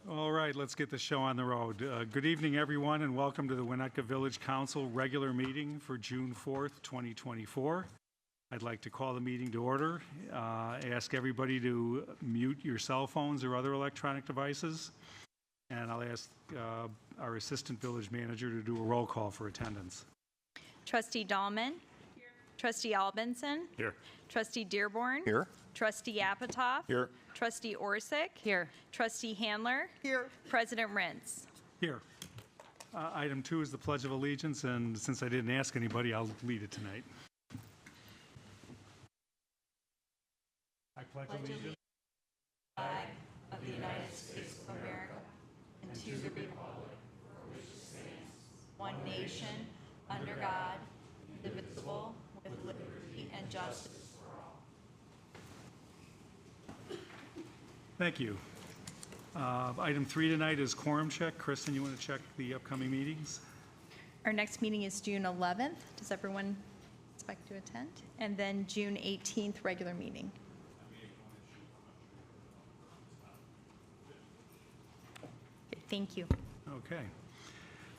All right, let's get the show on the road. Good evening, everyone, and welcome to the Winnetka Village Council regular meeting for June 4th, 2024. I'd like to call the meeting to order. Ask everybody to mute your cell phones or other electronic devices. And I'll ask our Assistant Village Manager to do a roll call for attendance. Trustee Dahlman. Here. Trustee Albinson. Here. Trustee Dearborn. Here. Trustee Apatow. Here. Trustee Orsick. Here. Trustee Handler. Here. President Rintz. Here. Item 2 is the Pledge of Allegiance, and since I didn't ask anybody, I'll lead it tonight. I pledge allegiance to the Flag of the United States of America and to the republic for which it stands, one nation, under God, indivisible, with liberty and justice for all. Thank you. Item 3 tonight is quorum check. Kristen, you want to check the upcoming meetings? Our next meeting is June 11th. Does everyone expect to attend? And then June 18th, regular meeting. Thank you.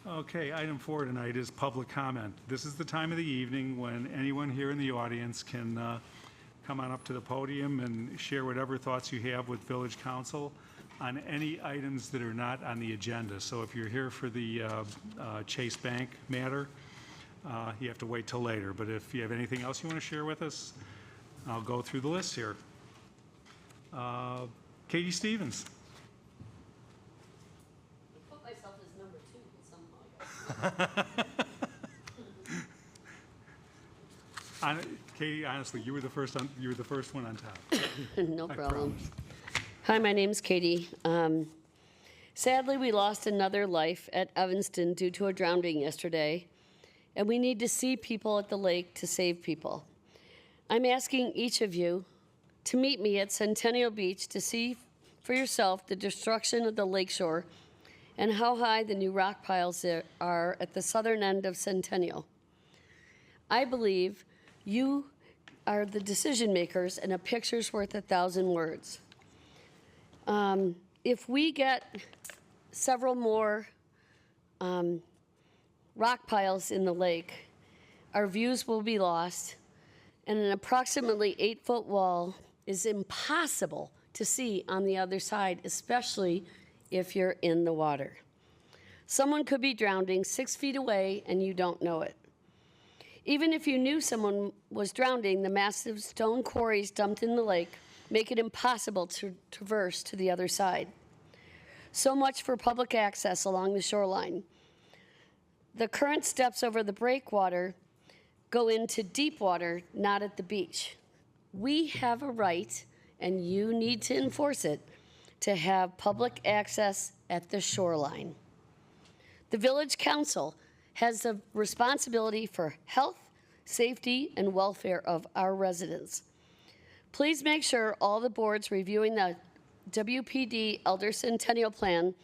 Okay, item 4 tonight is public comment. This is the time of the evening when anyone here in the audience can come on up to the podium and share whatever thoughts you have with Village Council on any items that are not on the agenda. So if you're here for the Chase Bank matter, you have to wait till later. But if you have anything else you want to share with us, I'll go through the list here. Katie Stevens. Myself as number 2 somehow. Katie, honestly, you were the first one on top. No I problem. promise. Hi, my name's Katie. Sadly, we lost another life at Evanston due to a drowning yesterday, and we need to see people at the lake to save people. I'm asking each of you to meet me at Centennial Beach to see for yourself the destruction of the lakeshore and how high the new rock piles there are at the southern end of Centennial. I believe you are the decision makers, and a picture's worth 1,000 words. If we get several more rock piles in the lake, our views will be lost, and an approximately 8-foot wall is impossible to see on the other side, especially if you're in the water. Someone could be drowning 6 feet away and you don't know it. Even if you knew someone was drowning, the massive stone quarries dumped in the lake make it impossible to traverse to the other side. So much for public access along the shoreline. The current steps over the breakwater go into deep water, not at the beach. We have a right, and you need to enforce it, to have public access at the shoreline. The Village Council has a responsibility for health, safety, and welfare of our residents. Please make sure all the boards reviewing the WPD Elder Centennial Plan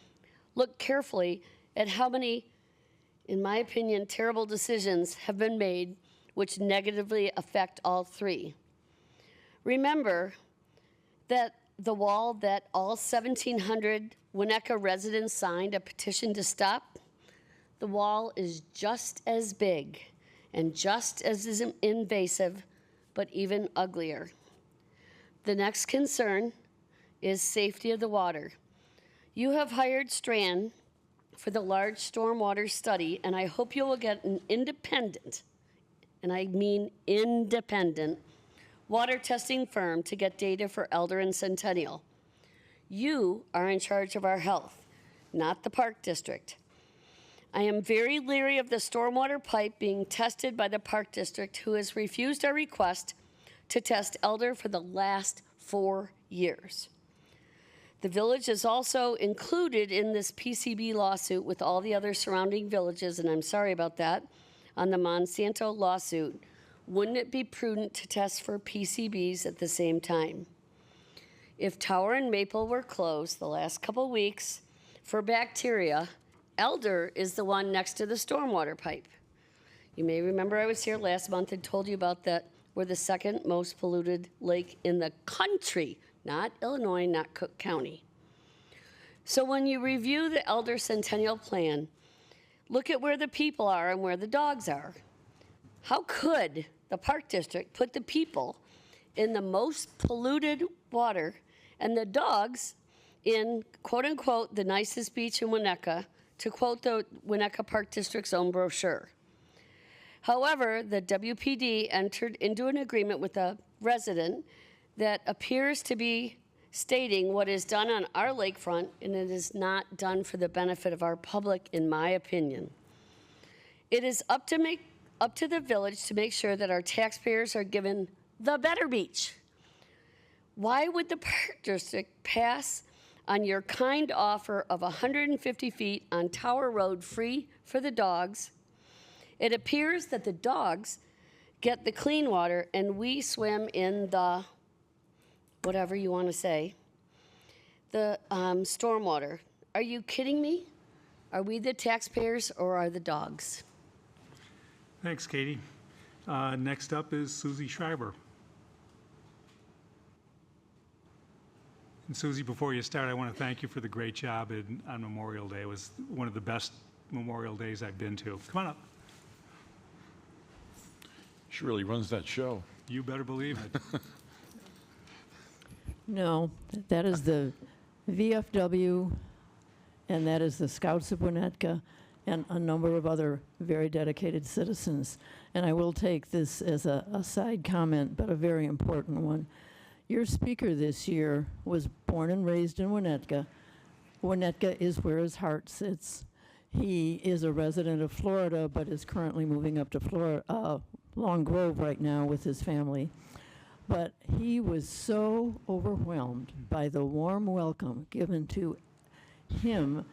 look carefully at how many, in my opinion, terrible decisions have been made which negatively affect all three. Remember that the wall that all 1,700 Winnetka residents signed a petition to stop, the wall is just as big and just as invasive, but even uglier. The next concern is safety of the water. You have hired Strand for the large stormwater study, and I hope you will get an independent, and I mean independent, water testing firm to get data for Elder and Centennial. You are in charge of our health, not the Park District. I am very leery of the stormwater pipe being tested by the Park District, who has refused our request to test Elder for the last 4 years. The village is also included in this PCB lawsuit with all the other surrounding villages, and I'm sorry about that, on the Monsanto lawsuit. Wouldn't it be prudent to test for PCBs at the same time? If Tower and Maple were closed the last couple weeks for bacteria, Elder is the one next to the stormwater pipe. You may remember I was here last month and told you about that. We're the second most polluted lake in the country, not Illinois, not Cook County. So when you review the Elder Centennial Plan, look at where the people are and where the dogs are. How could the Park District put the people in the most polluted water and the dogs in, quote unquote, the nicest beach in Winnetka, to quote the Winnetka Park District's own brochure? However, the WPD entered into an agreement with a resident that appears to be stating what is done on our lakefront, and it is not done for the benefit of our public, in my opinion. It is up to the village to make sure that our taxpayers are given the better beach. Why would the Park District pass on your kind offer of 150 feet on Tower Road free for the dogs? It appears that the dogs get the clean water and we swim in the, whatever you want to say, the stormwater. Are you kidding me? Are we the taxpayers or are the dogs? Thanks, Katie. Next up is Susie Schreiber. And Susie, before you start, I want to thank you for the great job on Memorial Day. It was one of the best Memorial Days I've been to. Come on up. She really runs that show. You better believe it. No, that is the VFW, and that is the Scouts of Winnetka, and a number of other very dedicated citizens. And I will take this as a side comment, but a very important one. Your speaker this year was born and raised in Winnetka. Winnetka is where his heart sits. He is a resident of Florida, but is currently moving up to Florida, Long Grove right now with his family. But he was so overwhelmed by the warm welcome given to him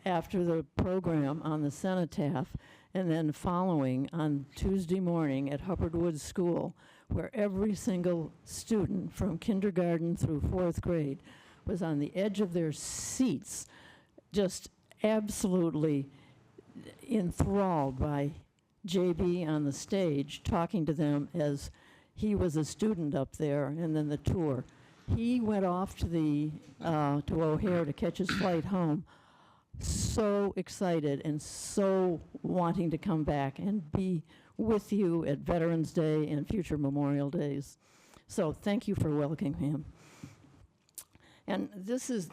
after the program on the cenotaph, and then following on Tuesday morning at Hubbard Woods School, where every single student from kindergarten through 4th grade was on the edge of their seats, just absolutely enthralled by JB on the stage, talking to them as he was a student up there, and then the tour. He went off to to O'Hare to catch his flight home, so excited and so wanting to come back and be with you at Veterans Day and future Memorial Days. So thank you for welcoming him. And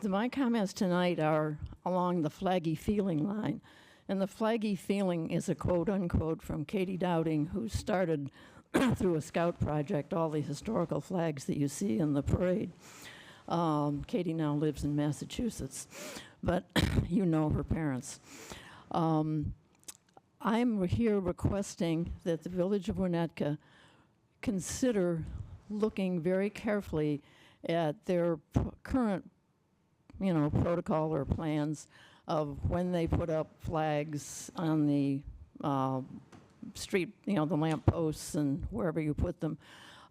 my comments tonight are along the flaggy feeling line. And the flaggy feeling is a quote unquote from Katie Dowding, who started through a scout project all the historical flags that you see in the parade. Katie now lives in Massachusetts, but you know her parents. I'm here requesting that the Village of Winnetka consider looking very carefully at their current, protocol or plans of when they put up flags on the street, the lamp posts and wherever you put them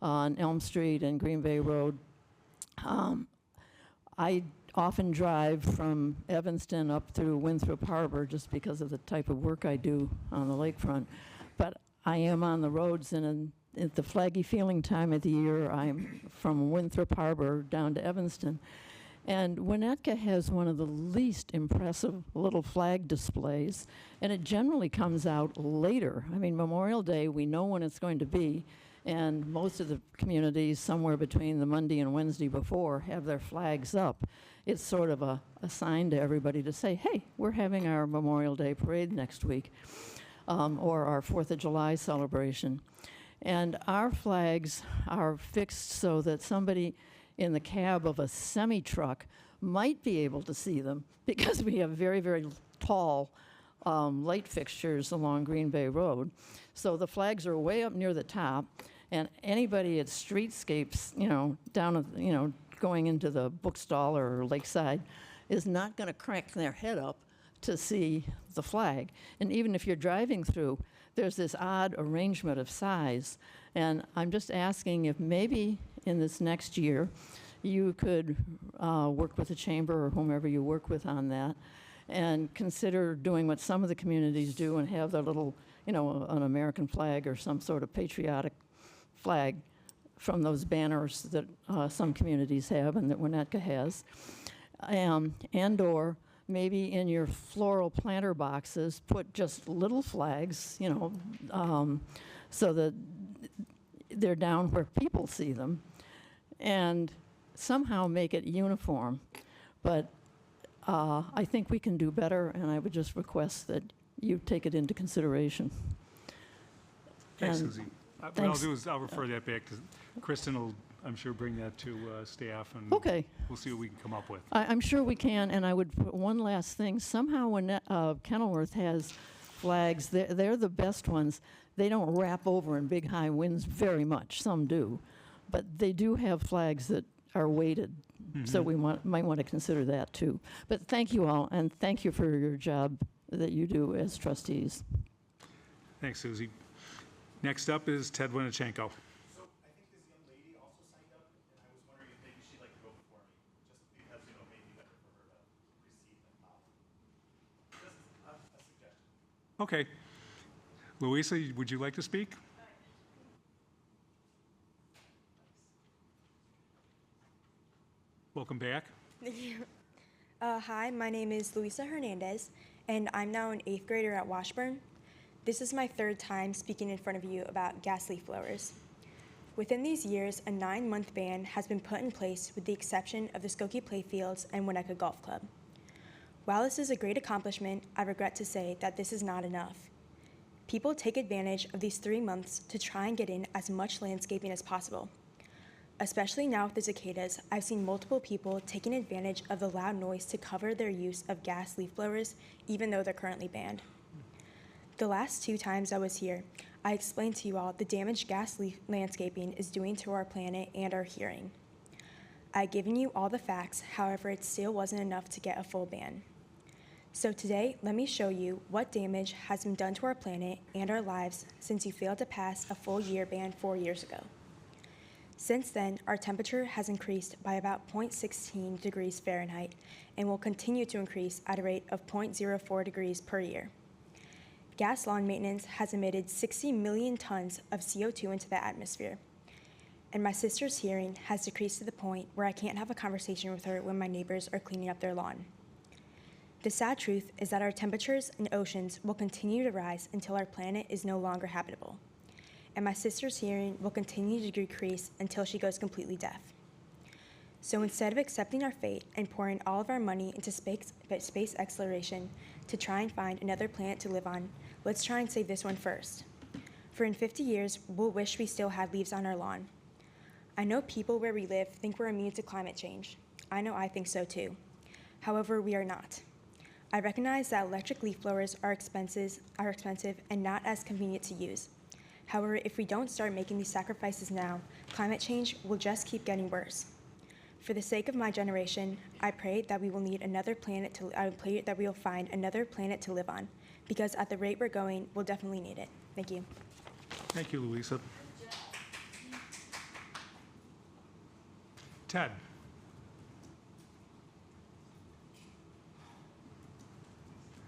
on Elm Street and Green Bay Road. I often drive from Evanston up through Winthrop Harbor just because of the type of work I do on the lakefront. But I am on the roads, and at the flaggy feeling time of the year, I'm from Winthrop Harbor down to Evanston. And Winnetka has one of the least impressive little flag displays, and it generally comes out later. I mean, Memorial Day, we know when it's going to be, and most of the communities, somewhere between the Monday and Wednesday before, have their flags up. It's sort of a sign to everybody to say, hey, we're having our Memorial Day parade next week, or our 4th of July celebration. And our flags are fixed so that somebody in the cab of a semi-truck might be able to see them, because we have very, very tall light fixtures along Green Bay Road. So the flags are way up near the top, and anybody at streetscapes, down at, going into the bookstall or lakeside is not going to crank their head up to see the flag. And even if you're driving through, there's this odd arrangement of size. And I'm just asking if maybe in this next year you could work with the chamber or whomever you work with on that, and consider doing what some of the communities do and have their little, an American flag or some sort of patriotic flag from those banners that some communities have and that Winnetka has, and or maybe in your floral planter boxes, put just little flags, so that they're down where people see them, and somehow make it uniform. But I think we can do better, and I would just request that you take it into consideration. Thanks, And Susie. What I'll thanks. do is I'll refer that back to, Kristen will, I'm sure, bring that to staff, and Okay. we'll see what we can come up with. I'm sure we can, and I would put one last thing. Somehow when Kenilworth has flags, they're the best ones. They don't wrap over in big high winds very much. Some do. But they do have flags that are weighted, so we might want to consider that too. But thank you all, and thank you for your job that you do as trustees. Thanks, Susie. Next up is Ted Winnichenko. So I think this young lady also signed up, and I was wondering if maybe she'd like to go before me, just because, it may be better for her to receive them. Just a suggestion. Okay. Louisa, would you like to speak? Welcome back. Hi, my name is Luisa Hernandez, and I'm now an 8th grader at Washburn. This is my 3rd time speaking in front of you about gas leaf blowers. Within these years, a 9-month ban has been put in place with the exception of the Skokie Playfields and Winnetka Golf Club. While this is a great accomplishment, I regret to say that this is not enough. People take advantage of these 3 months to try and get in as much landscaping as possible. Especially now with the cicadas, I've seen multiple people taking advantage of the loud noise to cover their use of gas leaf blowers, even though they're currently banned. The last 2 times I was here, I explained to you all the damage gas leaf landscaping is doing to our planet and our hearing. I've given you all the facts, however, it still wasn't enough to get a full ban. So today, let me show you what damage has been done to our planet and our lives since you failed to pass a full year ban 4 years ago. Since then, our temperature has increased by about 0.16 degrees Fahrenheit and will continue to increase at a rate of 0.04 degrees per year. Gas lawn maintenance has emitted 60 million tons of CO2 into the atmosphere. And my sister's hearing has decreased to the point where I can't have a conversation with her when my neighbors are cleaning up their lawn. The sad truth is that our temperatures and oceans will continue to rise until our planet is no longer habitable. And my sister's hearing will continue to decrease until she goes completely deaf. So instead of accepting our fate and pouring all of our money into space exploration to try and find another planet to live on, let's try and save this one first. For in 50 years, we'll wish we still had leaves on our lawn. I know people where we live think we're immune to climate change. I know I think so too. However, we are not. I recognize that electric leaf blowers are expensive and not as convenient to use. However, if we don't start making these sacrifices now, climate change will just keep getting worse. For the sake of my generation, I pray that we will need another planet I pray that we will find another planet to live on, because at the rate we're going, we'll definitely need it. Thank you. Thank you, Louisa. Ted.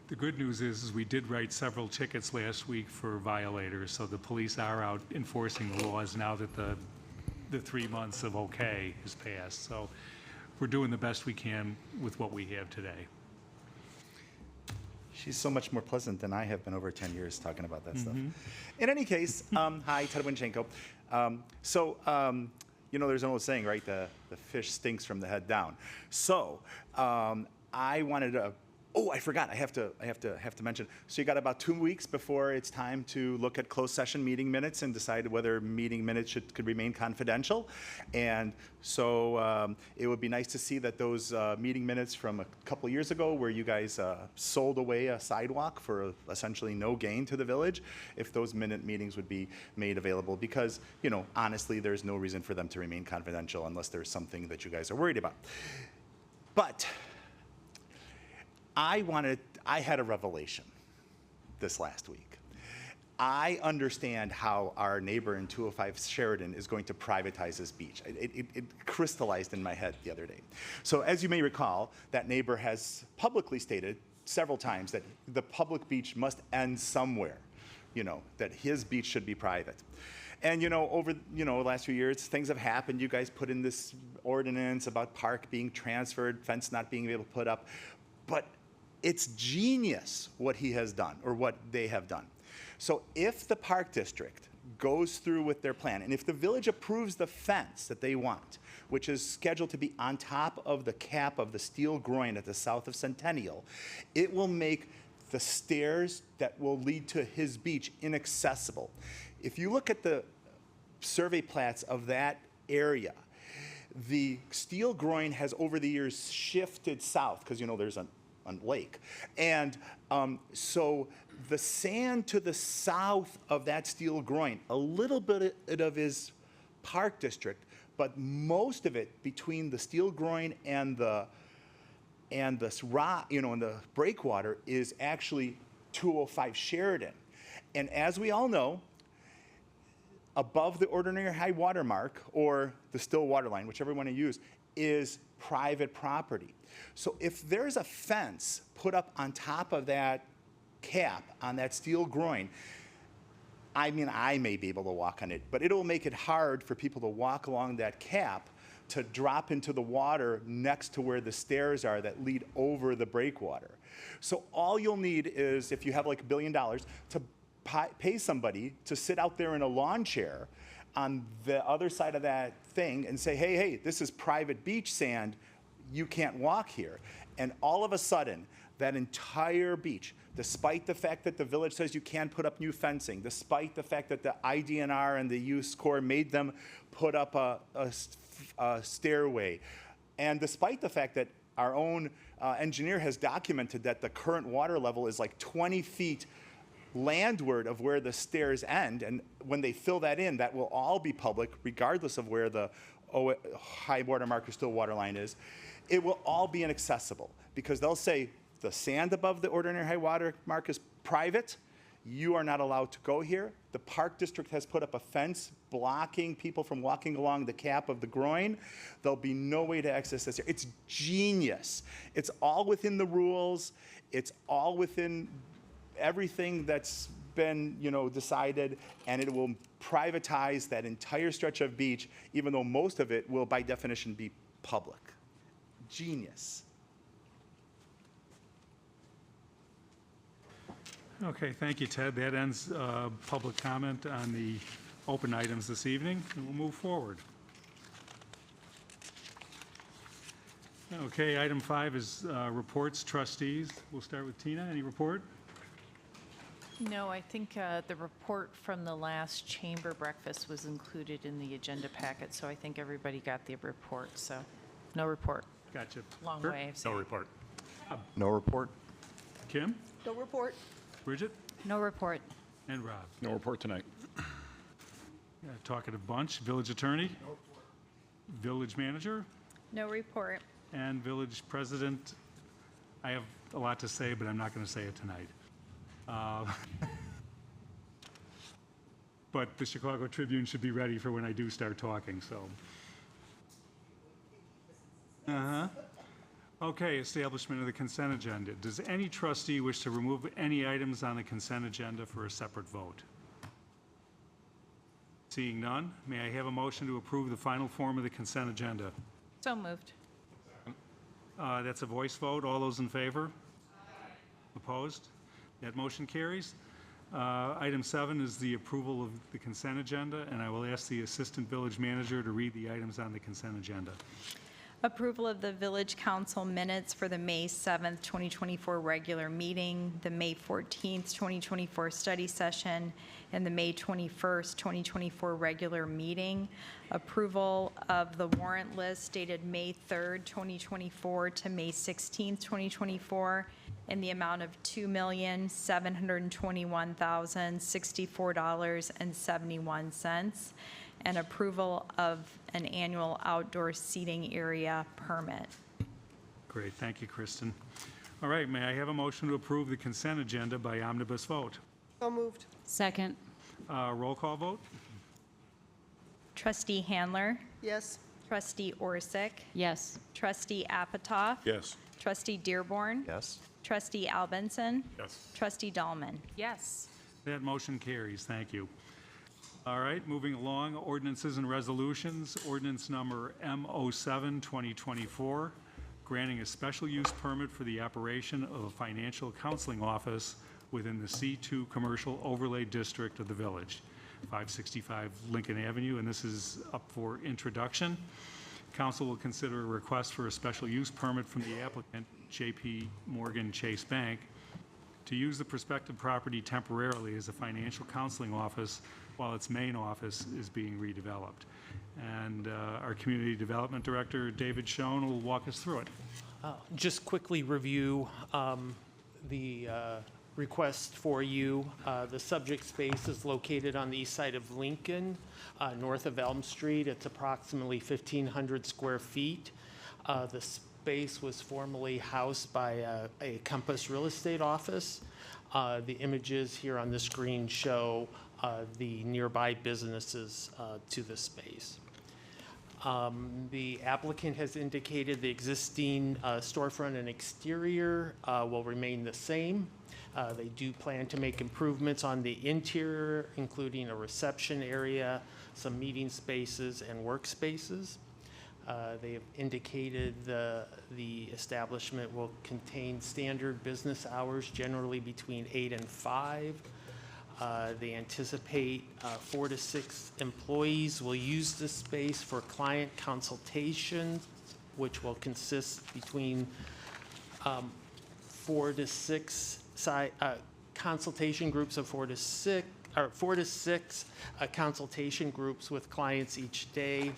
The good news is we did write several tickets last week for violators, so the police are out enforcing the laws now that the 3 months of okay has passed. So we're doing the best we can with what we have today. She's so much more pleasant than I have been over 10 years talking about that stuff. In any case, hi, Ted Winnichenko. There's an old saying, right? The fish stinks from the head down. So I wanted to. Oh, I forgot. I have to mention. So you got about 2 weeks before it's time to look at closed session meeting minutes and decide whether meeting minutes could remain confidential. And so it would be nice to see that those meeting minutes from a couple years ago, where you guys sold away a sidewalk for essentially no gain to the village, if those meetings would be made available. Because honestly, there's no reason for them to remain confidential unless there's something that you guys are worried about. But I had a revelation this last week. I understand how our neighbor in 205 Sheridan is going to privatize this beach. It crystallized in my head the other day. So as you may recall, that neighbor has publicly stated several times that the public beach must end somewhere, that his beach should be private. And over the last few years, things have happened. You guys put in this ordinance about park being transferred, fence not being able to put up. But It's genius what he has done, or what they have done. So if the park district goes through with their plan, and if the village approves the fence that they want, which is scheduled to be on top of the cap of the steel groin at the south of Centennial, it will make the stairs that will lead to his beach inaccessible. If you look at the survey plats of that area, the steel groin has over the years shifted south, because there's a lake. And so the sand to the south of that steel groin, a little bit of is park district, but most of it between the steel groin and the rock, and the breakwater is actually 205 Sheridan. And as we all know, above the ordinary high water mark, or the still water line, whichever one you use, is private property. So if there's a fence put up on top of that cap on that steel groin, I may be able to walk on it, but it'll make it hard for people to walk along that cap to drop into the water next to where the stairs are that lead over the breakwater. So all you'll need is, if you have like $1 billion, to pay somebody to sit out there in a lawn chair on the other side of that thing and say, hey, this is private beach sand, you can't walk here. And all of a sudden, that entire beach, despite the fact that the village says you can put up new fencing, despite the fact that the IDNR and the Youth Corps made them put up a stairway, and despite the fact that our own engineer has documented that the current water level is like 20 feet landward of where the stairs end, and when they fill that in, that will all be public, regardless of where the high water mark or still water line is. It will all be inaccessible, because they'll say the sand above the ordinary high water mark is private. You are not allowed to go here. The park district has put up a fence blocking people from walking along the cap of the groin. There'll be no way to access this. It's genius. It's all within the rules. It's all within everything that's been, decided, and it will privatize that entire stretch of beach, even though most of it will, by definition, be public. Genius. Okay, thank you, Ted. That ends public comment on the open items this evening, and we'll move forward. Okay, item 5 is reports, trustees. We'll start with Tina. Any report? No, I think the report from the last chamber breakfast was included in the agenda packet, so I think everybody got the report, so no report. Gotcha. Long Bert? way of No saying. report. No report. Kim? No report. Bridget? No report. And Rob? No report tonight. Yeah, talkative bunch. Village attorney? Village manager? No report. And village president. I have a lot to say, but I'm not going to say it tonight. But the Chicago Tribune should be ready for when I do start talking, so. Okay, establishment of the consent agenda. Does any trustee wish to remove any items on the consent agenda for a separate vote? Seeing none, may I have a motion to approve the final form of the consent agenda? So moved. That's a voice vote. All those in favor? Opposed? That motion carries. Item 7 is the approval of the consent agenda, and I will ask the assistant village manager to read the items on the consent agenda. Approval of the village council minutes for the May 7th, 2024 regular meeting, the May 14th, 2024 study session, and the May 21st, 2024 regular meeting. Approval of the warrant list dated May 3rd, 2024 to May 16th, 2024, in the amount of $2,721,064.71. And approval of an annual outdoor seating area permit. Great, thank you, Kristen. All right, may I have a motion to approve the consent agenda by omnibus vote? So moved. Second. Roll call vote? Trustee Handler, Yes. Trustee Orsic, Yes. Trustee Apatoff, Yes. Trustee Dearborn, Yes. Trustee Albenson, Yes. Trustee Dahlman. Yes. That motion carries, thank you. All right, moving along, ordinances and resolutions. Ordinance number M07, 2024, granting a special use permit for the operation of a financial counseling office within the C2 Commercial Overlay District of the village, 565 Lincoln Avenue, and this is up for introduction. Council will consider a request for a special use permit from the applicant, J.P. Morgan Chase Bank, to use the prospective property temporarily as a financial counseling office while its main office is being redeveloped. And our Community Development Director, David Schoen, will walk us through it. Just quickly review the request for you. The subject space is located on the east side of Lincoln, north of Elm Street. It's approximately 1,500 square feet. The space was formerly housed by a Compass real estate office. The images here on the screen show the nearby businesses to the space. The applicant has indicated the existing storefront and exterior will remain the same. They do plan to make improvements on the interior, including a reception area, some meeting spaces, and workspaces. They have indicated the establishment will contain standard business hours, generally between 8 and 5. They anticipate 4 to 6 employees will use this space for client consultations, which will consist between 4 to 6 consultation groups of 4 to 6, or 4 to 6 consultation groups with clients each day.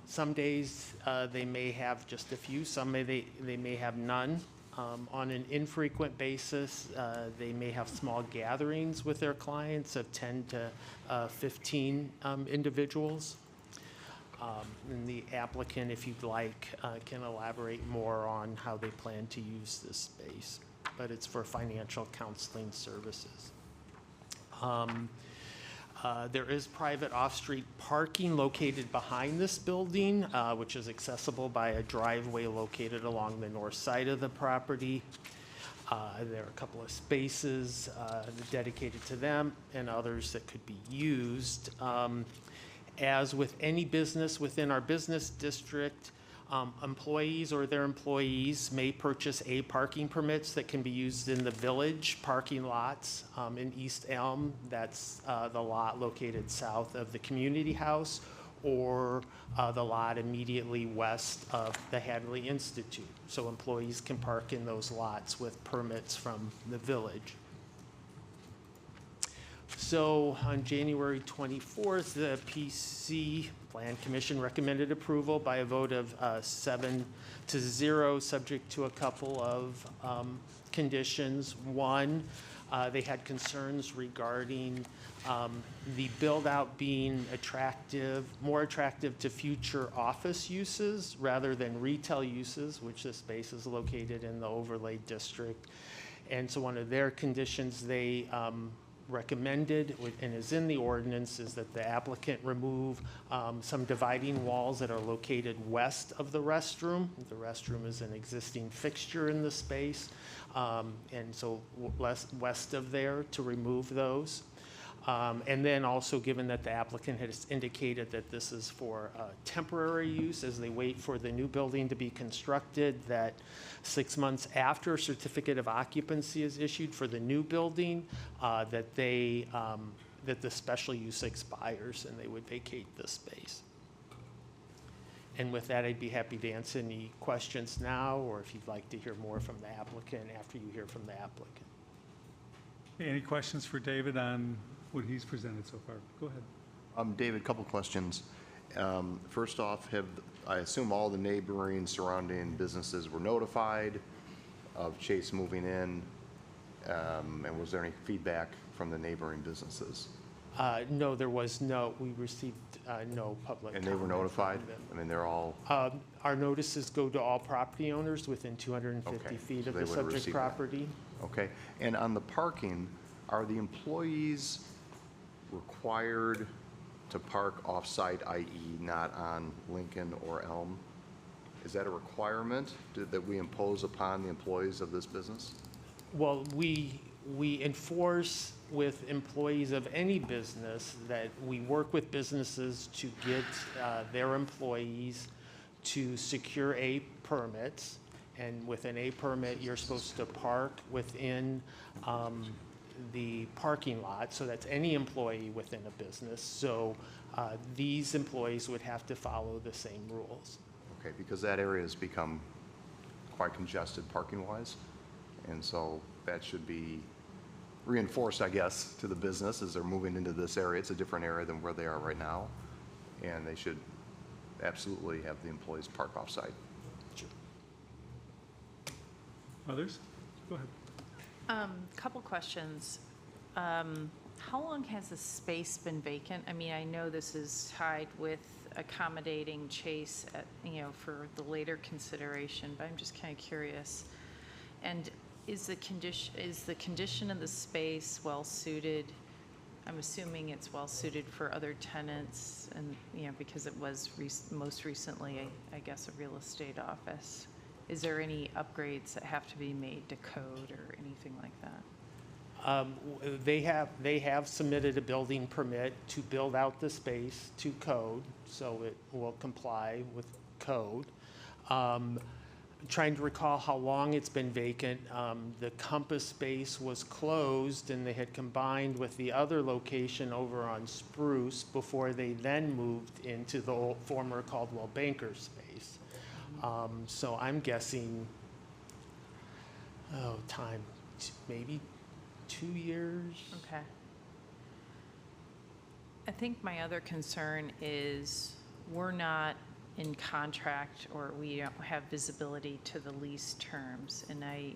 Some days they may have just a few, some they may have none. On an infrequent basis, they may have small gatherings with their clients of 10 to 15 individuals. And the applicant, if you'd like, can elaborate more on how they plan to use this space, but it's for financial counseling services. There is private off-street parking located behind this building, which is accessible by a driveway located along the north side of the property. There are a couple of spaces dedicated to them and others that could be used. As with any business within our business district, employees or their employees may purchase parking permits that can be used in the village parking lots in East Elm. That's the lot located south of the community house, or the lot immediately west of the Hadley Institute. So employees can park in those lots with permits from the village. So on January 24th, the PC Plan Commission recommended approval by a vote of 7-0, subject to a couple of conditions. One, they had concerns regarding the build-out being more attractive to future office uses rather than retail uses, which this space is located in the overlay district. And so one of their conditions they recommended and is in the ordinance is that the applicant remove some dividing walls that are located west of the restroom. The restroom is an existing fixture in the space, and so west of there to remove those. And then also, given that the applicant has indicated that this is for temporary use as they wait for the new building to be constructed, that 6 months after a certificate of occupancy is issued for the new building, that the special use expires and they would vacate the space. And with that, I'd be happy to answer any questions now, or if you'd like to hear more from the applicant after you hear from the applicant. Any questions for David on what he's presented so far? Go ahead. David, a couple questions. First off, I assume all the neighboring surrounding businesses were notified of Chase moving in, and was there any feedback from the neighboring businesses? No, there was no. We received no public. And they were comment notified? from them. I mean, they're all, Our notices go to all property owners within 250 Okay, feet so of they the would subject receive that. property. okay. And on the parking, are the employees required to park off-site, i.e. not on Lincoln or Elm? Is that a requirement that we impose upon the employees of this business? Well, we enforce with employees of any business that we work with businesses to get their employees to secure permits, and with an A permit, you're supposed to park within the parking lot, so that's any employee within a business. So these employees would have to follow the same rules. Okay, because that area has become quite congested parking-wise, and so that should be reinforced, I guess, to the business as they're moving into this area. It's a different area than where they are right now, and they should absolutely have the employees park off-site. Others? Go ahead. Couple questions. How long has the space been vacant? I mean, I know this is tied with accommodating Chase at, for the later consideration, but I'm just kind of curious. And is the condition of the space well-suited? I'm assuming it's well-suited for other tenants and, because it was most recently, I guess, a real estate office. Is there any upgrades that have to be made to code or anything like that? They have submitted a building permit to build out the space to code, so it will comply with code. Trying to recall how long it's been vacant. The Compass space was closed and they had combined with the other location over on Spruce before they then moved into the old, former Caldwell Banker space. So I'm guessing, maybe 2 years. Okay. I think my other concern is we're not in contract or we don't have visibility to the lease terms. And I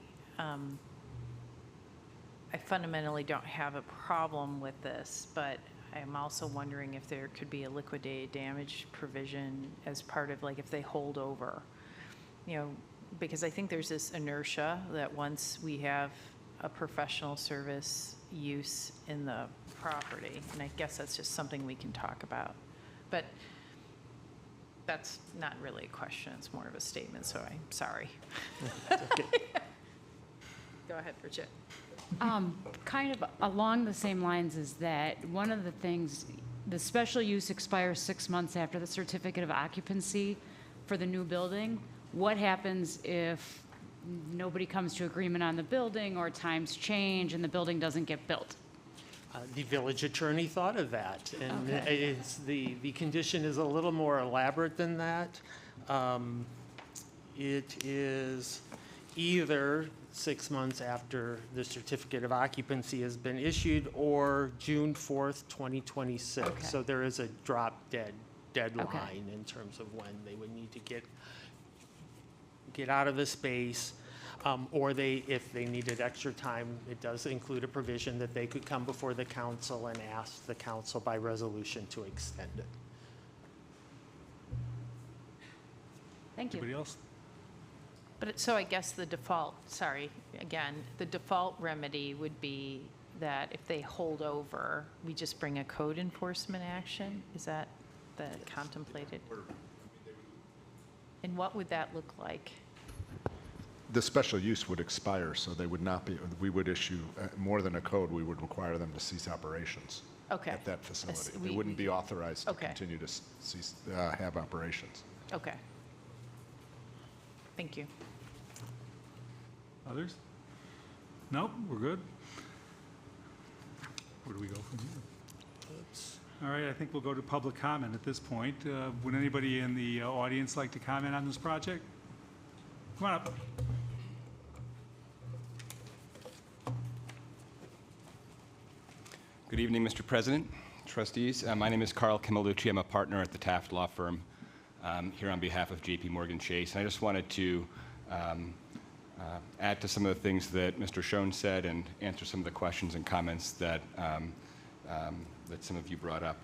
fundamentally don't have a problem with this, but I'm also wondering if there could be a liquidated damage provision as part of, like, if they hold over, because I think there's this inertia that once we have a professional service use in the property, and I guess that's just something we can talk about. But that's not really a question, it's more of a statement, so I'm sorry. Go ahead, Bridget. Kind of along the same lines as that, one of the things, the special use expires 6 months after the certificate of occupancy for the new building. What happens if nobody comes to agreement on the building or times change and the building doesn't get built? The village attorney thought of that, and Okay. the condition is a little more elaborate than that. It is either 6 months after the certificate of occupancy has been issued or June 4th, 2026. Okay. So there is a drop-dead deadline in terms of when they would need to get out of the space. Or if they needed extra time, it does include a provision that they could come before the council and ask the council by resolution to extend it. Thank you. Anybody else? So I guess the default remedy would be that if they hold over, we just bring a code enforcement action? Is that contemplated? And what would that look like? The special use would expire, so they would not be, we would issue more than a code, we would require them to cease operations Okay. at that facility. They we- wouldn't be authorized to Okay. continue to cease, have operations. Okay. Thank you. Others? Nope, we're good. Where do we go from here? All right, I think we'll go to public comment at this point. Would anybody in the audience like to comment on this project? Come on up. Good evening, Mr. President, trustees. My name is Carl Kimalucci. I'm a partner at the Taft Law Firm here on behalf of JP Morgan Chase. And I just wanted to add to some of the things that Mr. Schoen said and answer some of the questions and comments that some of you brought up.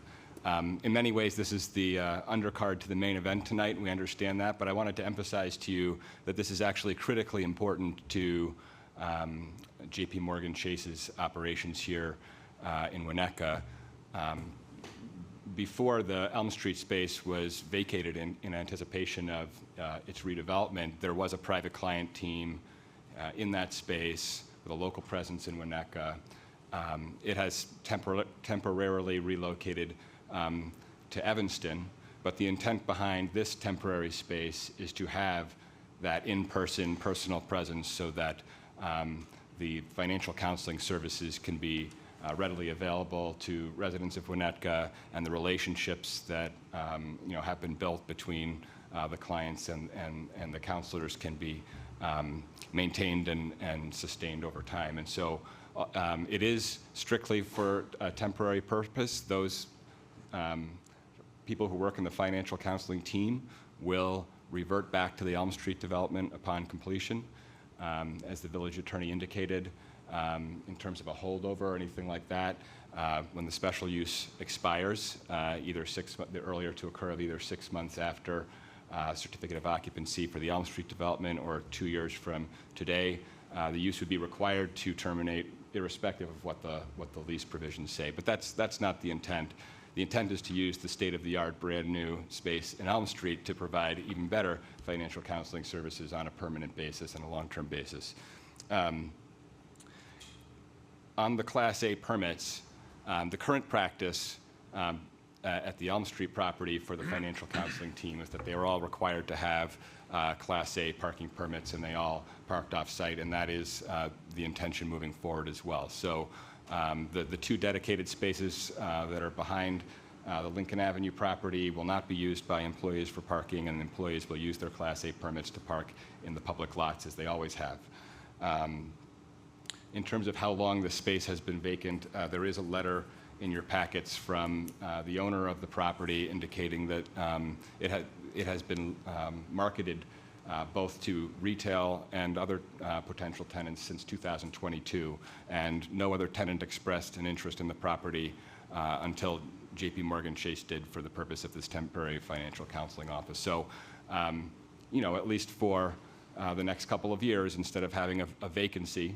In many ways, this is the undercard to the main event tonight, and we understand that, but I wanted to emphasize to you that this is actually critically important to JP Morgan Chase's operations here in Winnetka. Before the Elm Street space was vacated in anticipation of its redevelopment, there was a private client team in that space with a local presence in Winnetka. It has temporarily relocated to Evanston, but the intent behind this temporary space is to have that in-person personal presence so that the financial counseling services can be readily available to residents of Winnetka, and the relationships that have been built between the clients and the counselors can be maintained and sustained over time. And so it is strictly for a temporary purpose. Those people who work in the financial counseling team will revert back to the Elm Street development upon completion. As the village attorney indicated, in terms of a holdover or anything like that, when the special use expires, the earlier to occur of either 6 months after certificate of occupancy for the Elm Street development or 2 years from today, the use would be required to terminate irrespective of what the lease provisions say. But that's not the intent. The intent is to use the state-of-the-art, brand-new space in Elm Street to provide even better financial counseling services on a permanent basis and a long-term basis. On the Class A permits, the current practice at the Elm Street property for the financial counseling team is that they are all required to have Class A parking permits, and they all parked off-site, and that is the intention moving forward as well. So the 2 dedicated spaces that are behind the Lincoln Avenue property will not be used by employees for parking, and employees will use their Class A permits to park in the public lots as they always have. In terms of how long the space has been vacant, there is a letter in your packets from the owner of the property indicating that it has been marketed both to retail and other potential tenants since 2022, and no other tenant expressed an interest in the property until J.P. Morgan Chase did for the purpose of this temporary financial counseling office. So, at least for the next couple of years, instead of having a vacancy,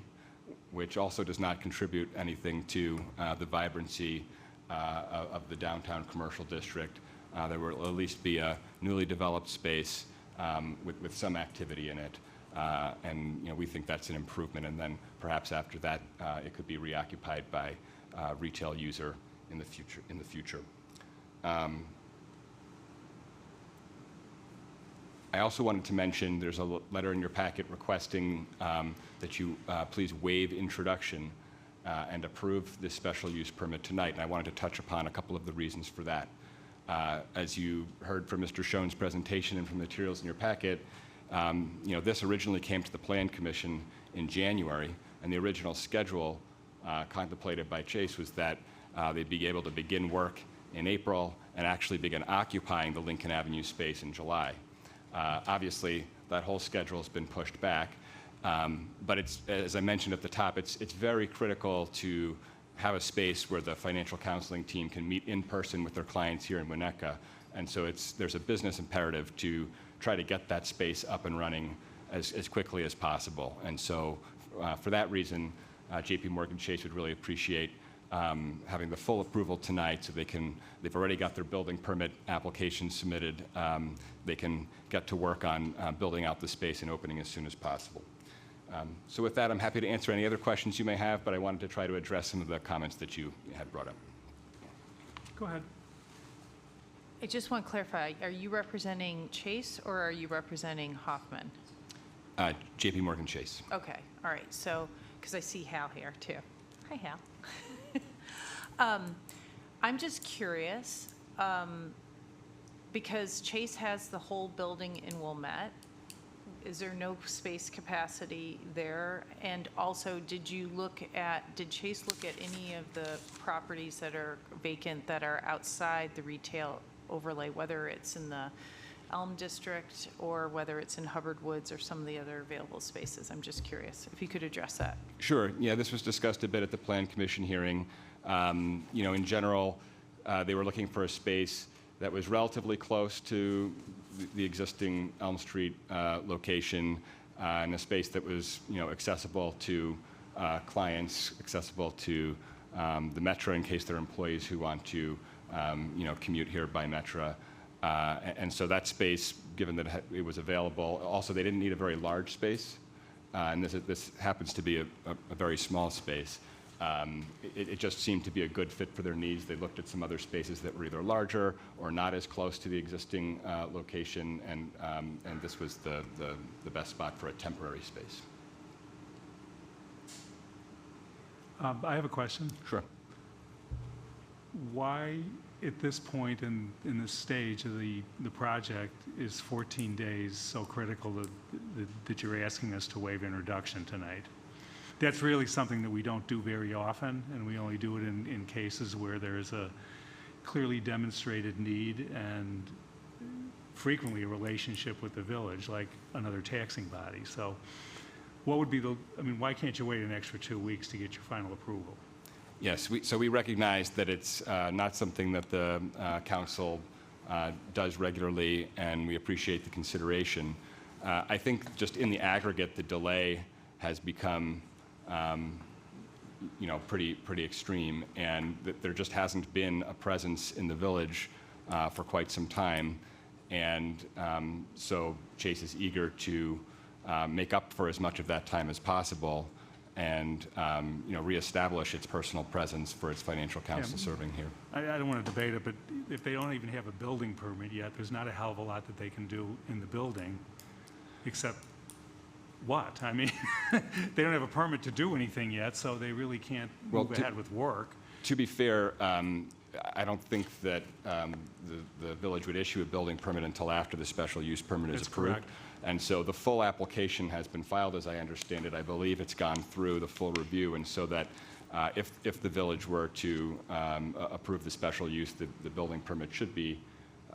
which also does not contribute anything to the vibrancy of the downtown commercial district, there will at least be a newly developed space with some activity in it. And we think that's an improvement, and then perhaps after that it could be reoccupied by a retail user in the future. I also wanted to mention there's a letter in your packet requesting that you please waive introduction and approve this special use permit tonight, and I wanted to touch upon a couple of the reasons for that. As you heard from Mr. Schoen's presentation and from the materials in your packet, this originally came to the Plan Commission in January, and the original schedule contemplated by Chase was that they'd be able to begin work in April and actually begin occupying the Lincoln Avenue space in July. Obviously, that whole schedule has been pushed back, but it's, as I mentioned at the top, it's very critical to have a space where the financial counseling team can meet in person with their clients here in Winnetka, and so there's a business imperative to try to get that space up and running as quickly as possible. And so for that reason, J.P. Morgan Chase would really appreciate having the full approval tonight, so they've already got their building permit application submitted. They can get to work on building out the space and opening as soon as possible. So with that, I'm happy to answer any other questions you may have, but I wanted to try to address some of the comments that you had brought up. Go ahead. I just want to clarify, are you representing Chase or are you representing Hoffman? J.P. Morgan Chase. Okay, all right, so, because I see Hal here too. Hi, Hal. I'm just curious, because Chase has the whole building in Wilmette. Is there no space capacity there? And also, did Chase look at any of the properties that are vacant that are outside the retail overlay, whether it's in the Elm District or whether it's in Hubbard Woods or some of the other available spaces? I'm just curious if you could address that. Sure. Yeah, this was discussed a bit at the Plan Commission hearing. In general, they were looking for a space that was relatively close to the existing Elm Street location, and a space that was, accessible to clients, accessible to the Metro in case there are employees who want to, commute here by Metro. And so that space, given that it was available, also they didn't need a very large space, and this happens to be a very small space. It just seemed to be a good fit for their needs. They looked at some other spaces that were either larger or not as close to the existing location, and this was the best spot for a temporary space. I have a question. Sure. Why, at this point in this stage of the project, is 14 days so critical that you're asking us to waive introduction tonight? That's really something that we don't do very often, and we only do it in cases where there's a clearly demonstrated need and frequently a relationship with the village, like another taxing body. So what would be why can't you wait an extra 2 weeks to get your final approval? Yes, so we recognize that it's not something that the council does regularly, and we appreciate the consideration. I think just in the aggregate, the delay has become pretty extreme, and that there just hasn't been a presence in the village for quite some time. And so Chase is eager to make up for as much of that time as possible and reestablish its personal presence for its financial counsel serving here. I don't want to debate it, but if they don't even have a building permit yet, there's not a hell of a lot that they can do in the building, except what? I mean, they don't have a permit to do anything yet, so they really can't move ahead with work. To be fair, I don't think that the village would issue a building permit until after the special use permit is approved. Correct. And so the full application has been filed, as I understand it. I believe it's gone through the full review, and so that if the village were to approve the special use, the building permit should be,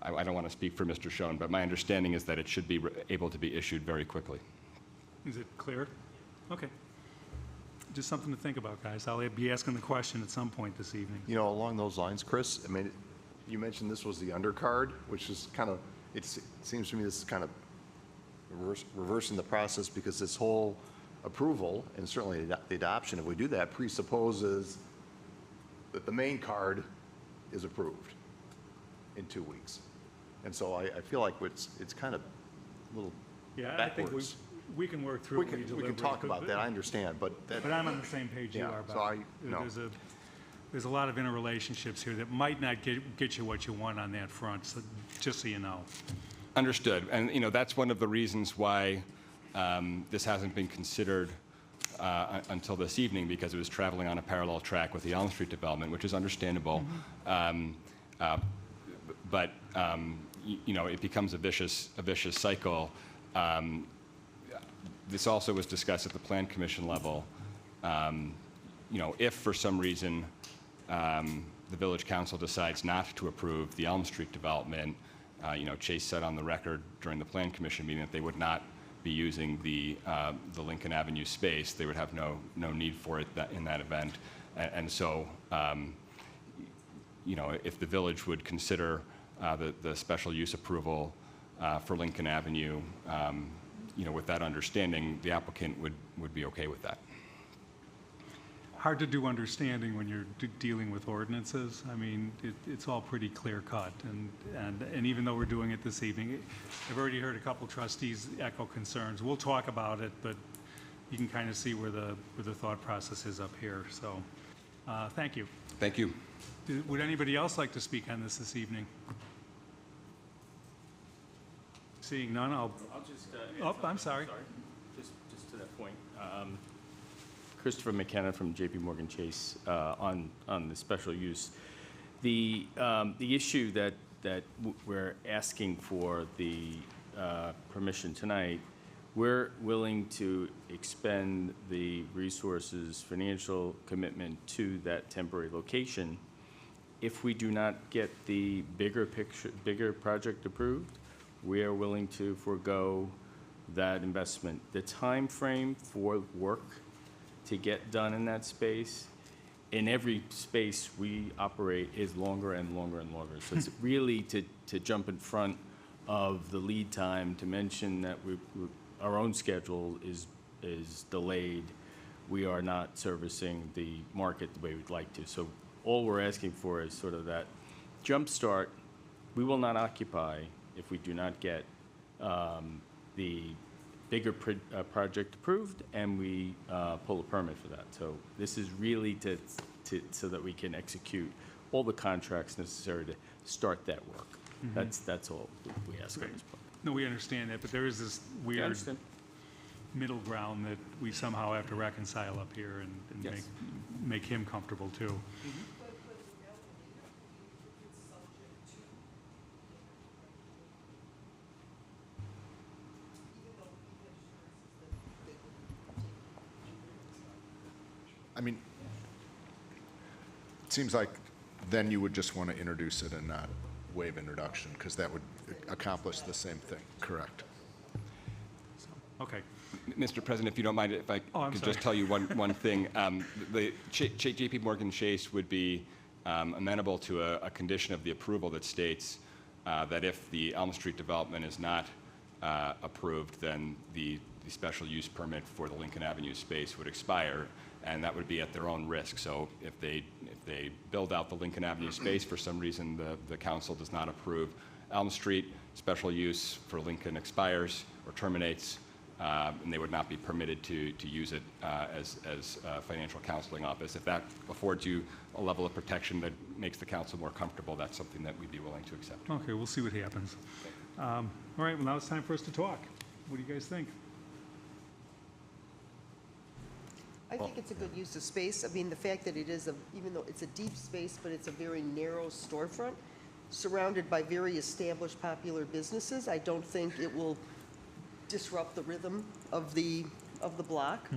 I don't want to speak for Mr. Schoen, but my understanding is that it should be able to be issued very quickly. Is it clear? Okay. Just something to think about, guys. I'll be asking the question at some point this evening. Along those lines, Chris, you mentioned this was the undercard, which is kind of, it seems to me this is kind of reversing the process, because this whole approval, and certainly the adoption, if we do that, presupposes that the main card is approved in 2 weeks. And so I feel like it's kind of a little Yeah, I think backwards. we can work through We it. can, when we can deliberate, talk about that, I understand, but that. But I'm on the same page you Yeah, are, so Bob. no. There's a lot of interrelationships here that might not get you what you want on that front, so just so you know. Understood. And, that's one of the reasons why this hasn't been considered until this evening, because it was traveling on a parallel track with the Elm Street development, which is understandable. But it becomes a vicious cycle. This also was discussed at the Plan Commission level. If for some reason the Village Council decides not to approve the Elm Street development, Chase said on the record during the Plan Commission meeting that they would not be using the Lincoln Avenue space. They would have no need for it in that event. And so, if the village would consider the special use approval for Lincoln Avenue, with that understanding, the applicant would be okay with that. Hard to do understanding when you're dealing with ordinances. I mean, it's all pretty clear cut, and even though we're doing it this evening, I've already heard a couple trustees echo concerns. We'll talk about it, but you can kind of see where the thought process is up here. So, thank you. Thank you. Would anybody else like to speak on this evening? Seeing none, I'll just. I'm sorry. Just to that point. Christopher McKenna from J.P. Morgan Chase on the special use. The issue that we're asking for the permission tonight, we're willing to expend the resources, financial commitment to that temporary location if we do not get the bigger project approved. We are willing to forego that investment. The time frame for work to get done in that space, in every space we operate, is longer and longer and longer. So it's really to jump in front of the lead time, to mention that our own schedule is delayed. We are not servicing the market the way we'd like to. So all we're asking for is sort of that jump start. We will not occupy if we do not get the bigger project approved, and we pull a permit for that. So this is really so that we can execute all the contracts necessary to start that work. That's all we ask at this point. No, we understand that, but there is this weird understand. middle ground that we somehow have to reconcile up here and Yes. make him comfortable too. I mean, it seems like then you would just want to introduce it and not waive introduction, because that would accomplish the same thing, correct? Okay. Mr. President, if you don't mind, if I Oh, I'm could sorry. just tell you one thing. The JP Morgan Chase would be amenable to a condition of the approval that states that if the Elm Street development is not approved, then the special use permit for the Lincoln Avenue space would expire, and that would be at their own risk. So if they build out the Lincoln Avenue space, for some reason the council does not approve Elm Street, special use for Lincoln expires or terminates, and they would not be permitted to use it as a financial counseling office. If that affords you a level of protection that makes the council more comfortable, that's something that we'd be willing to accept. Okay, we'll see what happens. All right, well, now it's time for us to talk. What do you guys think? I think it's a good use of space. I mean, the fact that it is even though it's a deep space, but it's a very narrow storefront surrounded by very established popular businesses, I don't think it will disrupt the rhythm of the block.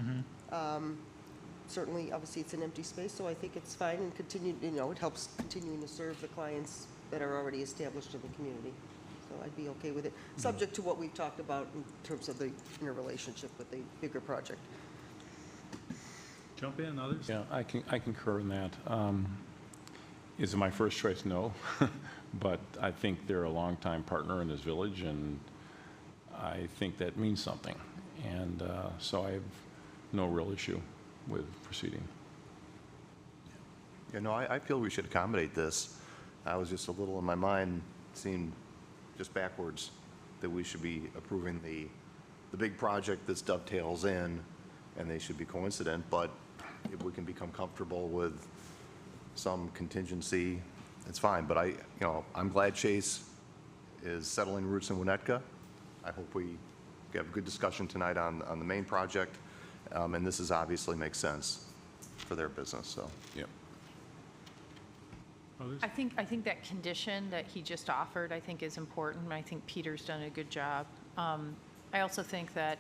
Certainly, obviously, it's an empty space, so I think it's fine and it helps continuing to serve the clients that are already established in the community. So I'd be okay with it, subject to what we've talked about in terms of the interrelationship with the bigger project. Jump in, others? Yeah, I concur in that. Is it my first choice? No. But I think they're a longtime partner in this village, and I think that means something. And so I have no real issue with proceeding. You know, I feel we should accommodate this. I was just a little in my mind, seeing just backwards, that we should be approving the big project this dovetails in, and they should be coincident, but if we can become comfortable with some contingency, it's fine. But I'm glad Chase is settling roots in Winnetka. I hope we have a good discussion tonight on the main project, and this obviously makes sense for their business, so. Yep. Others? I think that condition that he just offered, I think is important, and I think Peter's done a good job. I also think that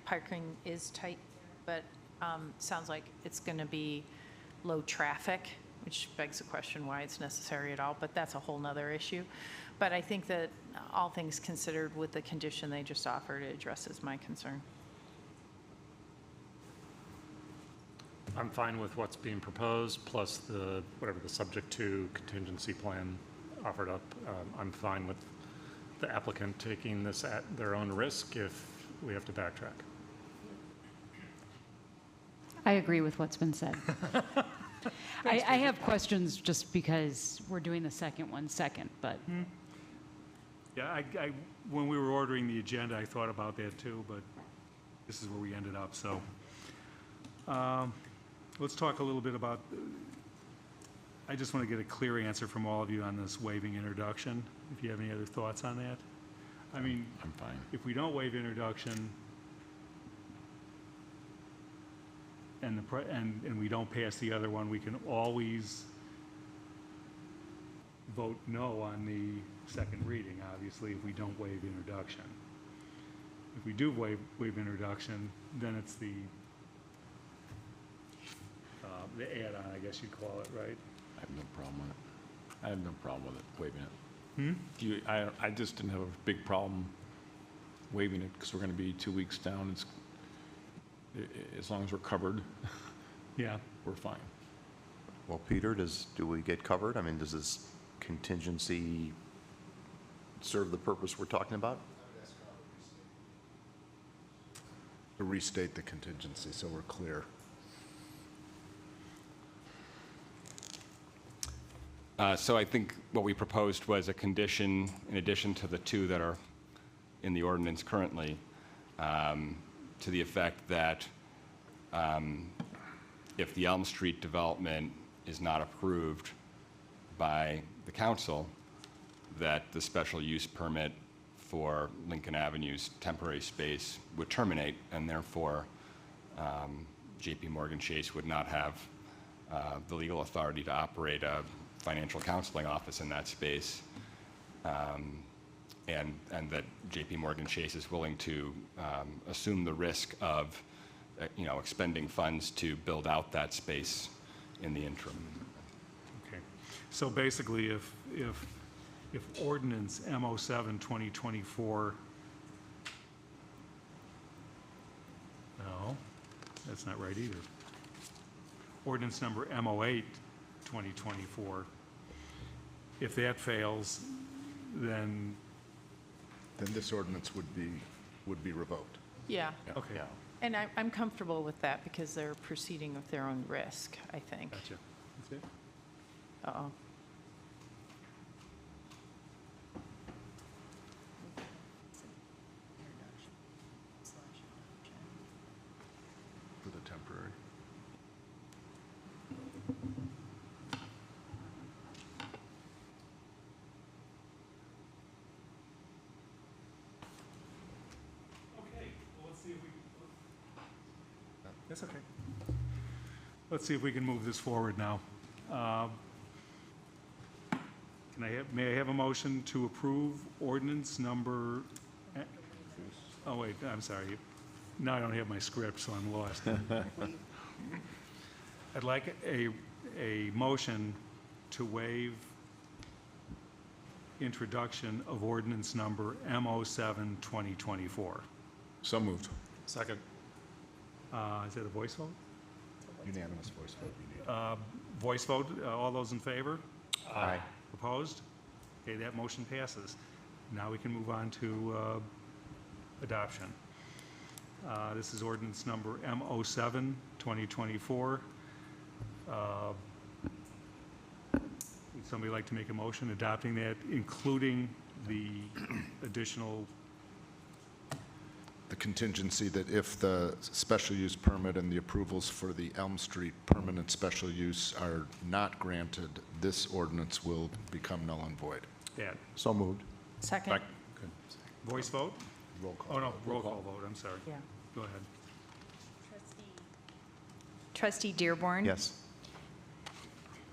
parking is tight, but sounds like it's going to be low traffic, which begs the question why it's necessary at all, but that's a whole nother issue. But I think that all things considered with the condition they just offered, it addresses my concern. I'm fine with what's being proposed, plus whatever the subject to contingency plan offered up. I'm fine with the applicant taking this at their own risk if we have to backtrack. I agree with what's been said. I have questions just because we're doing the second one second, but Yeah, when we were ordering the agenda, I thought about that too, but this is where we ended up, so. Let's talk a little bit about, I just want to get a clear answer from all of you on this waiving introduction, if you have any other thoughts on that. I mean, I'm fine. if we don't waive introduction and we don't pass the other one, we can always vote no on the second reading, obviously, if we don't waive introduction. If we do waive introduction, then it's the add-on, I guess you'd call it, right? I have no problem with it. I have no problem with it, waiving it. I just didn't have a big problem waiving it because we're going to be 2 weeks down. As long as we're covered, Yeah. we're fine. Well, Peter, do we get covered? I mean, does this contingency serve the purpose we're talking about? To restate the contingency so we're clear. So I think what we proposed was a condition, in addition to the two that are in the ordinance currently, to the effect that if the Elm Street development is not approved by the council, that the special use permit for Lincoln Avenue's temporary space would terminate, and therefore JP Morgan Chase would not have the legal authority to operate a financial counseling office in that space, and that JP Morgan Chase is willing to assume the risk of expending funds to build out that space in the interim. Okay. So basically, if ordinance M07 2024, no, that's not right either. Ordinance number M08 2024, if that fails, then this ordinance would be revoked. Yeah. okay. And I'm comfortable with that because they're proceeding with their own risk, I think. Gotcha. That's it. Uh-oh. For the temporary. Okay, well, let's see if we. That's okay. Let's see if we can move this forward now. May I have a motion to approve ordinance number? Oh wait, I'm sorry. Now I don't have my script, so I'm lost. I'd like a motion to waive introduction of ordinance number M07 2024. So moved. Second. Is that a voice vote? Unanimous voice vote you need. Voice vote, all those in favor? Aye. Opposed? Okay, that motion passes. Now we can move on to adoption. This is ordinance number M07 2024. Would somebody like to make a motion adopting that, including the additional? The contingency that if the special use permit and the approvals for the Elm Street permanent special use are not granted, this ordinance will become null and void. That. So moved. Second. Voice vote? Roll call. Oh, no, roll call vote, I'm sorry. Yeah. Go ahead. Trustee Dearborn? Yes.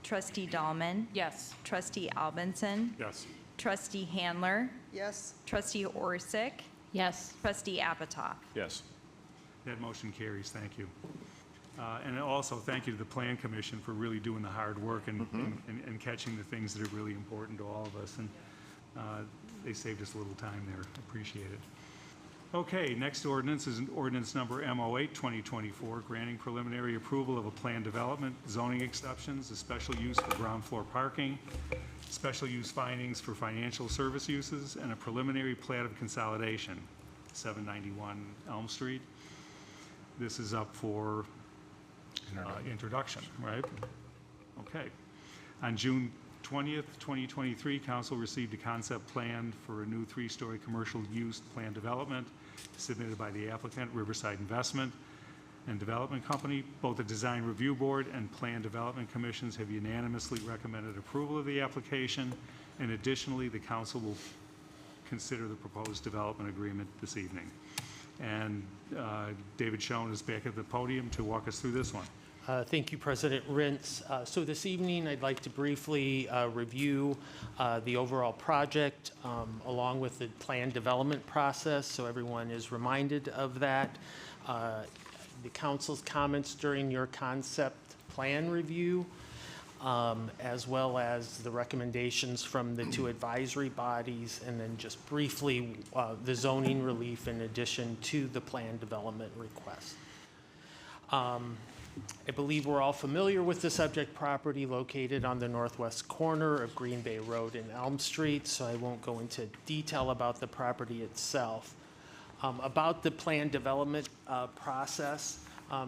Trustee Dahlman? Yes. Trustee Albinson? Yes. Trustee Handler? Yes, Trustee Orsick? Yes. Trustee Apatow? Yes. That motion carries, thank you. And also, thank you to the Plan Commission for really doing the hard work and catching the things that are really important to all of us. And they saved us a little time there, appreciate it. Okay, next ordinance is ordinance number M08 2024, granting preliminary approval of a planned development, zoning exceptions, a special use for ground floor parking, special use findings for financial service uses, and a preliminary plat of consolidation, 791 Elm Street. This is up for introduction, right? Okay. On June 20th, 2023, council received a concept plan for a new 3-story commercial use plan development submitted by the applicant, Riverside Investment and Development Company. Both the Design Review Board and Plan Development Commissions have unanimously recommended approval of the application, and additionally, the council will consider the proposed development agreement this evening. And David Schoen is back at the podium to walk us through this one. Thank you, President Rintz. So this evening, I'd like to briefly review the overall project along with the planned development process, so everyone is reminded of that. The council's comments during your concept plan review, as well as the recommendations from the 2 advisory bodies, and then just briefly the zoning relief in addition to the planned development request. I believe we're all familiar with the subject property located on the northwest corner of Green Bay Road and Elm Street, so I won't go into detail about the property itself. About the planned development process,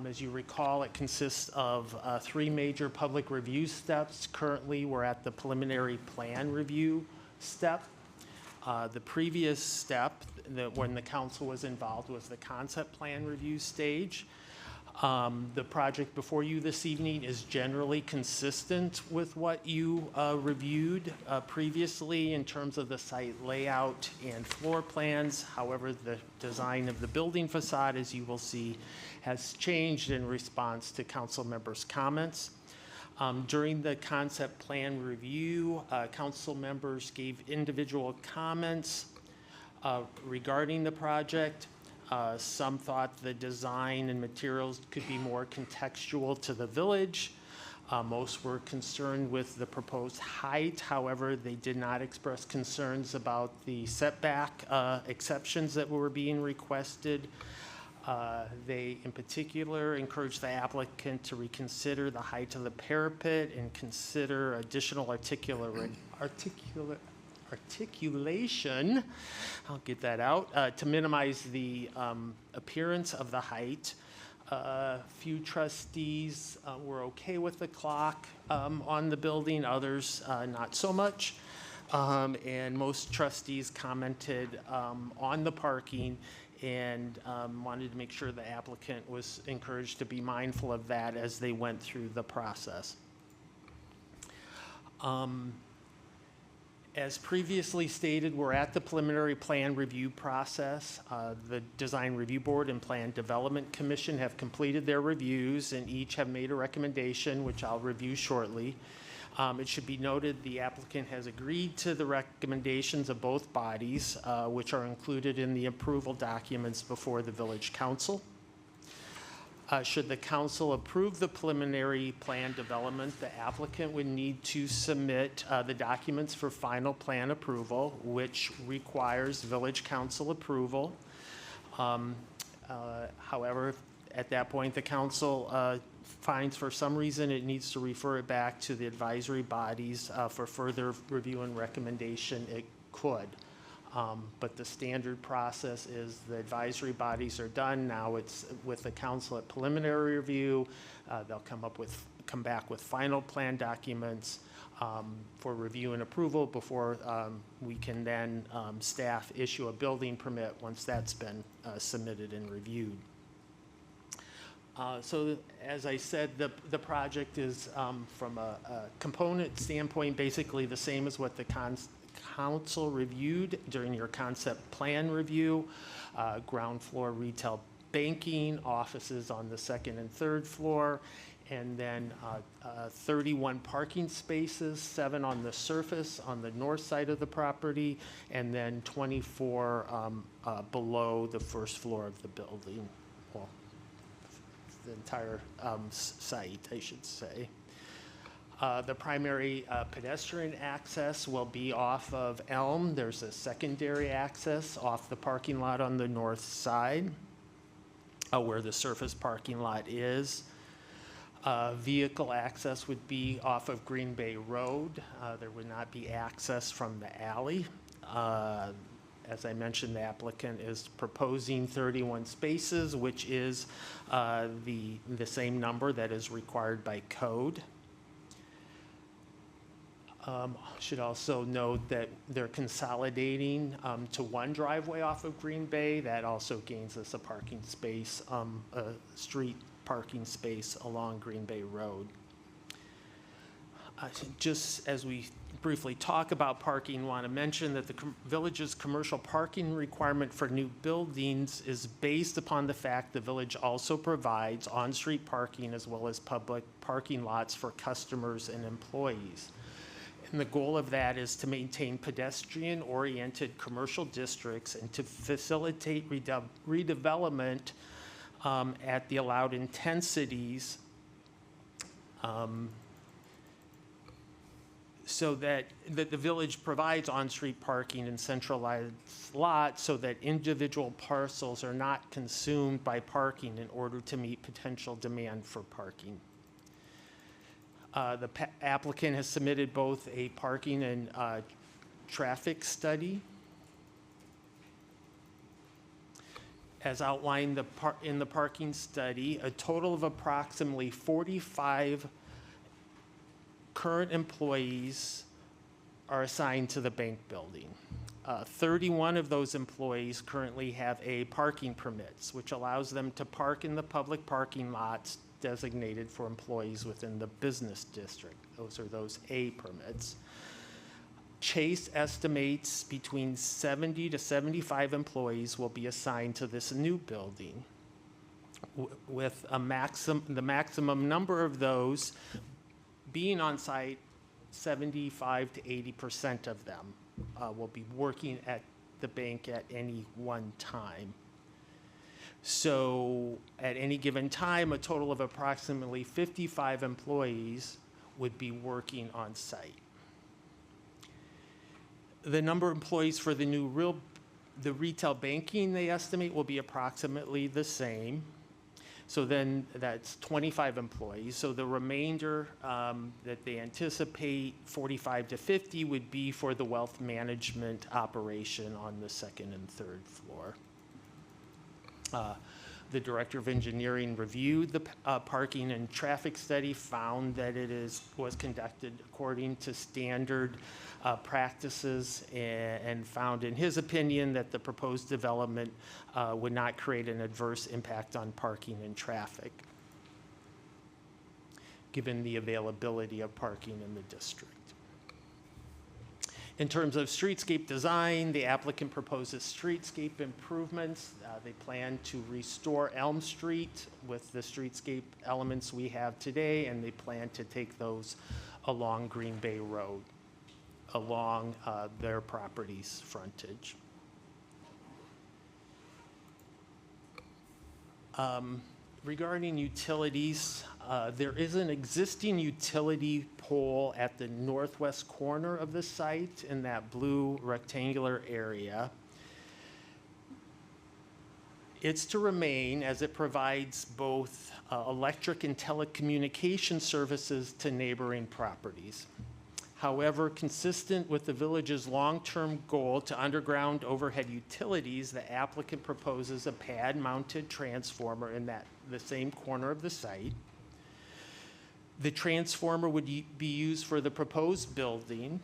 as you recall, it consists of 3 major public review steps. Currently, we're at the preliminary plan review step. The previous step, when the council was involved, was the concept plan review stage. The project before you this evening is generally consistent with what you reviewed previously in terms of the site layout and floor plans. However, the design of the building facade, as you will see, has changed in response to council members' comments. During the concept plan review, council members gave individual comments regarding the project. Some thought the design and materials could be more contextual to the village. Most were concerned with the proposed height. However, they did not express concerns about the setback exceptions that were being requested. They, in particular, encouraged the applicant to reconsider the height of the parapet and consider additional articulation, I'll get that out, to minimize the appearance of the height. Few trustees were okay with the clock on the building, others not so much. And most trustees commented on the parking and wanted to make sure the applicant was encouraged to be mindful of that as they went through the process. As previously stated, we're at the preliminary plan review process. The Design Review Board and Plan Development Commission have completed their reviews and each have made a recommendation, which I'll review shortly. It should be noted the applicant has agreed to the recommendations of both bodies, which are included in the approval documents before the Village Council. Should the council approve the preliminary plan development, the applicant would need to submit the documents for final plan approval, which requires Village Council approval. However, at that point, the council finds for some reason it needs to refer it back to the advisory bodies for further review and recommendation, it could. But the standard process is the advisory bodies are done. Now it's with the council at preliminary review. They'll come back with final plan documents for review and approval before we can then staff issue a building permit once that's been submitted and reviewed. So as I said, the project is from a component standpoint basically the same as what the council reviewed during your concept plan review. Ground floor retail banking, offices on the second and third floor, and then 31 parking spaces, 7 on the surface on the north side of the property, and then 24 below the first floor of the building. Well, the entire site, I should say. The primary pedestrian access will be off of Elm. There's a secondary access off the parking lot on the north side where the surface parking lot is. Vehicle access would be off of Green Bay Road. There would not be access from the alley. As I mentioned, the applicant is proposing 31 spaces, which is the same number that is required by code. Should also note that they're consolidating to one driveway off of Green Bay. That also gains us a parking space, a street parking space along Green Bay Road. Just as we briefly talk about parking, want to mention that the village's commercial parking requirement for new buildings is based upon the fact the village also provides on-street parking as well as public parking lots for customers and employees. And the goal of that is to maintain pedestrian-oriented commercial districts and to facilitate redevelopment at the allowed intensities so that the village provides on-street parking and centralized lots so that individual parcels are not consumed by parking in order to meet potential demand for parking. The applicant has submitted both a parking and traffic study. As outlined in the parking study, a total of approximately 45 current employees are assigned to the bank building. 31 of those employees currently have A parking permits, which allows them to park in the public parking lots designated for employees within the business district. Those are those A permits. Chase estimates between 70 to 75 employees will be assigned to this new building, with the maximum number of those being on site, 75 to 80% of them will be working at the bank at any one time. So at any given time, a total of approximately 55 employees would be working on site. The number of employees for the retail banking, they estimate, will be approximately the same. So then that's 25 employees. So the remainder that they anticipate, 45 to 50, would be for the wealth management operation on the second and third floor. The Director of Engineering reviewed the parking and traffic study, found that it was conducted according to standard practices, and found, in his opinion, that the proposed development would not create an adverse impact on parking and traffic, given the availability of parking in the district. In terms of streetscape design, the applicant proposes streetscape improvements. They plan to restore Elm Street with the streetscape elements we have today, and they plan to take those along Green Bay Road, along their property's frontage. Regarding utilities, there is an existing utility pole at the northwest corner of the site in that blue rectangular area. It's to remain, as it provides both electric and telecommunication services to neighboring properties. However, consistent with the village's long-term goal to underground overhead utilities, the applicant proposes a pad-mounted transformer in the same corner of the site. The transformer would be used for the proposed building,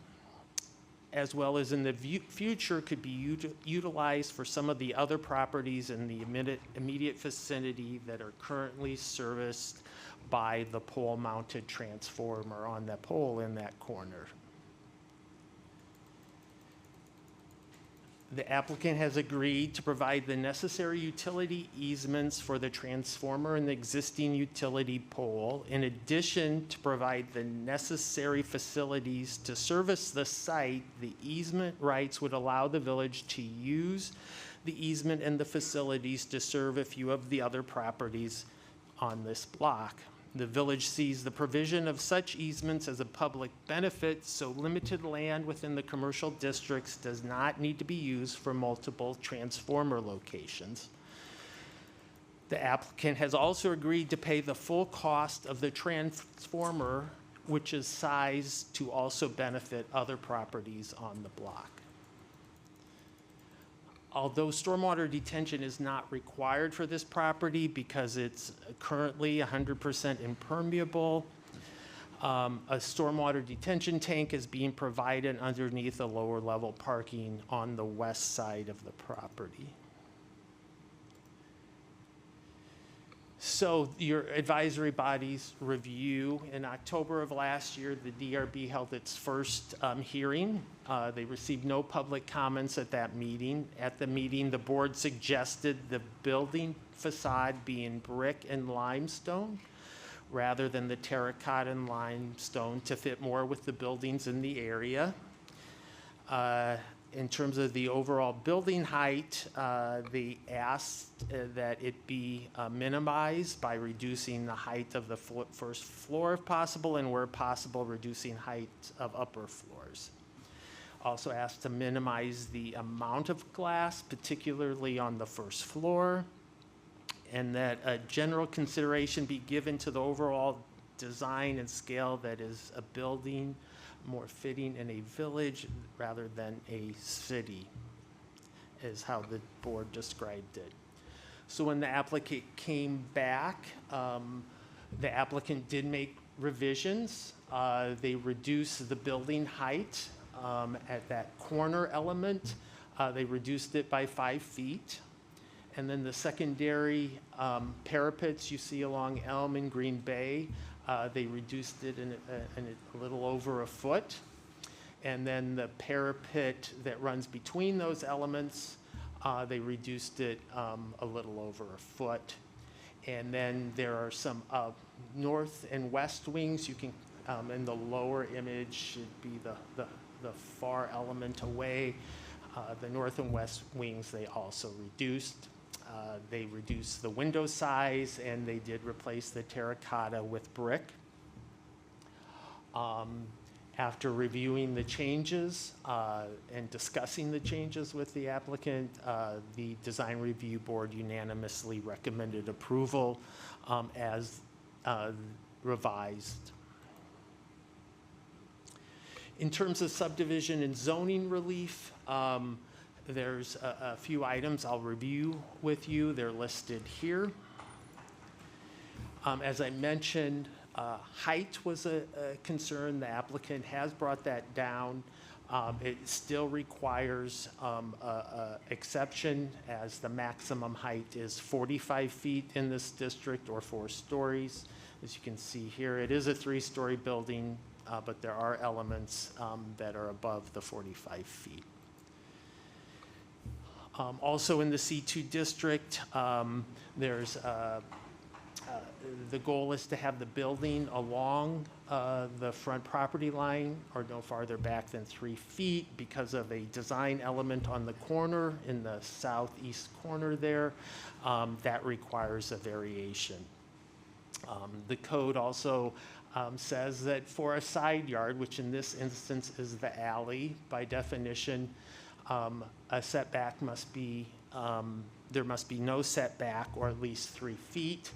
as well as in the future could be utilized for some of the other properties in the immediate vicinity that are currently serviced by the pole-mounted transformer on that pole in that corner. The applicant has agreed to provide the necessary utility easements for the transformer and the existing utility pole, in addition to provide the necessary facilities to service the site. The easement rights would allow the village to use the easement and the facilities to serve a few of the other properties on this block. The village sees the provision of such easements as a public benefit, so limited land within the commercial districts does not need to be used for multiple transformer locations. The applicant has also agreed to pay the full cost of the transformer, which is sized to also benefit other properties on the block. Although stormwater detention is not required for this property because it's currently 100% impermeable, a stormwater detention tank is being provided underneath the lower level parking on the west side of the property. So your advisory body's review, in October of last year, the DRB held its first hearing. They received no public comments at that meeting. At the meeting, the board suggested the building facade be in brick and limestone rather than the terracotta and limestone to fit more with the buildings in the area. In terms of the overall building height, they asked that it be minimized by reducing the height of the first floor if possible, and where possible, reducing height of upper floors. Also asked to minimize the amount of glass, particularly on the first floor, and that a general consideration be given to the overall design and scale that is a building more fitting in a village rather than a city, is how the board described it. So when the applicant came back, the applicant did make revisions. They reduced the building height at that corner element They reduced it by 5 feet. And then the secondary parapets you see along Elm and Green Bay, they reduced it in a little over a foot. And then the parapet that runs between those elements, they reduced it a little over a foot. And then there are some north and west wings. You can, in the lower image should be the far element away. The north and west wings they also reduced. They reduced the window size, and they did replace the terracotta with brick. After reviewing the changes and discussing the changes with the applicant, the Design Review Board unanimously recommended approval as revised. In terms of subdivision and zoning relief, there's a few items I'll review with you. They're listed here. As I mentioned, height was a concern. The applicant has brought that down. It still requires a exception, as the maximum height is 45 feet in this district, or 4 stories. As you can see here, it is a 3-story building, but there are elements that are above the 45 feet. Also in the C2 district, there's the goal is to have the building along the front property line or no farther back than 3 feet because of a design element on the corner, in the southeast corner there, that requires a variation. The code also says that for a side yard, which in this instance is the alley, by definition, a setback must be, there must be no setback, or at least 3 feet.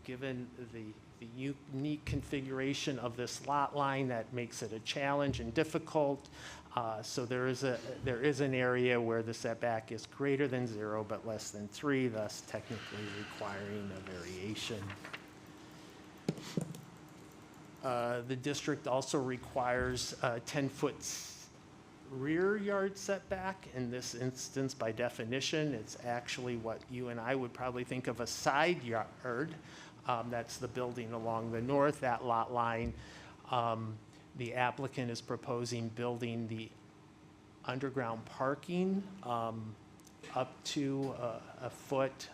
Given the unique configuration of this lot line, that makes it a challenge and difficult. So there is an area where the setback is greater than 0 but less than 3, thus technically requiring a variation. The district also requires a 10-foot rear yard setback. In this instance, by definition, it's actually what you and I would probably think of a side yard. That's the building along the north, that lot line. The applicant is proposing building the underground parking up to a foot,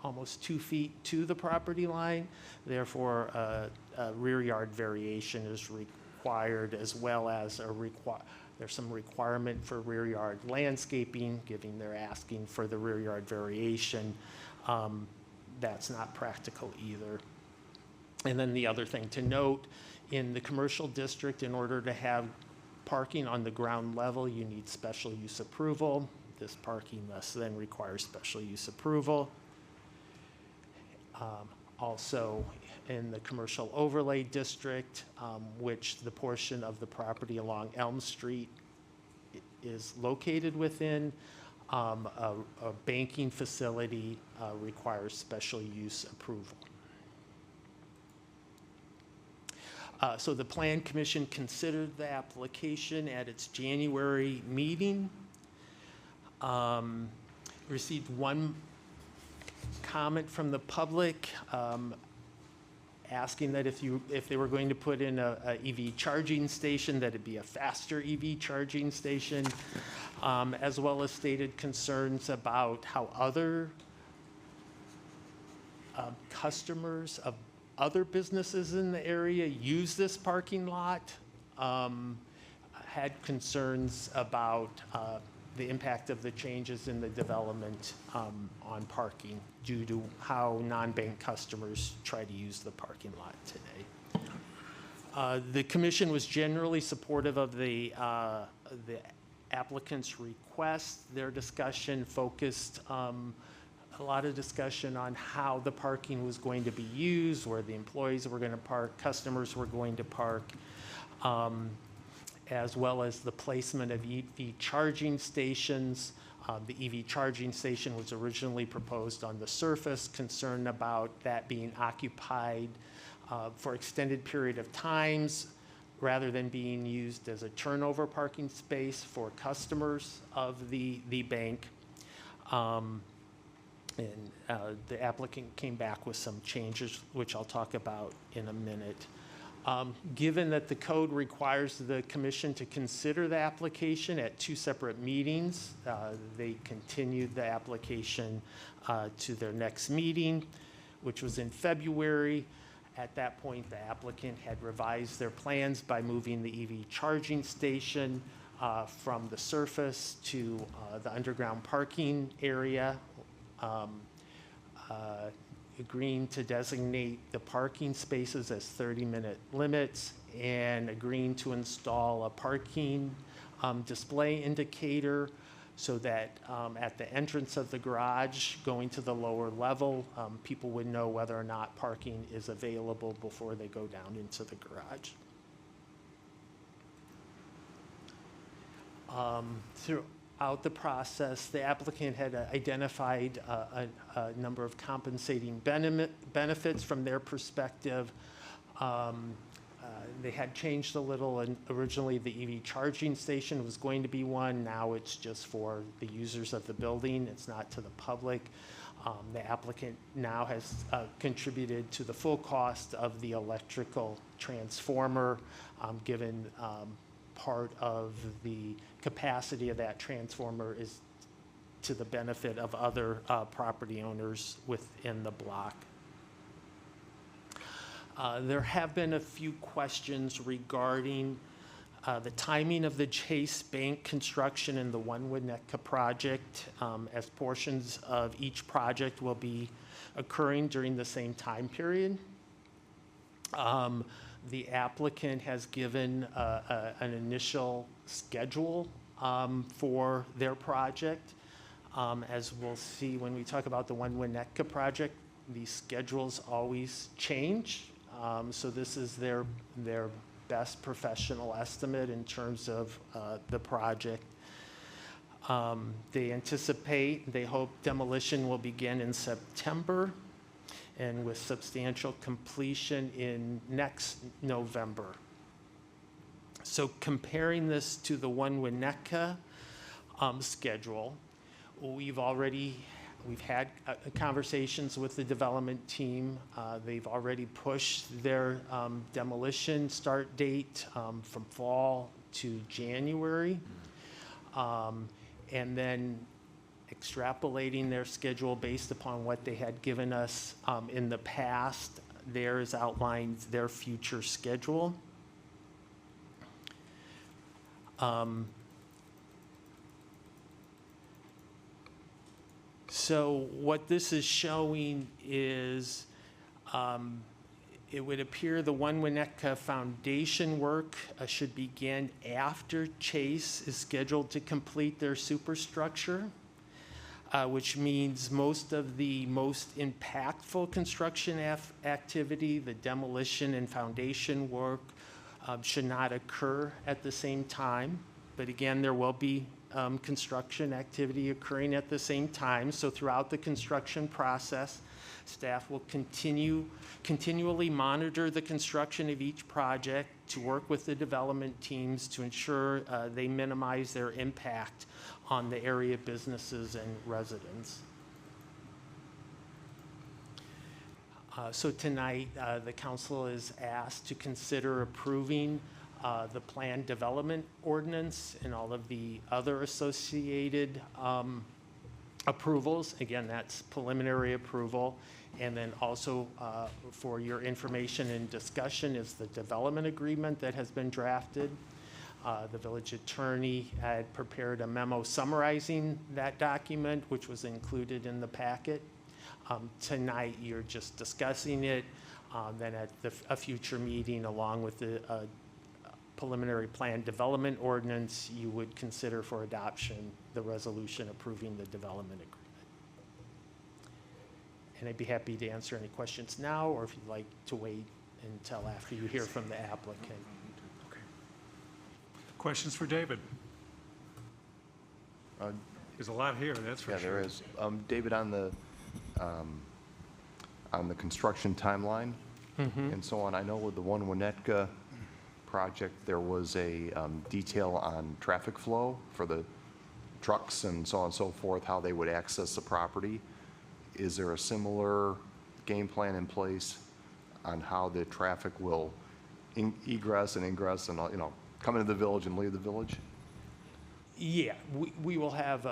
almost 2 feet to the property line. Therefore, a rear yard variation is required, as well as there's some requirement for rear yard landscaping, given they're asking for the rear yard variation. That's not practical either. And then the other thing to note, in the commercial district, in order to have parking on the ground level, you need special use approval. This parking thus then requires special use approval. Also, in the commercial overlay district, which the portion of the property along Elm Street is located within, a banking facility requires special use approval. So the Plan Commission considered the application at its January meeting. Received one comment from the public asking that if they were going to put in a EV charging station, that it be a faster EV charging station, as well as stated concerns about how other customers of other businesses in the area use this parking lot, had concerns about the impact of the changes in the development on parking due to how non-bank customers try to use the parking lot today. The commission was generally supportive of the applicant's request. Their discussion focused a lot of discussion on how the parking was going to be used, where the employees were going to park, customers were going to park, as well as the placement of EV charging stations. The EV charging station was originally proposed on the surface, concern about that being occupied for extended period of times, rather than being used as a turnover parking space for customers of the bank. The applicant came back with some changes, which I'll talk about in a minute. Given that the code requires the commission to consider the application at 2 separate meetings, they continued the application to their next meeting, which was in February. At that point, the applicant had revised their plans by moving the EV charging station from the surface to the underground parking area, agreeing to designate the parking spaces as 30-minute limits, and agreeing to install a parking display indicator so that at the entrance of the garage going to the lower level, people would know whether or not parking is available before they go down into the garage. Throughout the process, the applicant had identified a number of compensating benefits from their perspective. They had changed a little, and originally the EV charging station was going to be one. Now it's just for the users of the building. It's not to the public. The applicant now has contributed to the full cost of the electrical transformer, given part of the capacity of that transformer is to the benefit of other property owners within the block. There have been a few questions regarding the timing of the Chase Bank construction and the One Winnetka project, as portions of each project will be occurring during the same time period. The applicant has given an initial schedule for their project. As we'll see when we talk about the One Winnetka project, these schedules always change. So this is their best professional estimate in terms of the project. They hope demolition will begin in September, and with substantial completion in next November. So comparing this to the One Winnetka schedule, we've had conversations with the development team. They've already pushed their demolition start date from fall to January. And then extrapolating their schedule based upon what they had given us in the past, theirs outlines their future schedule. So what this is showing is it would appear the One Winnetka foundation work should begin after Chase is scheduled to complete their superstructure, which means most of the most impactful construction activity, the demolition and foundation work, should not occur at the same time. But again, there will be construction activity occurring at the same time. So throughout the construction process, staff will continually monitor the construction of each project to work with the development teams to ensure they minimize their impact on the area businesses and residents. So tonight, the council is asked to consider approving the planned development ordinance and all of the other associated approvals. Again, that's preliminary approval. And then also for your information and discussion is the development agreement that has been drafted. The village attorney had prepared a memo summarizing that document, which was included in the packet. Tonight, you're just discussing it. Then at a future meeting, along with the preliminary plan development ordinance, you would consider for adoption the resolution approving the development agreement. And I'd be happy to answer any questions now, or if you'd like to wait until after you hear from the applicant. Okay. Questions for David? There's a lot here, that's for sure. Yeah, there is. David, on the construction timeline and so on, I know with the One Winnetka project, there was a detail on traffic flow for the trucks and so on and so forth, how they would access the property. Is there a similar game plan in place on how the traffic will egress and ingress and, come into the village and leave the village? Yeah, we will have,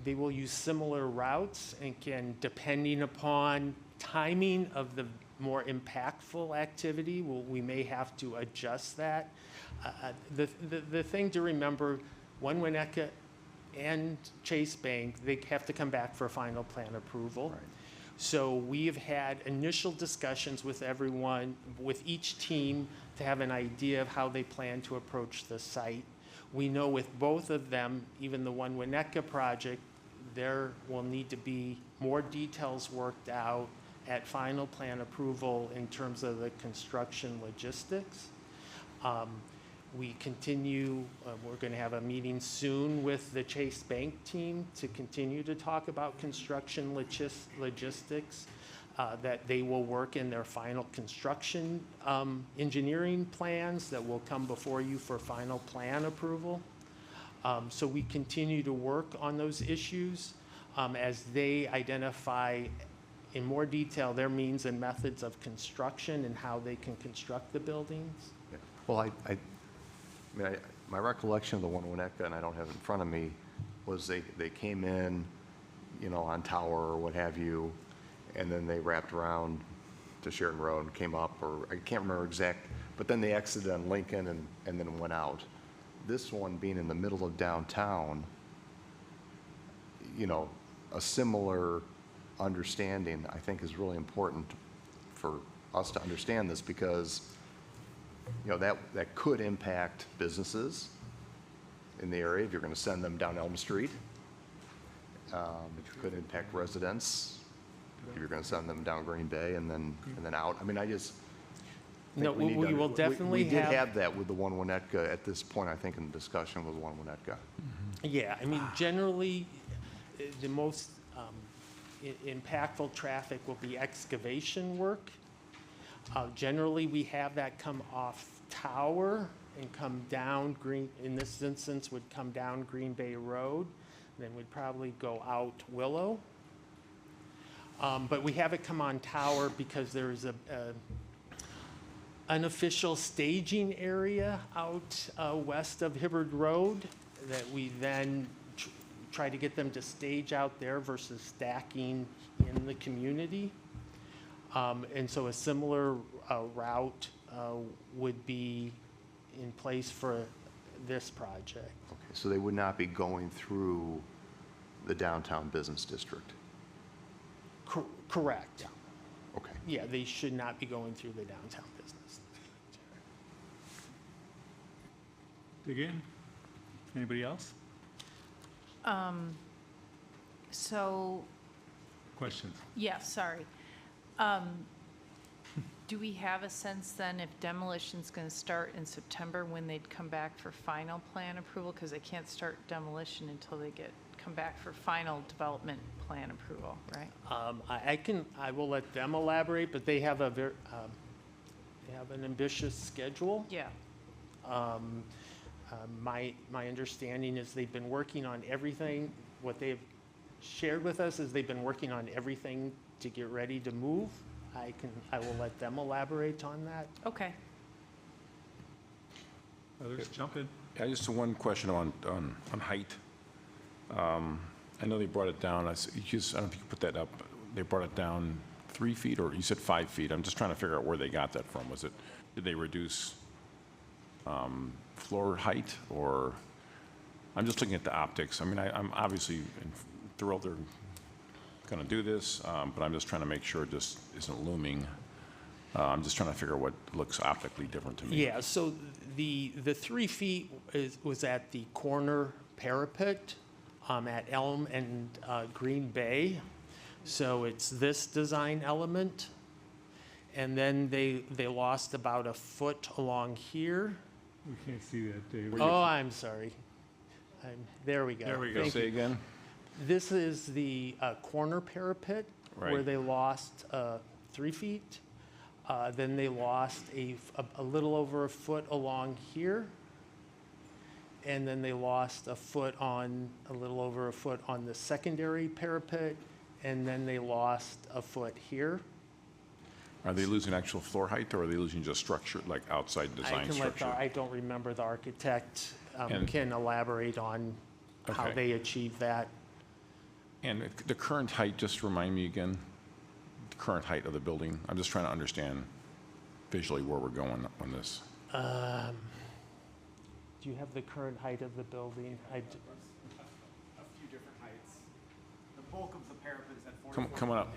they will use similar routes and can, depending upon timing of the more impactful activity, we may have to adjust that. The thing to remember, One Winnetka and Chase Bank, they have to come back for final plan approval. Right. So we have had initial discussions with everyone, with each team, to have an idea of how they plan to approach the site. We know with both of them, even the One Winnetka project, there will need to be more details worked out at final plan approval in terms of the construction logistics. We continue, we're going to have a meeting soon with the Chase Bank team to continue to talk about construction logistics, that they will work in their final construction engineering plans that will come before you for final plan approval. So we continue to work on those issues as they identify in more detail their means and methods of construction and how they can construct the buildings. Yeah. Well, my recollection of the One Winnetka, and I don't have it in front of me, was they came in, on Tower or what have you, and then they wrapped around to Sheridan Road and came up, or I can't remember exact, but then they exited on Lincoln and then went out. This one being in the middle of downtown, a similar understanding, I think, is really important for us to understand this, because that could impact businesses in the area if you're going to send them down Elm Street. It could impact residents if you're going to send them down Green Bay and then out. I just think No, we will definitely we did have- have that with the One Winnetka at this point, I think, in the discussion with One Winnetka. Yeah, generally, the most impactful traffic will be excavation work. Generally, we have that come off Tower and come down in this instance, would come down Green Bay Road, then would probably go out Willow. But we have it come on Tower because there is a unofficial staging area out west of Hibbard Road that we then try to get them to stage out there versus stacking in the community. And so a similar route would be in place for this project. Okay, so they would not be going through the downtown business district? Correct. Yeah. Okay. Yeah, they should not be going through the downtown business. Dig in. Anybody else? So, Questions? yeah, sorry. Do we have a sense then if demolition's going to start in September, when they'd come back for final plan approval? Because they can't start demolition until they come back for final development plan approval, right? I will let them elaborate, but they have they have an ambitious schedule. Yeah. My understanding is they've been working on everything. What they've shared with us is they've been working on everything to get ready to move. I will let them elaborate on that. Okay. Others, jump in. Yeah, just one question on height. I know they brought it down, I don't know if you could put that up. They brought it down 3 feet, or you said 5 feet. I'm just trying to figure out where they got that from. Did they reduce floor height, or, I'm just looking at the optics. I'm obviously thrilled they're going to do this, but I'm just trying to make sure it just isn't looming. I'm just trying to figure out what looks optically different to me. Yeah, so the 3 feet was at the corner parapet at Elm and Green Bay. So it's this design element. And then they lost about a foot along here. We can't see that, Dave. Oh, I'm sorry. There we go. There we go. Thank Say you. again? This is the corner parapet where Right. they lost 3 feet. Then they lost a little over a foot along here. And then they lost a little over a foot on the secondary parapet. And then they lost a foot here. Are they losing actual floor height, or are they losing just structure, like outside design structure? I don't remember the architect And- can elaborate on how Okay. they achieve that. And the current height, just remind me again, the current height of the building? I'm just trying to understand visually where we're going on this. Do you have the current height of the building? A few different heights. The bulk of the parapet is at 44 Come on up.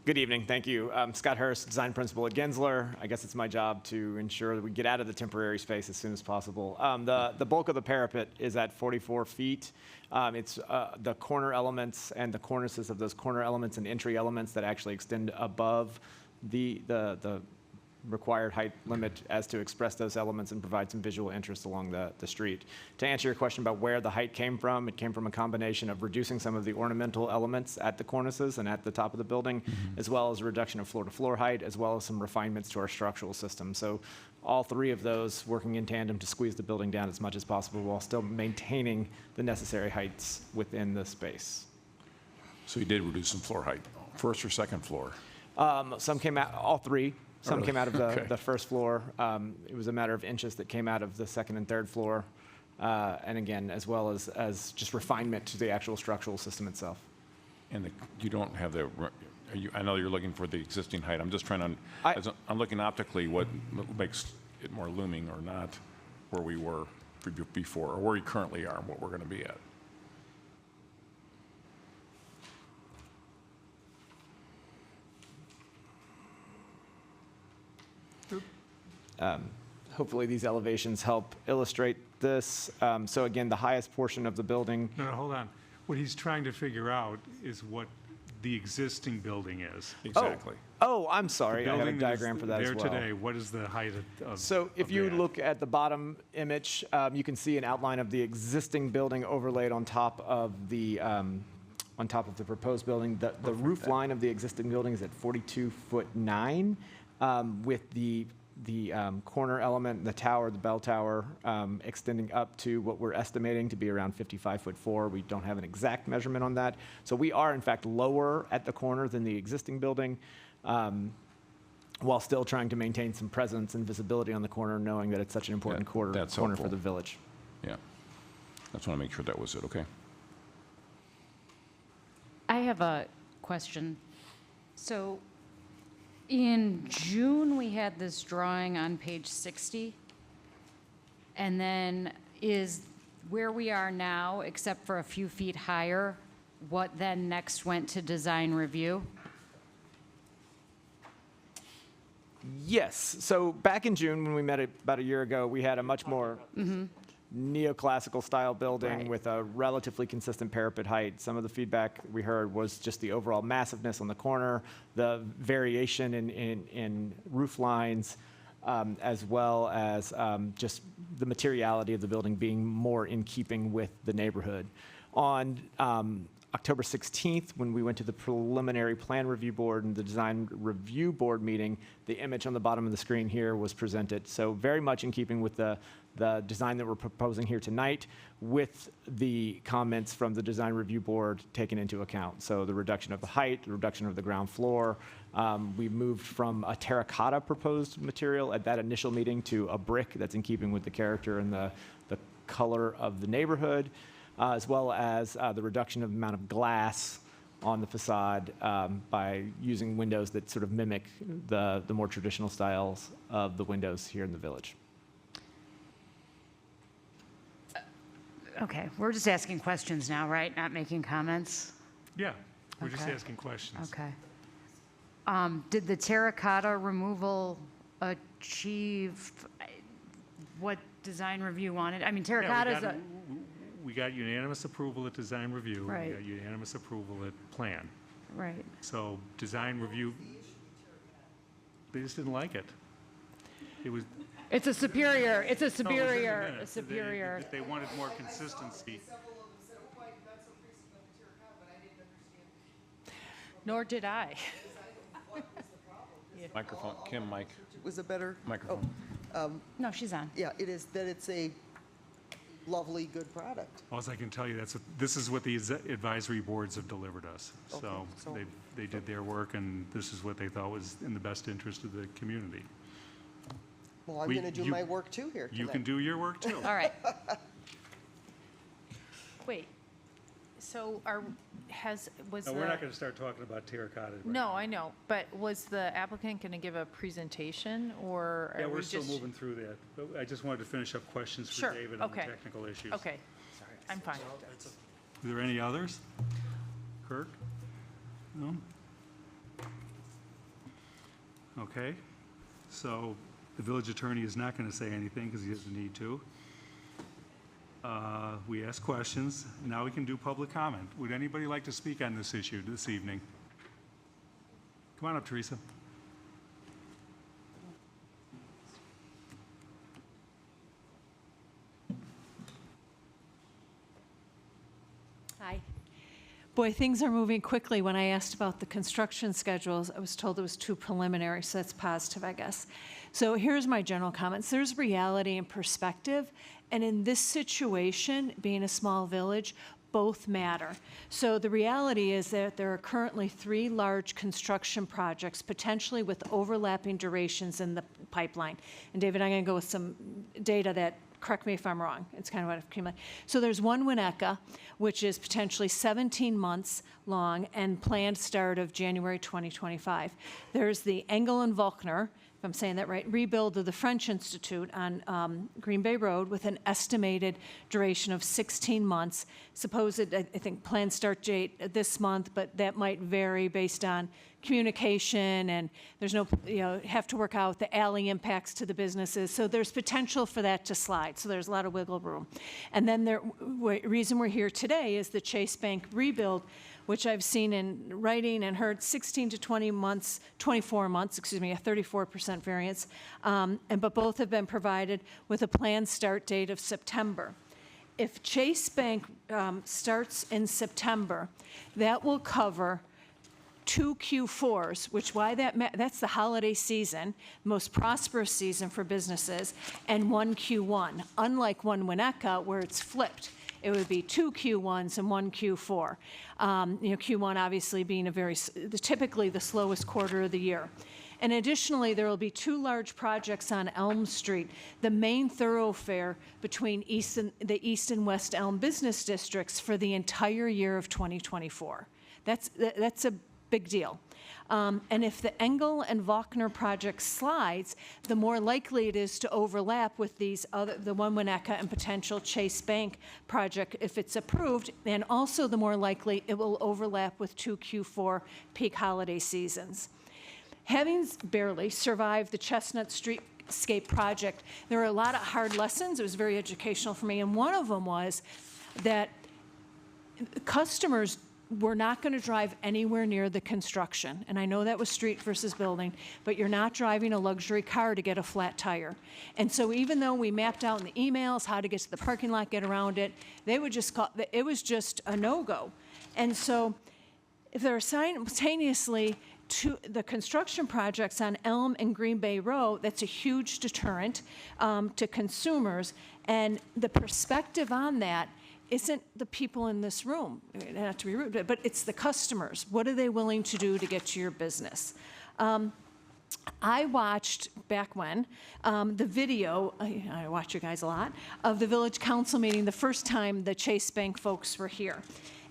Good evening, thank you. Scott Hurst, design principal at Gensler. I guess it's my job to ensure that we get out of the temporary space as soon as possible. The bulk of the parapet is at 44 feet. It's the corner elements and the cornices of those corner elements and entry elements that actually extend above the required height limit as to express those elements and provide some visual interest along the street. To answer your question about where the height came from, it came from a combination of reducing some of the ornamental elements at the cornices and at the top of the building, as well as a reduction of floor-to-floor height, as well as some refinements to our structural system. So all three of those working in tandem to squeeze the building down as much as possible while still maintaining the necessary heights within the space. So you did reduce some floor height, first or second floor? Some came out, all three. Some really? came out of Okay. the first floor. It was a matter of inches that came out of the second and third floor. And again, as well as just refinement to the actual structural system itself. And you don't have the, I know you're looking for the existing height. I'm just trying to, I'm looking optically what makes it more looming or not, where we were before, or where we currently are and what we're going to be at. Hopefully these elevations help illustrate this. So again, the highest portion of the building. No, hold on. What he's trying to figure out is what the existing building is. Exactly. Oh, I'm sorry. The I have a building that is diagram for that as well. There today, what is the height of So if of you that? look at the bottom image, you can see an outline of the existing building overlaid on top of the proposed building. The roof line of the existing building is at 42'9", with the corner element, the tower, the bell tower, extending up to what we're estimating to be around 55'4". We don't have an exact measurement on that. So we are in fact lower at the corner than the existing building, while still trying to maintain some presence and visibility on the corner, knowing that it's such an important corner for helpful. the village. Yeah. I just want to make sure that was it, okay? I have a question. So in June, we had this drawing on page 60. And then is where we are now, except for a few feet higher, what then next went to design review? Yes. So back in June, when we met about a year ago, we had a much more neoclassical style building Right. with a relatively consistent parapet height. Some of the feedback we heard was just the overall massiveness on the corner, the variation in roof lines, as well as just the materiality of the building being more in keeping with the neighborhood. On October 16th, when we went to the preliminary plan review board and the design review board meeting, the image on the bottom of the screen here was presented. So very much in keeping with the design that we're proposing here tonight, with the comments from the design review board taken into account. So the reduction of the height, the reduction of the ground floor. We moved from a terracotta proposed material at that initial meeting to a brick that's in keeping with the character and the color of the neighborhood. As well as the reduction of the amount of glass on the facade by using windows that sort of mimic the more traditional styles of the windows here in the village. Okay, we're just asking questions now, right? Not making comments? Yeah, we're just Okay. asking questions. Okay. Did the terracotta removal achieve what design review wanted? I mean, terracotta's a... We got unanimous approval at design review. Right. We got unanimous approval at plan. Right. So design review, they just didn't like it. It was. It's a superior, No, it was in the minutes. superior. They wanted more consistency. Nor did I. Microphone, Kim, mic, Was it better? microphone. No, she's on. Yeah, it is, that it's a lovely, good product. All I can tell you, this is what the advisory boards have delivered us. So Okay, so- they did their work, and this is what they thought was in the best interest of the community. Well, I'm We- going to do you- my work too here You tonight. can do your work, too. All right. Wait, so was No, the... we're not going to start talking about terracotta. right No, now. I know, but was the applicant going to give a presentation, or Yeah, are we we're just... still moving through that. But I just wanted to finish up questions for Sure, David on the okay. technical issues. Okay, I'm fine. Are there any others? Kirk? No? Okay, so the village attorney is not going to say anything because he doesn't need to. We ask questions. Now we can do public comment. Would anybody like to speak on this issue this evening? Come on up, Teresa. Hi. Boy, things are moving quickly. When I asked about the construction schedules, I was told it was too preliminary, so that's positive, I guess. So here's my general comments. There's reality and perspective, and in this situation, being a small village, both matter. So the reality is that there are currently 3 large construction projects, potentially with overlapping durations in the pipeline. And David, I'm going to go with some data that, correct me if I'm wrong, it's kind of what I've accumulated. So there's one Winnetka, which is potentially 17 months long and planned start of January 2025. There's the Engel and Volkner, if I'm saying that right, rebuild of the French Institute on Green Bay Road with an estimated duration of 16 months. Supposed, I think, planned start date this month, but that might vary based on communication, and there's no, have to work out the alley impacts to the businesses. So there's potential for that to slide. So there's a lot of wiggle room. And then the reason we're here today is the Chase Bank rebuild, which I've seen in writing and heard 16 to 20 months, 24 months, excuse me, a 34% variance. But both have been provided with a planned start date of September. If Chase Bank starts in September, that will cover 2 Q4s, which that's the holiday season, most prosperous season for businesses, and 1 Q1. Unlike one Winnetka, where it's flipped, it would be 2 Q1s and 1 Q4. Q1 obviously being typically the slowest quarter of the year. And additionally, there will be 2 large projects on Elm Street, the main thoroughfare between the East and West Elm business districts for the entire year of 2024. That's a big deal. And if the Engel and Volkner project slides, the more likely it is to overlap with the one Winnetka and potential Chase Bank project if it's approved, and also the more likely it will overlap with 2 Q4 peak holiday seasons. Having barely survived the Chestnut Streetscape project, there were a lot of hard lessons. It was very educational for me, and one of them was that customers were not going to drive anywhere near the construction. And I know that was street versus building, but you're not driving a luxury car to get a flat tire. And so even though we mapped out in the emails how to get to the parking lot, get around it, they would just call it was just a no-go. And so if there are simultaneously the construction projects on Elm and Green Bay Road, that's a huge deterrent to consumers. And the perspective on that isn't the people in this room, not to be rude, but it's the customers. What are they willing to do to get to your business? I watched back when the video, I watch you guys a lot, of the village council meeting the first time the Chase Bank folks were here.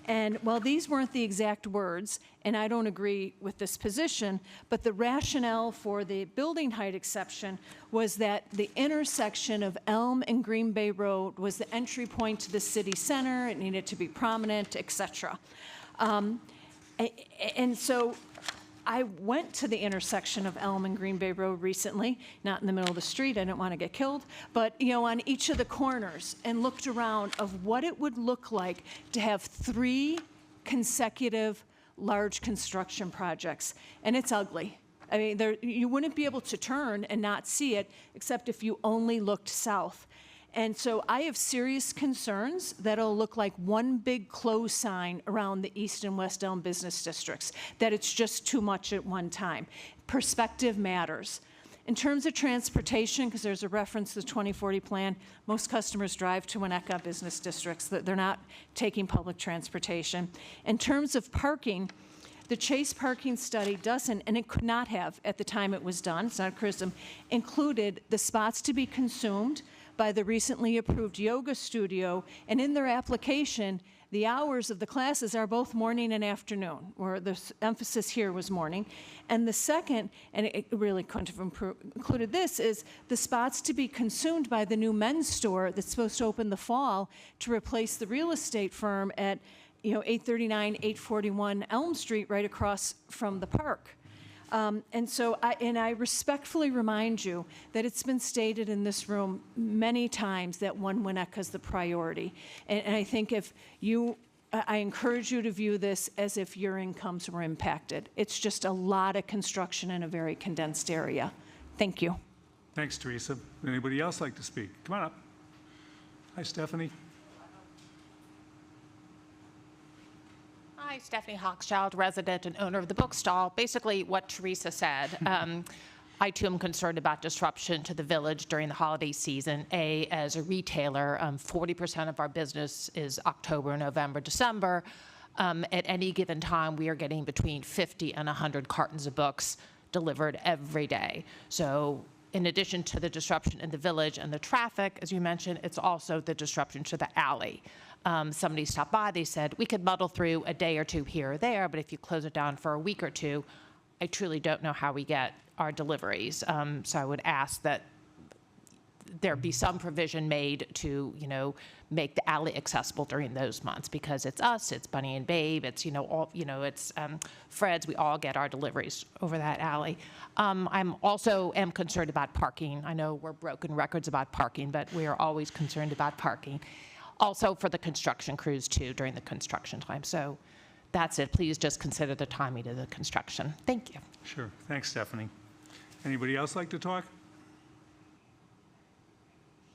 And while these weren't the exact words, and I don't agree with this position, but the rationale for the building height exception was that the intersection of Elm and Green Bay Road was the entry point to the city center. It needed to be prominent, et cetera. And so I went to the intersection of Elm and Green Bay Road recently, not in the middle of the street, I didn't want to get killed, but on each of the corners, and looked around of what it would look like to have 3 consecutive large construction projects, and it's ugly. I mean, you wouldn't be able to turn and not see it, except if you only looked south. And so I have serious concerns that it'll look like one big close sign around the East and West Elm business districts, that it's just too much at one time. Perspective matters. In terms of transportation, because there's a reference to the 2040 plan, most customers drive to Winnetka business districts. They're not taking public transportation. In terms of parking, the Chase parking study doesn't, and it could not have at the time it was done, it's not a criticism, included the spots to be consumed by the recently approved yoga studio, and in their application, the hours of the classes are both morning and afternoon, where the emphasis here was morning. And the second, and it really couldn't have included this, is the spots to be consumed by the new men's store that's supposed to open the fall to replace the real estate firm at 839, 841 Elm Street, right across from the park. And so I respectfully remind you that it's been stated in this room many times that One Winnetka is the priority. And I think I encourage you to view this as if your incomes were impacted. It's just a lot of construction in a very condensed area. Thank you. Thanks, Teresa. Would anybody else like to speak? Come on up. Hi, Stephanie. Hi, Stephanie Hochschild, resident and owner of the bookstall. Basically what Teresa said. I too am concerned about disruption to the village during the holiday season. As a retailer, 40% of our business is October, November, December. At any given time, we are getting between 50 and 100 cartons of books delivered every day. So in addition to the disruption in the village and the traffic, as you mentioned, it's also the disruption to the alley. Somebody stopped by, they said, we could muddle through a day or two here or there, but if you close it down for a week or two, I truly don't know how we get our deliveries. So I would ask that there be some provision made to, make the alley accessible during those months, because it's us, it's Bunny and Babe, it's, it's Fred's, we all get our deliveries over that alley. I'm also concerned about parking. I know we're broken records about parking, but we are always concerned about parking. Also for the construction crews too, during the construction time. So that's it. Please just consider the timing of the construction. Thank you. Sure. Thanks, Stephanie. Anybody else like to talk?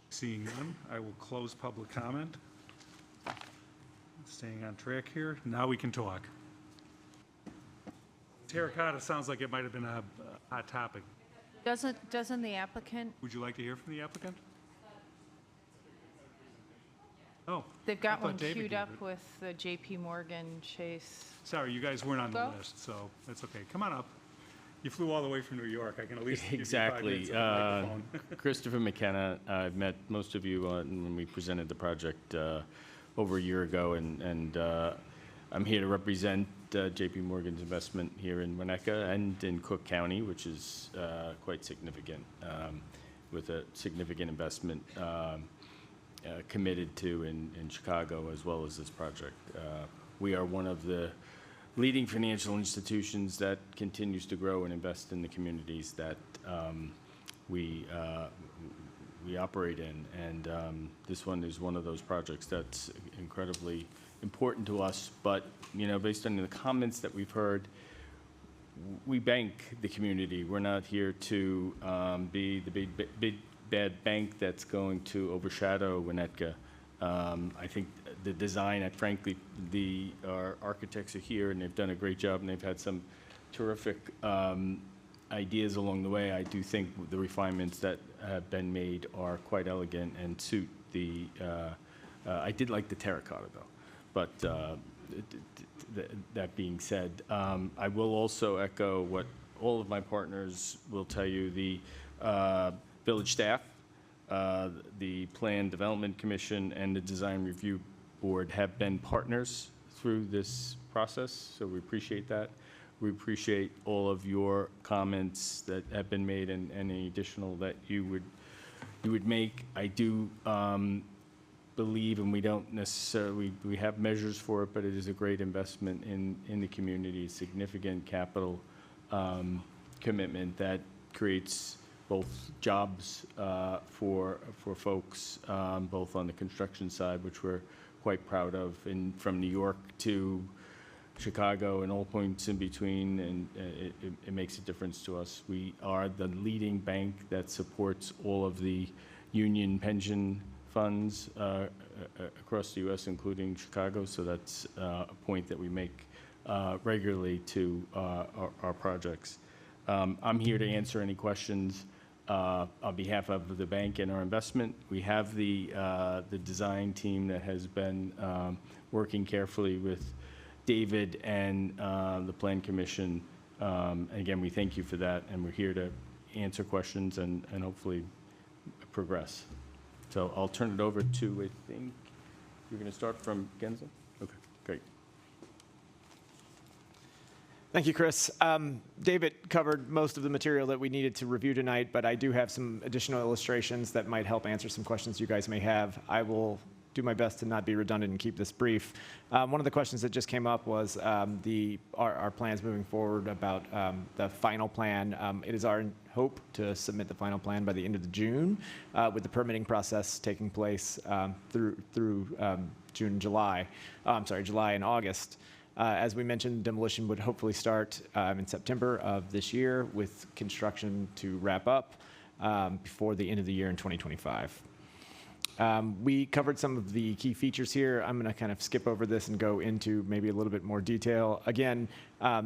Seeing none, I will close public comment. Staying on track here. Now we can talk. Terracotta sounds like it might have been a hot topic. Doesn't the applicant, Would you like to hear from the applicant? Oh. they've I got thought one David queued gave up it. with the JP Morgan Chase. Sorry, you guys weren't on the Go. list, so that's okay. Come on up. You flew all the way from New York. I can at least give you 5 Exactly. minutes on the microphone. Christopher McKenna, I've met most of you when we presented the project over a year ago, and I'm here to represent JP Morgan's investment here in Winnetka and in Cook County, which is quite significant, with a significant investment committed to in Chicago as well as this project. We are one of the leading financial institutions that continues to grow and invest in the communities that we operate in, and this one is one of those projects that's incredibly important to us. But based on the comments that we've heard, we bank the community. We're not here to be the big bad bank that's going to overshadow Winnetka. I think the design, frankly, our architects are here and they've done a great job, and they've had some terrific ideas along the way. I do think the refinements that have been made are quite elegant and suit the, I did like the terracotta though, but that being said, I will also echo what all of my partners will tell you. The village staff, the Plan Development Commission, and the Design Review Board have been partners through this process, so we appreciate that. We appreciate all of your comments that have been made and any additional that you would make. I do believe, and we don't necessarily, we have measures for it, but it is a great investment in the community, significant capital commitment that creates both jobs for folks, both on the construction side, which we're quite proud of, and from New York to Chicago and all points in between, and it makes a difference to us. We are the leading bank that supports all of the union pension funds across the U.S., including Chicago, so that's a point that we make regularly to our projects. I'm here to answer any questions on behalf of the bank and our investment. We have the design team that has been working carefully with David and the Plan Commission. Again, we thank you for that, and we're here to answer questions and hopefully progress. So I'll turn it over to, I think, you're going to start from Genza? Okay, great. Thank you, Chris. David covered most of the material that we needed to review tonight, but I do have some additional illustrations that might help answer some questions you guys may have. I will do my best to not be redundant and keep this brief. One of the questions that just came up was our plans moving forward about the final plan. It is our hope to submit the final plan by the end of June, with the permitting process taking place through June, July and August. As we mentioned, demolition would hopefully start in September of this year, with construction to wrap up before the end of the year in 2025. We covered some of the key features here. I'm going to kind of skip over this and go into maybe a little bit more detail. Again,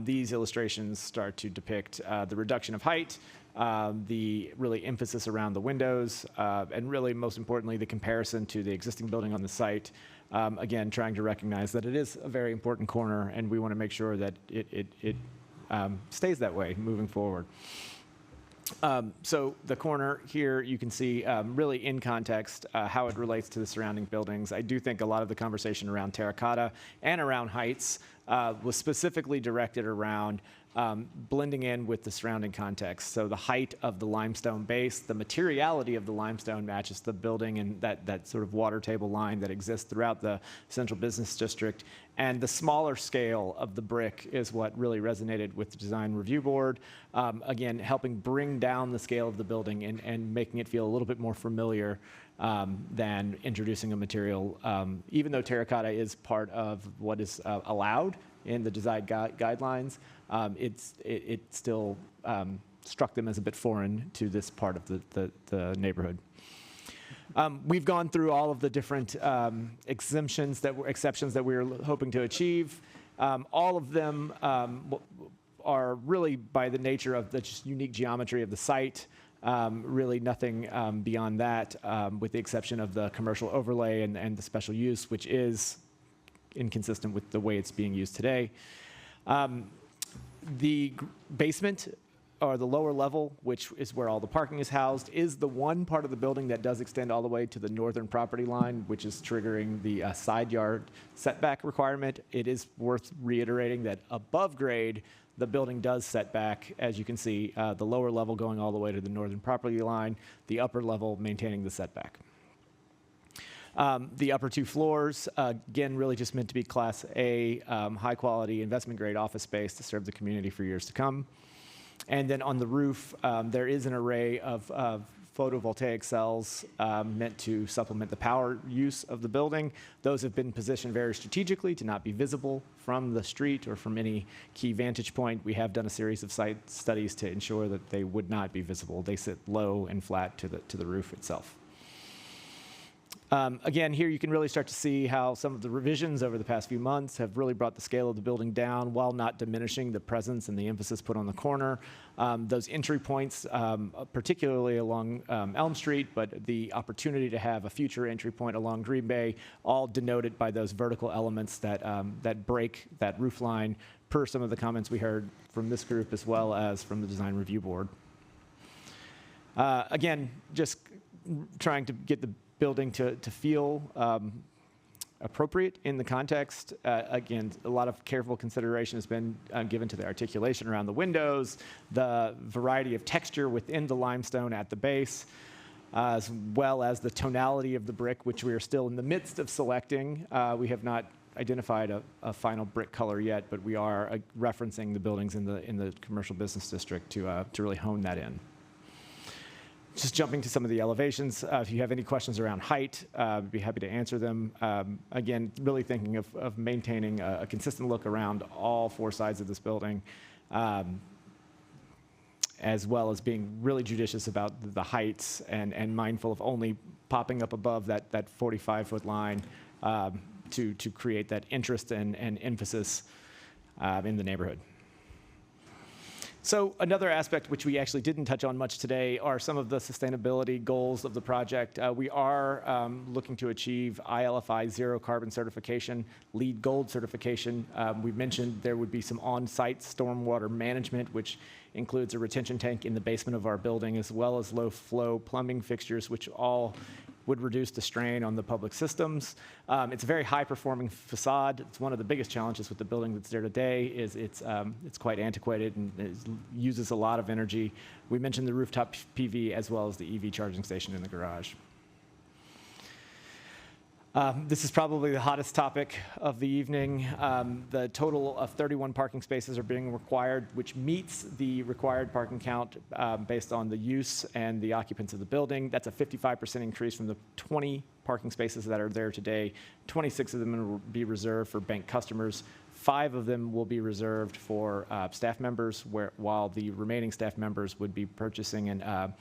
these illustrations start to depict the reduction of height, the really emphasis around the windows, and really most importantly, the comparison to the existing building on the site. Again, trying to recognize that it is a very important corner, and we want to make sure that it stays that way moving forward. So the corner here, you can see really in context how it relates to the surrounding buildings. I do think a lot of the conversation around terracotta and around heights was specifically directed around blending in with the surrounding context. So the height of the limestone base, the materiality of the limestone matches the building and that sort of water table line that exists throughout the central business district. And the smaller scale of the brick is what really resonated with the design review board. Again, helping bring down the scale of the building and making it feel a little bit more familiar than introducing a material. Even though terracotta is part of what is allowed in the design guidelines, it still struck them as a bit foreign to this part of the neighborhood. We've gone through all of the different exceptions that we were hoping to achieve. All of them are really by the nature of the just unique geometry of the site. Really nothing beyond that, with the exception of the commercial overlay and the special use, which is inconsistent with the way it's being used today. The basement, or the lower level, which is where all the parking is housed, is the one part of the building that does extend all the way to the northern property line, which is triggering the side yard setback requirement. It is worth reiterating that above grade, the building does set back, as you can see, the lower level going all the way to the northern property line, the upper level maintaining the setback. The upper two floors, again, really just meant to be Class A, high-quality, investment-grade office space to serve the community for years to come. And then on the roof, there is an array of photovoltaic cells meant to supplement the power use of the building. Those have been positioned very strategically to not be visible from the street or from any key vantage point. We have done a series of site studies to ensure that they would not be visible. They sit low and flat to the roof itself. Again, here you can really start to see how some of the revisions over the past few months have really brought the scale of the building down while not diminishing the presence and the emphasis put on the corner. Those entry points, particularly along Elm Street, but the opportunity to have a future entry point along Green Bay, all denoted by those vertical elements that break that roof line, per some of the comments we heard from this group as well as from the design review board. Again, just trying to get the building to feel appropriate in the context. Again, a lot of careful consideration has been given to the articulation around the windows, the variety of texture within the limestone at the base, as well as the tonality of the brick, which we are still in the midst of selecting. We have not identified a final brick color yet, but we are referencing the buildings in the commercial business district to really hone that in. Just jumping to some of the elevations, if you have any questions around height, I'd be happy to answer them. Again, really thinking of maintaining a consistent look around all four sides of this building. as well as being really judicious about the heights and mindful of only popping up above that 45-foot line to create that interest and emphasis in the neighborhood. So another aspect which we actually didn't touch on much today are some of the sustainability goals of the project. We are looking to achieve ILFI zero carbon certification, LEED Gold certification. We mentioned there would be some on-site stormwater management, which includes a retention tank in the basement of our building, as well as low flow plumbing fixtures, which all would reduce the strain on the public systems. It's a very high-performing facade. It's one of the biggest challenges with the building that's there today is it's quite antiquated and it uses a lot of energy. We mentioned the rooftop PV as well as the EV charging station in the garage. This is probably the hottest topic of the evening. The total of 31 parking spaces are being required, which meets the required parking count based on the use and the occupants of the building. That's a 55% increase from the 20 parking spaces that are there today. 26 of them will be reserved for bank customers. 5 of them will be reserved for staff members, while the remaining staff members would be purchasing a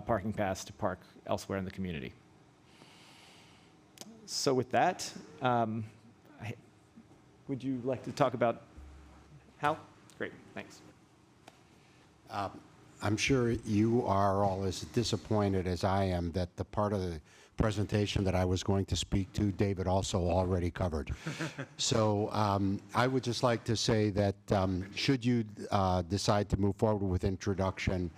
parking pass to park elsewhere in the community. So with that, would you like to talk about Hal? Great, thanks. I'm sure you are all as disappointed as I am that the part of the presentation that I was going to speak to, David also already covered. So I would just like to say that should you decide to move forward with introduction,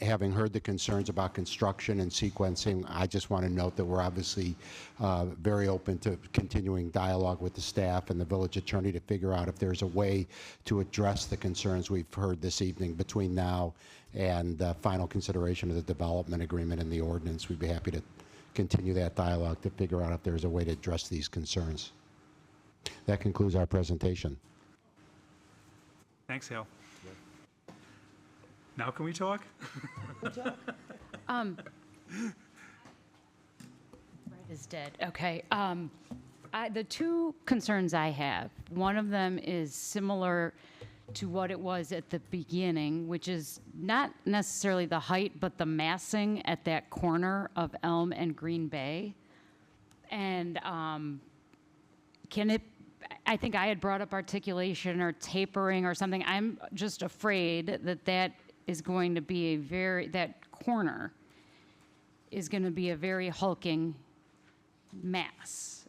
having heard the concerns about construction and sequencing, I just want to note that we're obviously very open to continuing dialogue with the staff and the village attorney to figure out if there's a way to address the concerns we've heard this evening between now and final consideration of the development agreement and the ordinance. We'd be happy to continue that dialogue to figure out if there's a way to address these concerns. That concludes our presentation. Thanks, Hal. Now can we talk? Brett is dead. Okay. The two concerns I have, one of them is similar to what it was at the beginning, which is not necessarily the height, but the massing at that corner of Elm and Green Bay. And I think I had brought up articulation or tapering or something. I'm just afraid that is going to be that corner is going to be a very hulking mass.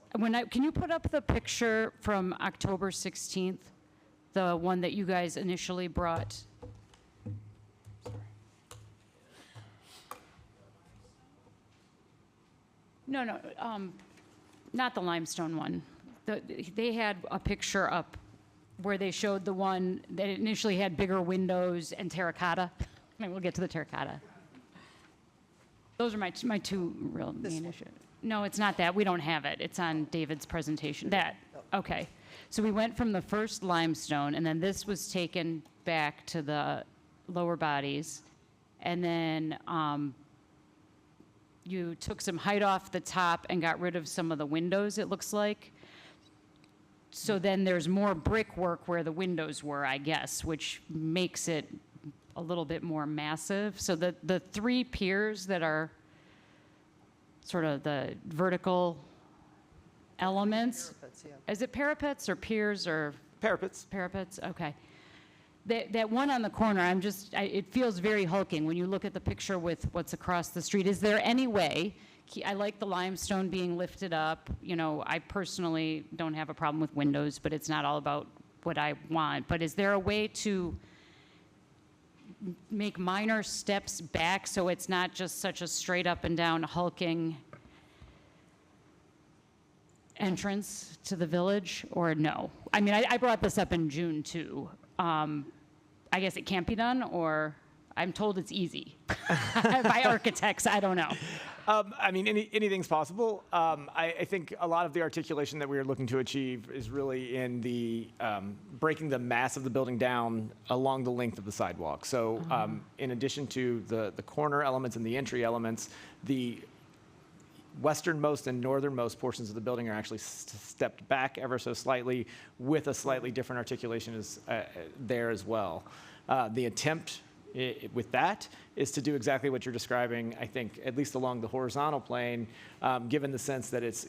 Can you put up the picture from October 16th, the one that you guys initially brought? No, not the limestone one. They had a picture up where they showed the one that initially had bigger windows and terracotta. And we'll get to the terracotta. Those are my two real main issues. No, it's not that. We don't have it. It's on David's presentation. That, okay. So we went from the first limestone, and then this was taken back to the lower bodies. And then you took some height off the top and got rid of some of the windows, it looks like. So then there's more brickwork where the windows were, I guess, which makes it a little bit more massive. So the 3 piers that are sort of the vertical elements. Parapets, yeah. Is it parapets or piers or? Parapets. Parapets, okay. That one on the corner, it feels very hulking when you look at the picture with what's across the street. Is there any way, I like the limestone being lifted up. You know, I personally don't have a problem with windows, but it's not all about what I want. But is there a way to make minor steps back so it's not just such a straight up and down hulking entrance to the village, or no? I mean, I brought this up in June too. I guess it can't be done, or I'm told it's easy by architects. I don't know. I mean, anything's possible. I think a lot of the articulation that we are looking to achieve is really in the breaking the mass of the building down along the length of the sidewalk. So in addition to the corner elements and the entry elements, the westernmost and northernmost portions of the building are actually stepped back ever so slightly with a slightly different articulation there as well. The attempt with that is to do exactly what you're describing, I think, at least along the horizontal plane, giving the sense that it's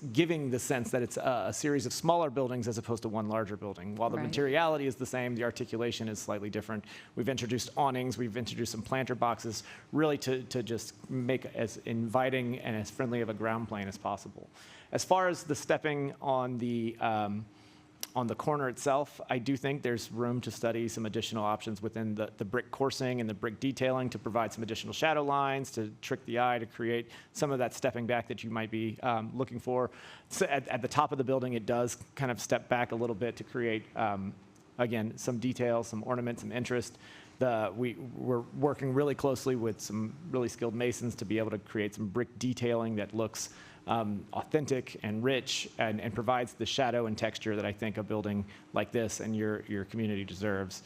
a series of smaller buildings as opposed to one larger building. While the Right. materiality is the same, the articulation is slightly different. We've introduced awnings, we've introduced some planter boxes, really to just make as inviting and as friendly of a ground plane as possible. As far as the stepping on the corner itself, I do think there's room to study some additional options within the brick coursing and the brick detailing to provide some additional shadow lines, to trick the eye, to create some of that stepping back that you might be looking for. So at the top of the building, it does kind of step back a little bit to create, again, some detail, some ornament, some interest. We're working really closely with some really skilled masons to be able to create some brick detailing that looks authentic and rich and provides the shadow and texture that I think a building like this and your community deserves.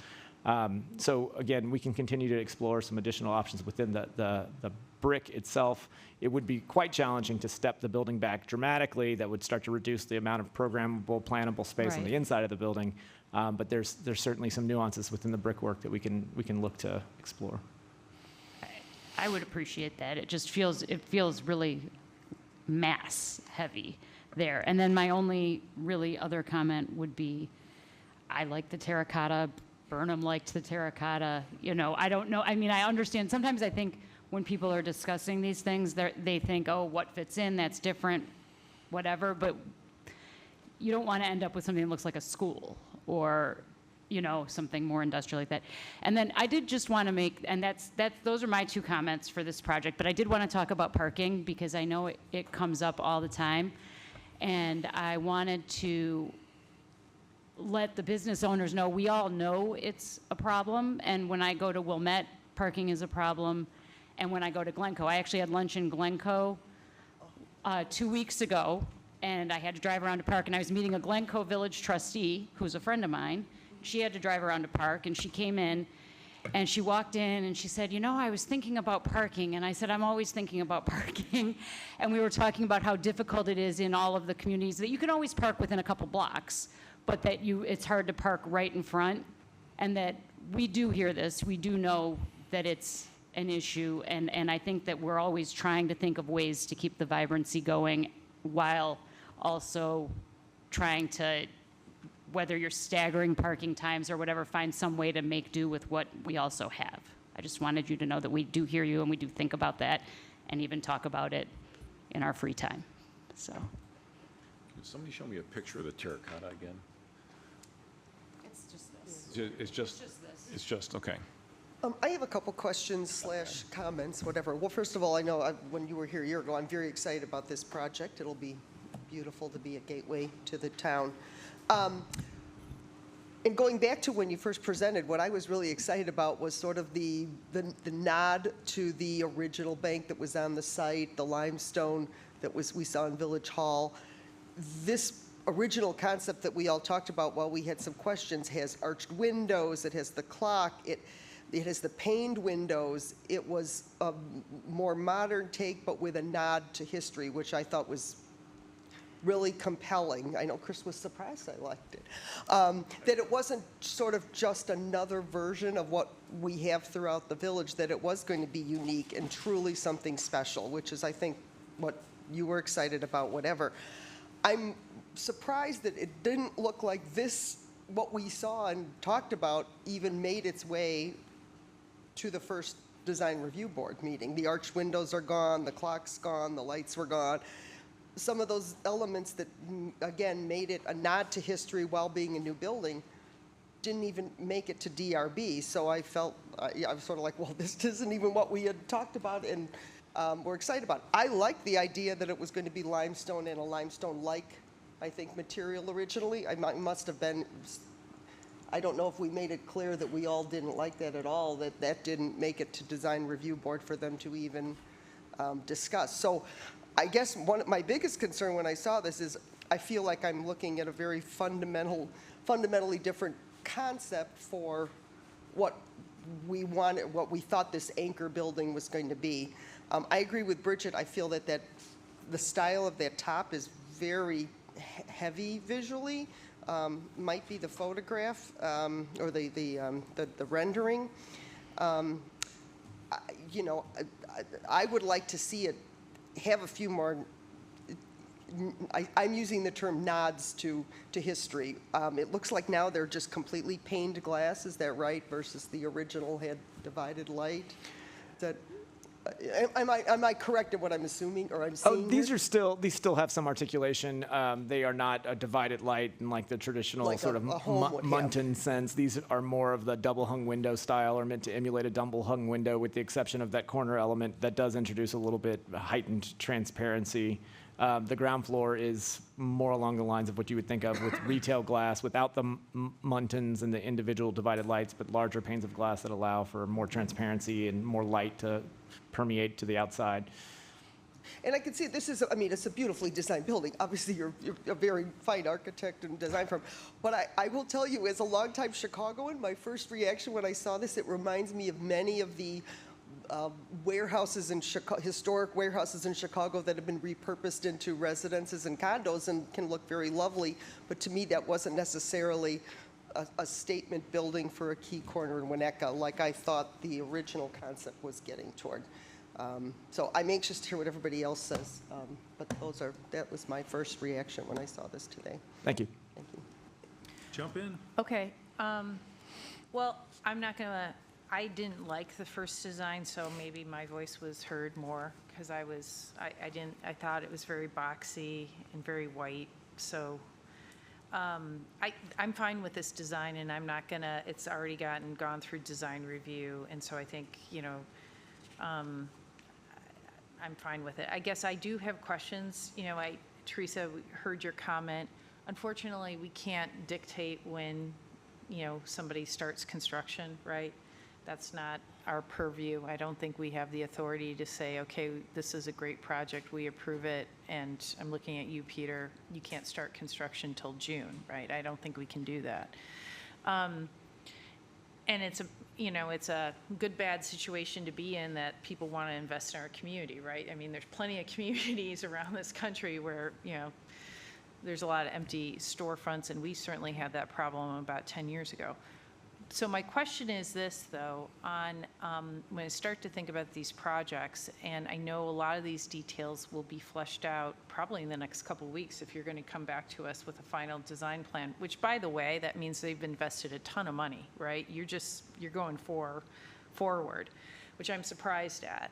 So again, we can continue to explore some additional options within the brick itself. It would be quite challenging to step the building back dramatically. That would start to reduce the amount of programmable, plannable space on the Right. inside of the building. But there's certainly some nuances within the brickwork that we can look to explore. I would appreciate that. It feels really mass heavy there. And then my only really other comment would be, I like the terracotta. Burnham liked the terracotta. You know, I don't know. I mean, I understand. Sometimes I think when people are discussing these things, they think, oh, what fits in? That's different, whatever. But you don't want to end up with something that looks like a school or, you know, something more industrial like that. And then I did just want to make, and those are my two comments for this project, but I did want to talk about parking because I know it comes up all the time. And I wanted to let the business owners know, we all know it's a problem. And when I go to Wilmette, parking is a problem. And when I go to Glencoe, I actually had lunch in Glencoe 2 weeks ago, and I had to drive around to park, and I was meeting a Glencoe Village trustee, who's a friend of mine. She had to drive around to park, and she came in, and she walked in, and she said, you know, I was thinking about parking. And I said, I'm always thinking about parking. And we were talking about how difficult it is in all of the communities, that you can always park within a couple blocks, but that it's hard to park right in front, and that we do hear this. We do know that it's an issue, and I think that we're always trying to think of ways to keep the vibrancy going while also trying to, whether you're staggering parking times or whatever, find some way to make do with what we also have. I just wanted you to know that we do hear you and we do think about that and even talk about it in our free time. So. Can somebody show me a picture of the terracotta again? It's just this. It's just, okay. I have a couple questions / comments, whatever. Well, first of all, I know when you were here a year ago, I'm very excited about this project. It'll be beautiful to be a gateway to the town. And going back to when you first presented, what I was really excited about was sort of the nod to the original bank that was on the site, the limestone that we saw in Village Hall. This original concept that we all talked about while we had some questions has arched windows, it has the clock, it has the paned windows. It was a more modern take, but with a nod to history, which I thought was really compelling. I know Chris was surprised I liked it. That it wasn't sort of just another version of what we have throughout the village, that it was going to be unique and truly something special, which is, I think, what you were excited about, whatever. I'm surprised that it didn't look like this, what we saw and talked about, even made its way to the first design review board meeting. The arched windows are gone, the clock's gone, the lights were gone. Some of those elements that, again, made it a nod to history while being a new building didn't even make it to DRB. So I felt, I was sort of like, well, this isn't even what we had talked about and we're excited about. I liked the idea that it was going to be limestone and a limestone-like, I think, material originally. I must have been, I don't know if we made it clear that we all didn't like that at all, that didn't make it to design review board for them to even discuss. So I guess my biggest concern when I saw this is I feel like I'm looking at a very fundamentally different concept for what we wanted, what we thought this anchor building was going to be. I agree with Bridget. I feel that the style of that top is very heavy visually. Might be the photograph or the rendering. you know, I would like to see it have a few more, I'm using the term nods to history. It looks like now they're just completely paned glass, is that right? Versus the original had divided light? That, am I correct in what I'm assuming or I'm seeing? These still have some articulation. They are not a divided light in like the traditional Like sort of a home would have. Munton sense. These are more of the double hung window style, or meant to emulate a double hung window, with the exception of that corner element that does introduce a little bit heightened transparency. The ground floor is more along the lines of what you would think of with retail glass, without the Muntons and the individual divided lights, but larger panes of glass that allow for more transparency and more light to permeate to the outside. And I can see this is, I mean, it's a beautifully designed building. Obviously, you're a very fine architect and design firm. But I will tell you, as a longtime Chicagoan, my first reaction when I saw this, it reminds me of many of the warehouses in Chicago, historic warehouses in Chicago that have been repurposed into residences and condos and can look very lovely. But to me, that wasn't necessarily a statement building for a key corner in Winnetka, like I thought the original concept was getting toward. So I'm anxious to hear what everybody else says. But that was my first reaction when I saw this today. Thank you. Thank you. Jump in. Okay. Well, I'm not going to, I didn't like the first design, so maybe my voice was heard more because I thought it was very boxy and very white. So I'm fine with this design, and I'm not going to, it's already gone through design review. And so I think, you know, I'm fine with it. I guess I do have questions. You know, Teresa, we heard your comment. Unfortunately, we can't dictate when, you know, somebody starts construction, right? That's not our purview. I don't think we have the authority to say, okay, this is a great project, we approve it, and I'm looking at you, Peter, you can't start construction till June, right? I don't think we can do that. And it's a good, bad situation to be in, that people want to invest in our community, right? I mean, there's plenty of communities around this country where, you know, there's a lot of empty storefronts, and we certainly had that problem about 10 years ago. So my question is this, though, on when I start to think about these projects, and I know a lot of these details will be fleshed out probably in the next couple of weeks if you're going to come back to us with a final design plan, which, by the way, that means they've invested a ton of money, right? You're going forward, which I'm surprised at.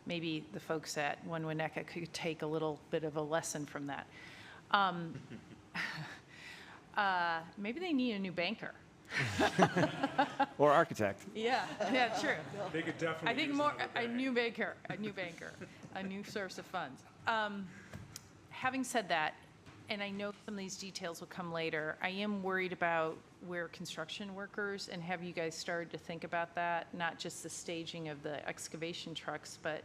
Maybe the folks at One Winnetka could take a little bit of a lesson from that. Maybe they need a new banker. Or architect. Yeah, true. They could definitely. I think use more another a new banker, a new source of funds. Having said that, and I know some of these details will come later, I am worried about where construction workers, and have you guys started to think about that? Not just the staging of the excavation trucks, but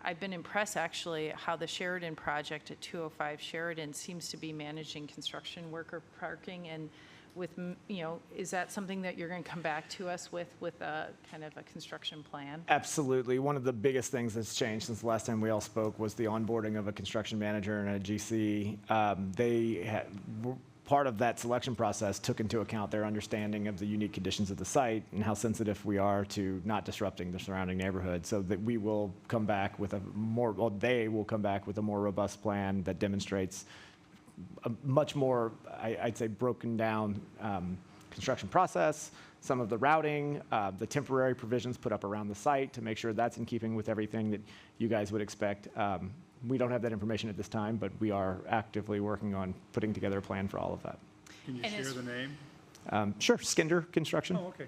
I've been impressed actually how the Sheridan project at 205 Sheridan seems to be managing construction worker parking, and with, you know, is that something that you're going to come back to us with a kind of a construction plan? Absolutely. One of the biggest things that's changed since the last time we all spoke was the onboarding of a construction manager and a GC. Part of that selection process took into account their understanding of the unique conditions of the site and how sensitive we are to not disrupting the surrounding neighborhood, so that we will come back with they will come back with a more robust plan that demonstrates a much more, I'd say, broken down construction process, some of the routing, the temporary provisions put up around the site to make sure that's in keeping with everything that you guys would expect. We don't have that information at this time, but we are actively working on putting together a plan for all of that. Can you share the name? Sure, Skinder Construction. Oh, okay.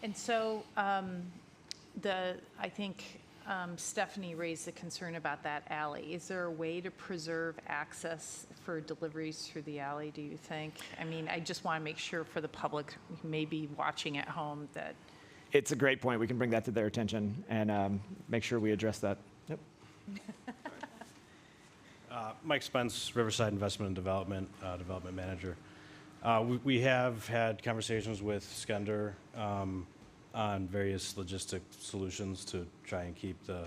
And so I think Stephanie raised the concern about that alley. Is there a way to preserve access for deliveries through the alley, do you think? I mean, I just want to make sure for the public who may be watching at home that... It's a great point. We can bring that to their attention and make sure we address that. Yep. Mike Spence, Riverside Investment and Development, Development Manager. We have had conversations with Skender on various logistic solutions to try and keep the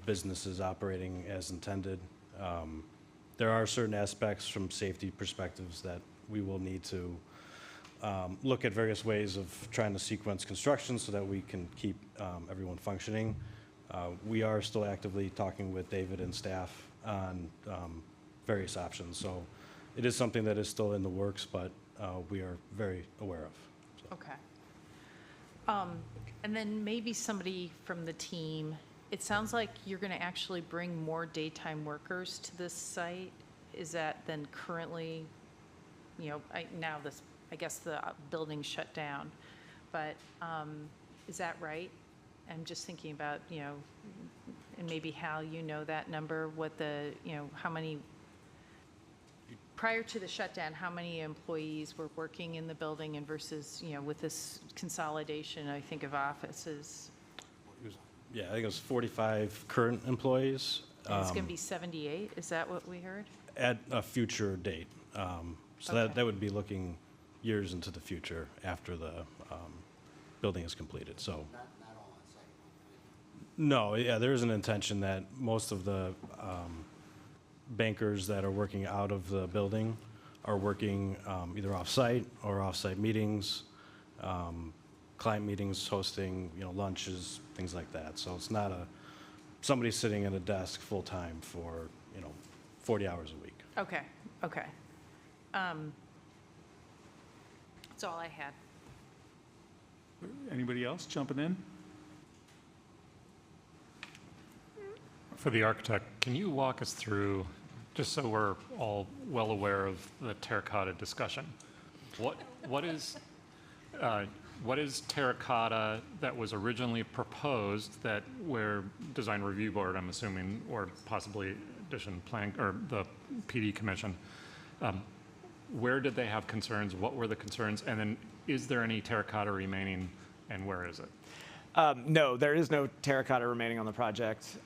businesses operating as intended. There are certain aspects from safety perspectives that we will need to look at various ways of trying to sequence construction so that we can keep everyone functioning. We are still actively talking with David and staff on various options. So it is something that is still in the works, but we are very aware of. So. Okay. And then maybe somebody from the team, it sounds like you're going to actually bring more daytime workers to this site. Is that then currently, I guess the building's shut down, but is that right? I'm just thinking about, and maybe Hal, that number, how many, prior to the shutdown, how many employees were working in the building and versus, with this consolidation, I think, of offices? Yeah, I think it was 45 current employees. And it's going to be 78, is that what we heard? At a future date. So Okay. that would be looking years into the future after the building is completed, so. No, yeah, there is an intention that most of the bankers that are working out of the building are working either off-site or off-site meetings, client meetings, hosting, lunches, things like that. So it's not somebody sitting at a desk full-time for, 40 hours a week. Okay. That's all I had. Anybody else jumping in? For the architect, can you walk us through, just so we're all well aware of the terracotta discussion, what is terracotta that was originally proposed that where Design Review Board, I'm assuming, or possibly Addition Plan, or the PD Commission, where did they have concerns? What were the concerns? And then is there any terracotta remaining and where is it? No, there is no terracotta remaining on the project.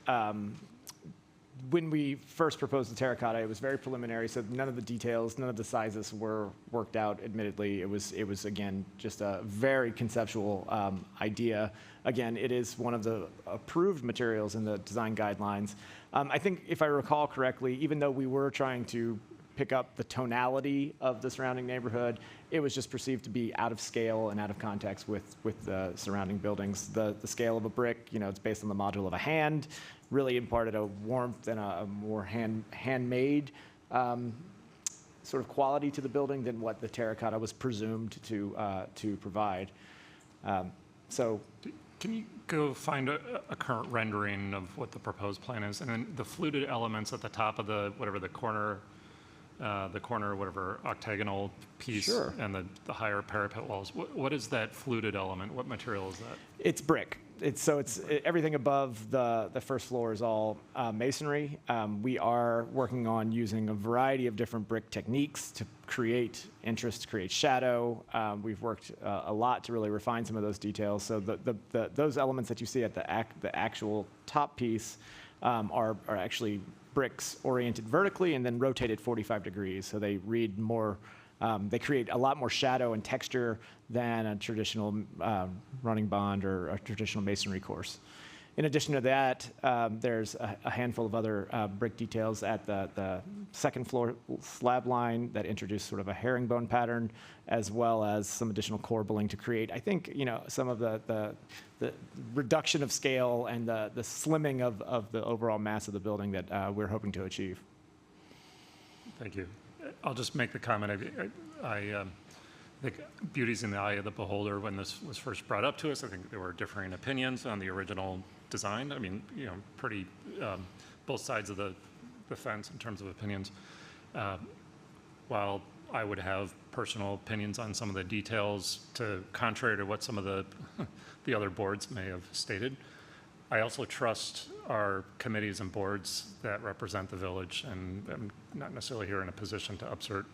When we first proposed the terracotta, it was very preliminary, so none of the details, none of the sizes were worked out, admittedly. It was again, just a very conceptual idea. Again, it is one of the approved materials in the design guidelines. I think, if I recall correctly, even though we were trying to pick up the tonality of the surrounding neighborhood, it was just perceived to be out of scale and out of context with the surrounding buildings. The scale of a brick, it's based on the module of a hand, really imparted a warmth and a more handmade sort of quality to the building than what the terracotta was presumed to provide. Can you go find a current rendering of what the proposed plan is? And then the fluted elements at the top of the corner, whatever octagonal piece, Sure. and the higher parapet walls. What is that fluted element? What material is that? It's brick. It's everything above the first floor is all masonry. We are working on using a variety of different brick techniques to create interest, to create shadow. We've worked a lot to really refine some of those details. So those elements that you see at the actual top piece are actually bricks oriented vertically and then rotated 45 degrees. So they read more. They create a lot more shadow and texture than a traditional running bond or a traditional masonry course. In addition to that, there's a handful of other brick details at the second floor slab line that introduce sort of a herringbone pattern, as well as some additional corbelling to create, I think, some of the reduction of scale and the slimming of the overall mass of the building that we're hoping to achieve. Thank you. I'll just make the comment. I think beauty's in the eye of the beholder. When this was first brought up to us, I think there were differing opinions on the original design. I mean, pretty both sides of the fence in terms of opinions. While I would have personal opinions on some of the details, contrary to what some of the other boards may have stated, I also trust our committees and boards that represent the village, and I'm not necessarily here in a position to upsert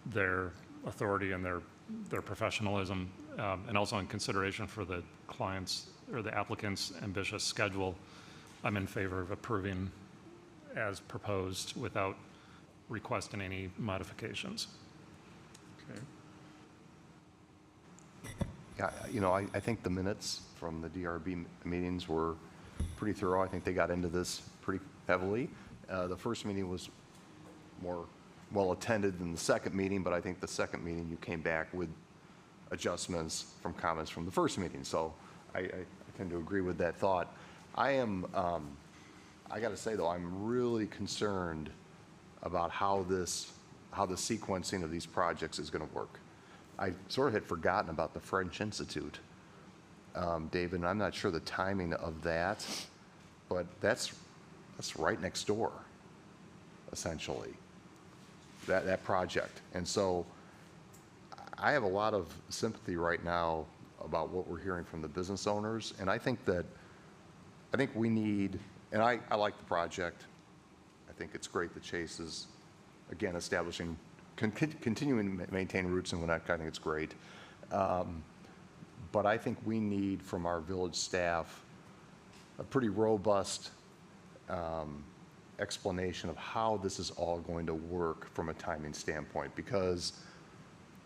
their authority and their professionalism, and also in consideration for the clients or the applicant's ambitious schedule. I'm in favor of approving as proposed without requesting any modifications. Okay. Yeah, I think the minutes from the DRB meetings were pretty thorough. I think they got into this pretty heavily. The first meeting was more well attended than the second meeting, but I think the second meeting you came back with adjustments from comments from the first meeting. So I tend to agree with that thought. I am, I got to say though, I'm really concerned about how the sequencing of these projects is going to work. I sort of had forgotten about the French Institute, David, and I'm not sure the timing of that, but that's right next door, essentially, that project. And so I have a lot of sympathy right now about what we're hearing from the business owners, and I think we need, and I like the project. I think it's great that Chase is, again, establishing, continuing to maintain roots in Winnetka. I think it's great. But I think we need from our village staff a pretty robust explanation of how this is all going to work from a timing standpoint, because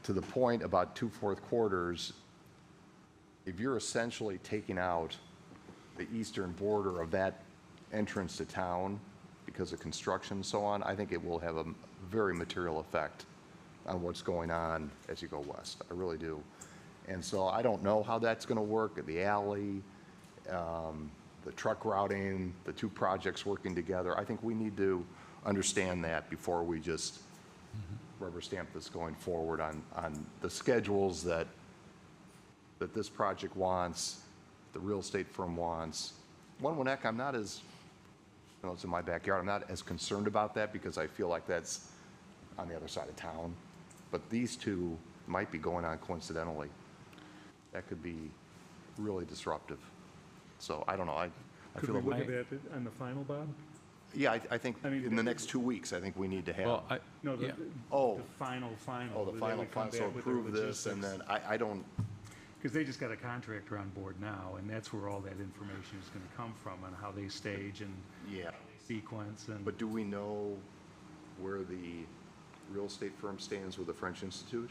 to the point about 2/4 quarters, if you're essentially taking out the eastern border of that entrance to town because of construction and so on, I think it will have a very material effect on what's going on as you go west. I really do. And so I don't know how that's going to work, the alley, the truck routing, the two projects working together. I think we need to understand that before we just rubber stamp this going forward on the schedules that this project wants, the real estate firm wants. One Winnetka, I'm not as, you know, it's in my backyard, I'm not as concerned about that because I feel like that's on the other side of town. But these two might be going on coincidentally. That could be really disruptive. So I don't know. I Could feel we look like, at that on the final, Bob? yeah, I think I mean, in the next 2 weeks, I think we need to have. Well, No, the Oh. final. Oh, the They final, would come so back with their approve this, and logistics. then I don't, Because they just got a contractor on board now, and that's where all that information is going to come from, on how they stage and yeah. sequence and. But do we know where the real estate firm stands with the French Institute?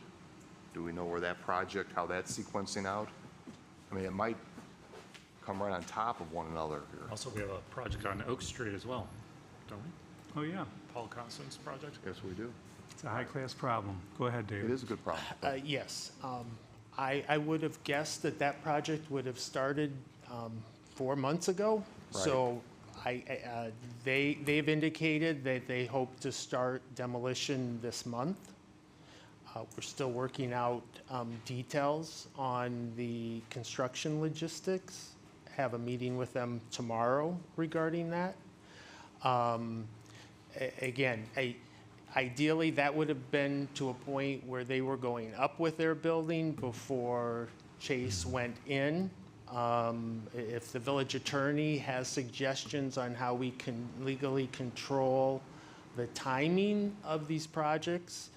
Do we know where that project, how that's sequencing out? I mean, it might come right on top of one another here. Also, we have a project on Oak Street as well, don't we? Oh, yeah, Paul Constance project. Yes, we do. it's a high-class problem. Go ahead, David. It is a good problem. Yes. I would have guessed that project would have started 4 months ago. Right. So they've indicated that they hope to start demolition this month. We're still working out details on the construction logistics. Have a meeting with them tomorrow regarding that. Again, ideally, that would have been to a point where they were going up with their building before Chase went in. If the village attorney has suggestions on how we can legally control the timing of these projects,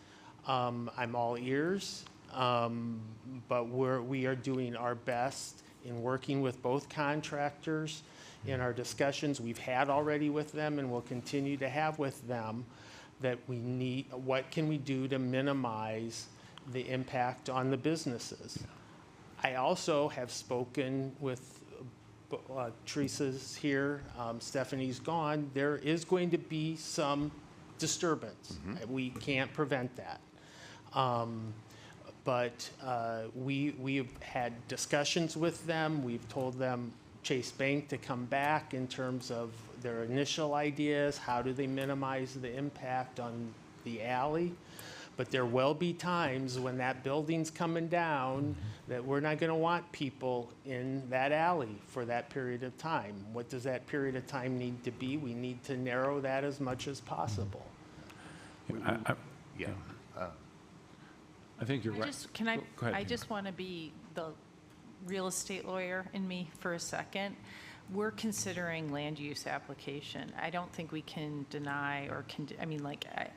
I'm all ears. But we are doing our best in working with both contractors in our discussions we've had already with them and will continue to have with them, that we need, what can we do to minimize the impact on the businesses? I also have spoken with, Teresa's here, Stephanie's gone. There is going to be some disturbance. We can't prevent that. But we've had discussions with them. We've told them, Chase Bank, to come back in terms of their initial ideas. How do they minimize the impact on the alley? But there will be times when that building's coming down that we're not going to want people in that alley for that period of time. What does that period of time need to be? We need to narrow that as much as possible. Yeah. I think you're right. Can I, Go ahead, I Tina. just want to be the real estate lawyer in me for a second. We're considering land use application. I don't think we can deny or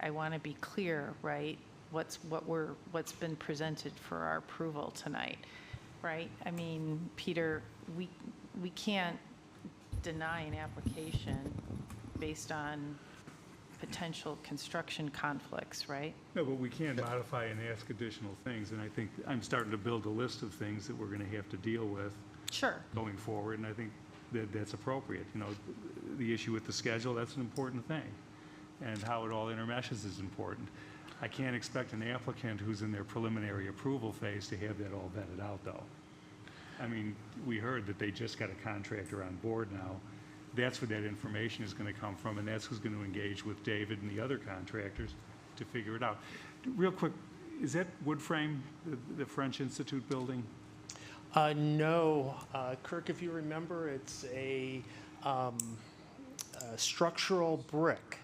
I want to be clear, right? What's been presented for our approval tonight, right? I mean, Peter, we can't deny an application based on potential construction conflicts, right? No, but we can modify and ask additional things, and I think I'm starting to build a list of things that we're going to have to deal with Sure. going forward, and I think that's appropriate. You know, the issue with the schedule, that's an important thing, and how it all intermeshes is important. I can't expect an applicant who's in their preliminary approval phase to have that all vetted out, though. I mean, we heard that they just got a contractor on board now. That's where that information is going to come from, and that's who's going to engage with David and the other contractors to figure it out. Real quick, is that wood frame, the French Institute building? No, Kirk, if you remember, it's a structural brick.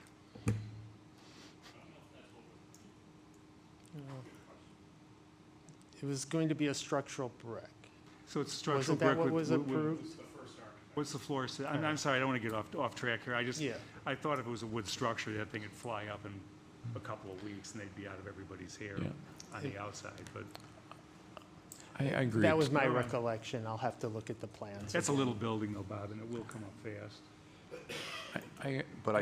It was going to be a structural brick. So it's structural Wasn't brick that what with- was approved? What's the floor say? I'm sorry, I don't want to get off track here. Yeah. I thought if it was a wood structure, that thing would fly up in a couple of weeks and they'd be out of everybody's hair on the outside, but I agree. That was my recollection. I'll have to look at the plans. that's a little building though, Bob, and it will come up fast. But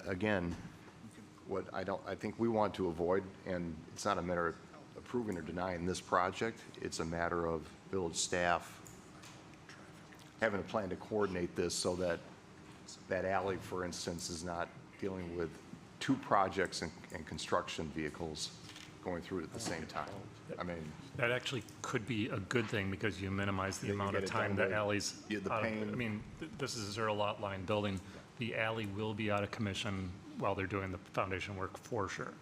again, I think we want to avoid, and it's not a matter of approving or denying this project, it's a matter of village staff having a plan to coordinate this so that that alley, for instance, is not dealing with two projects and construction vehicles going through it at the same time. I mean, That actually could be a good thing because you minimize the Yeah, you amount get of it time done the with- alley's. yeah, the out of- pain. I mean, this is a zero lot line building. The alley will be out of commission while they're doing the foundation work for sure.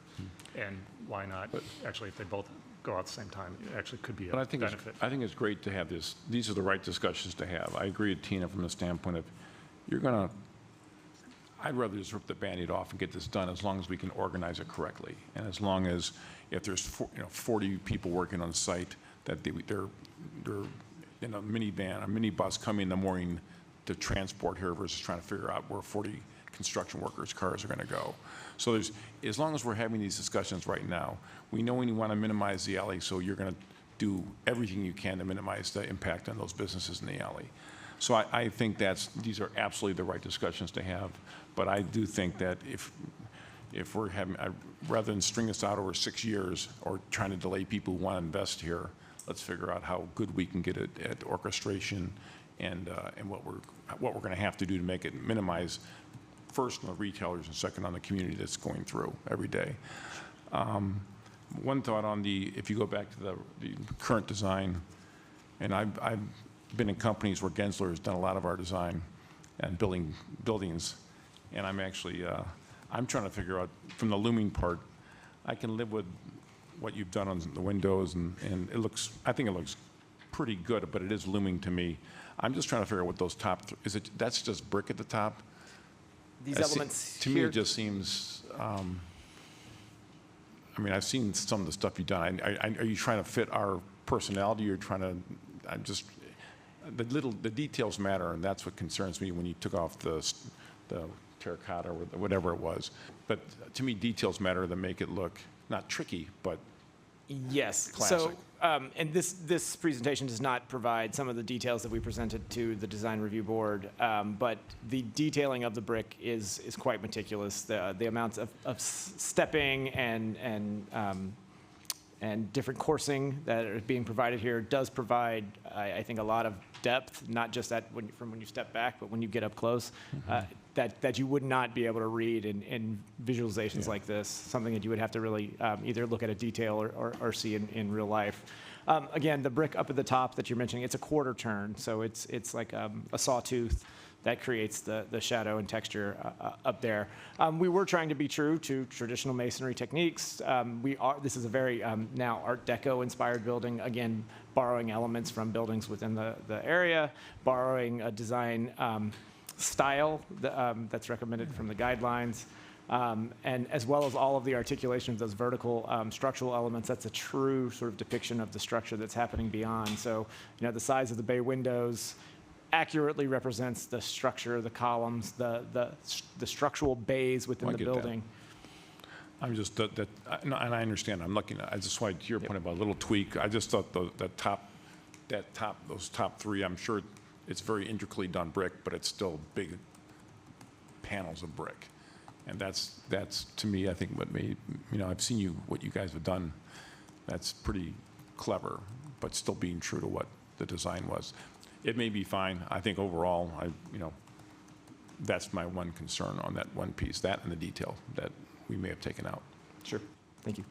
And why not, actually, if they both go out at the same time, it actually could be a But I think benefit. it's great to have this, these are the right discussions to have. I agree with Tina from the standpoint of, I'd rather just rip the Band-Aid off and get this done as long as we can organize it correctly. And as long as, if there's 40 people working on site, that they're in a minivan, a minibus coming in the morning to transport here versus trying to figure out where 40 construction workers' cars are going to go. So as long as we're having these discussions right now, we know we want to minimize the alley, so you're going to do everything you can to minimize the impact on those businesses in the alley. So I think these are absolutely the right discussions to have, but I do think that if we're having, rather than string this out over 6 years or trying to delay people who want to invest here, let's figure out how good we can get it at orchestration and what we're going to have to do to make it minimize, first on the retailers and second on the community that's going through every day. One thought on if you go back to the current design, and I've been in companies where Gensler has done a lot of our design and building buildings, and I'm actually, I'm trying to figure out, from the looming part, I can live with what you've done on the windows, and it looks, I think it looks pretty good, but it is looming to me. I'm just trying to figure out what those that's just brick at the top? These elements To me, here- it just seems, I mean, I've seen some of the stuff you've done. Are you trying to fit our personality? You're trying to, the details matter, and that's what concerns me when you took off the terracotta or whatever it was. But to me, details matter that make it look not tricky, but Yes. classic. So, and this presentation does not provide some of the details that we presented to the design review board, but the detailing of the brick is quite meticulous. The amounts of stepping and different coursing that are being provided here does provide, I think, a lot of depth, not just from when you step back, but when you get up close, that you would not be able to read in visualizations like this, something that you would have to really either look at a detail or see in real life. Again, the brick up at the top that you're mentioning, it's a quarter turn, so it's like a sawtooth that creates the shadow and texture up there. We were trying to be true to traditional masonry techniques. This is a very now Art Deco inspired building, again, borrowing elements from buildings within the area, borrowing a design style that's recommended from the guidelines, and as well as all of the articulation of those vertical structural elements. That's a true sort of depiction of the structure that's happening beyond. So, the size of the bay windows accurately represents the structure, the columns, the structural bays within the get that. building. I'm just, and I understand, I'm looking, I just wanted to your point about a little tweak. I just thought those top three, I'm sure it's very intricately done brick, but it's still big panels of brick. And that's to me, I think what made, I've seen what you guys have done. That's pretty clever, but still being true to what the design was. It may be fine. I think overall, that's my one concern on that one piece, that and the detail that we may have taken out. Sure. Thank you.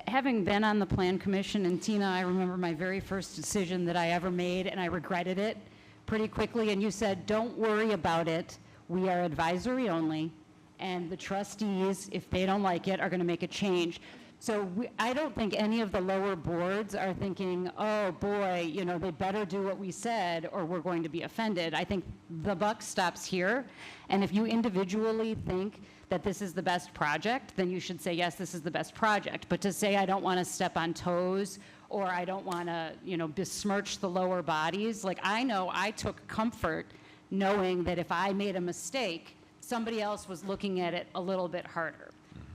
Having been on the Plan Commission, and Tina, I remember my very first decision that I ever made, and I regretted it pretty quickly, and you said, don't worry about it. We are advisory only, and the trustees, if they don't like it, are going to make a change. So I don't think any of the lower boards are thinking, oh, boy, you know, they better do what we said or we're going to be offended. I think the buck stops here, and if you individually think that this is the best project, then you should say, yes, this is the best project. But to say I don't want to step on toes or I don't want to, you know, besmirch the lower bodies, like I know I took comfort knowing that if I made a mistake, somebody else was looking at it a little bit harder.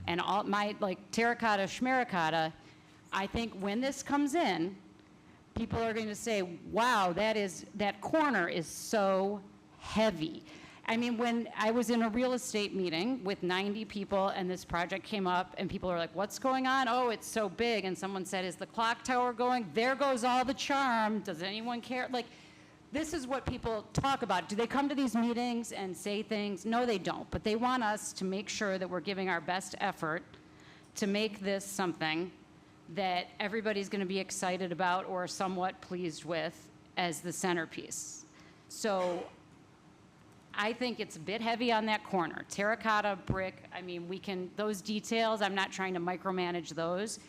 And all my, like, terracotta, schmericotta, I think when this comes in, people are going to say, wow, that corner is so heavy. I mean, when I was in a real estate meeting with 90 people and this project came up and people are like, what's going on? Oh, it's so big. And someone said, is the clock tower going? There goes all the charm. Does anyone care? Like, this is what people talk about. Do they come to these meetings and say things? No, they don't. But they want us to make sure that we're giving our best effort to make this something that everybody's going to be excited about or somewhat pleased with as the centerpiece. So I think it's a bit heavy on that corner. Terracotta, brick, I mean, we can, those details, I'm not trying to micromanage those,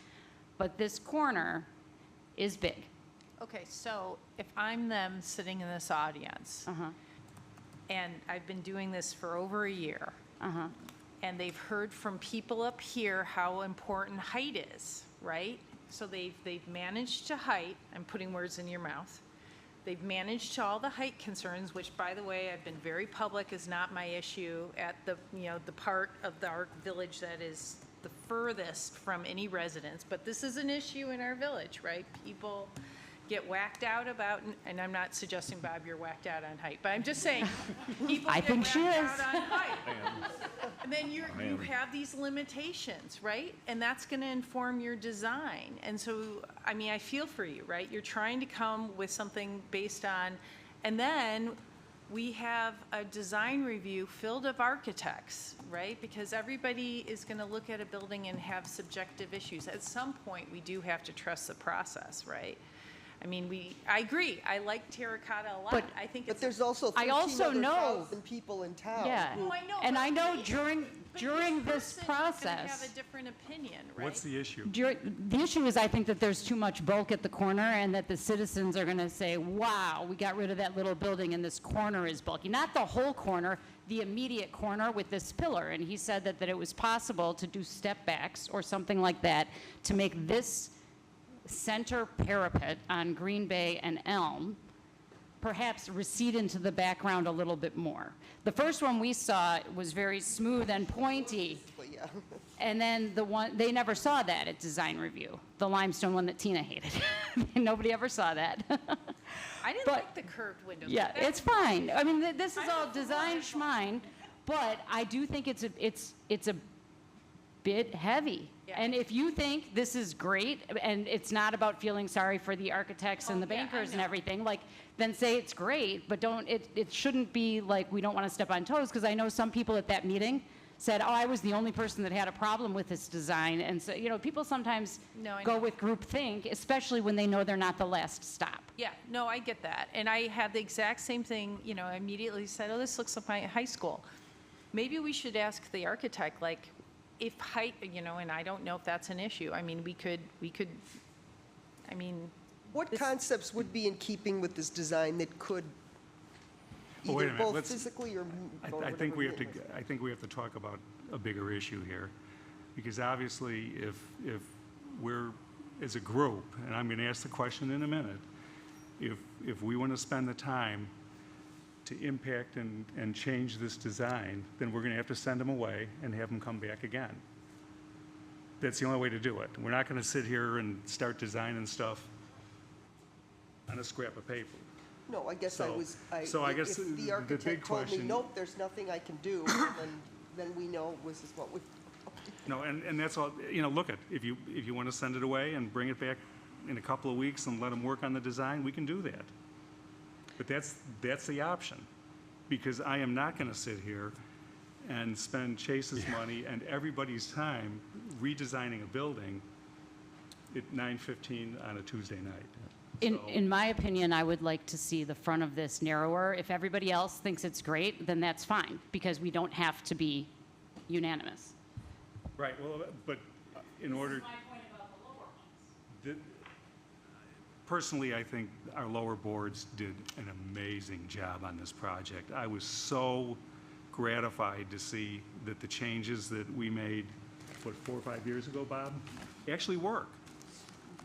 but this corner is big. Okay, so if I'm them sitting in this audience, and I've been doing this for over a year, and they've heard from people up here how important height is, right? So they've managed to height, I'm putting words in your mouth, they've managed to all the height concerns, which, by the way, I've been very public is not my issue at the, you know, the part of our village that is the furthest from any residents, but this is an issue in our village, right? People get whacked out about, and I'm not suggesting, Bob, you're whacked out on height, but I'm just saying, people I get think she whacked is. out on height. And then you have these limitations, right? And that's going to inform your design. And so, I mean, I feel for you, right? You're trying to come with something based on, and then we have a design review filled of architects, right? Because everybody is going to look at a building and have subjective issues. At some point, we do have to trust the process, right? I mean, I agree. I like terracotta a lot. But- I think But it's. there's also I also know- 13,000 people in town. Yeah. who- Oh, I know. And but I know we- during but this person is gonna process. have a different opinion, right? What's the issue? The issue is, I think that there's too much bulk at the corner and that the citizens are going to say, wow, we got rid of that little building and this corner is bulky. Not the whole corner, the immediate corner with this pillar. And he said that it was possible to do step backs or something like that to make this center parapet on Green Bay and Elm perhaps recede into the background a little bit more. The first one we saw was very smooth and pointy. But yeah. And then the one, they never saw that at design review, the limestone one that Tina hated. Nobody ever saw that. I didn't but- like the curved windows. Yeah, but that's it's fine. I mean, this is I all know. design schmine, but I do think it's a bit heavy. Yeah. And if you think this is great, and it's not about feeling sorry for the architects and the yeah, I bankers and know. everything, like, then say it's great, but it shouldn't be like we don't want to step on toes, because I know some people at that meeting said, oh, I was the only person that had a problem with this design. And so, you know, people sometimes No, I go know. with groupthink, especially when they know they're not the last stop. Yeah, no, I get that. And I had the exact same thing, you know, I immediately said, oh, this looks like my high school. Maybe we should ask the architect, like, if height, you know, and I don't know if that's an issue. I mean, we could, I mean, What This- concepts would be in keeping with this design that could Well, wait a either minute, both let's- physically or I think we have to talk about a bigger issue here, because obviously if we're, as a group, and I'm going to ask the question in a minute, if we want to spend the time to impact and change this design, then we're going to have to send them away and have them come back again. That's the only way to do it. We're not going to sit here and start designing stuff on a scrap of paper. No, I guess So- so I guess if the the big architect told me, question- nope, there's nothing I can do, then we know this is what we. No, and that's all, you know, look at, if you want to send it away and bring it back in a couple of weeks and let them work on the design, we can do that. But that's the option, because I am not going to sit here and spend Chase's money and everybody's time redesigning a building at 9:15 on a Tuesday night. In my opinion, I would like to see the front of this narrower. If everybody else thinks it's great, then that's fine, because we don't have to be unanimous. Right, well, but in order. Personally, I think our lower boards did an amazing job on this project. I was so gratified to see that the changes that we made, 4 or 5 years ago, Bob, actually work.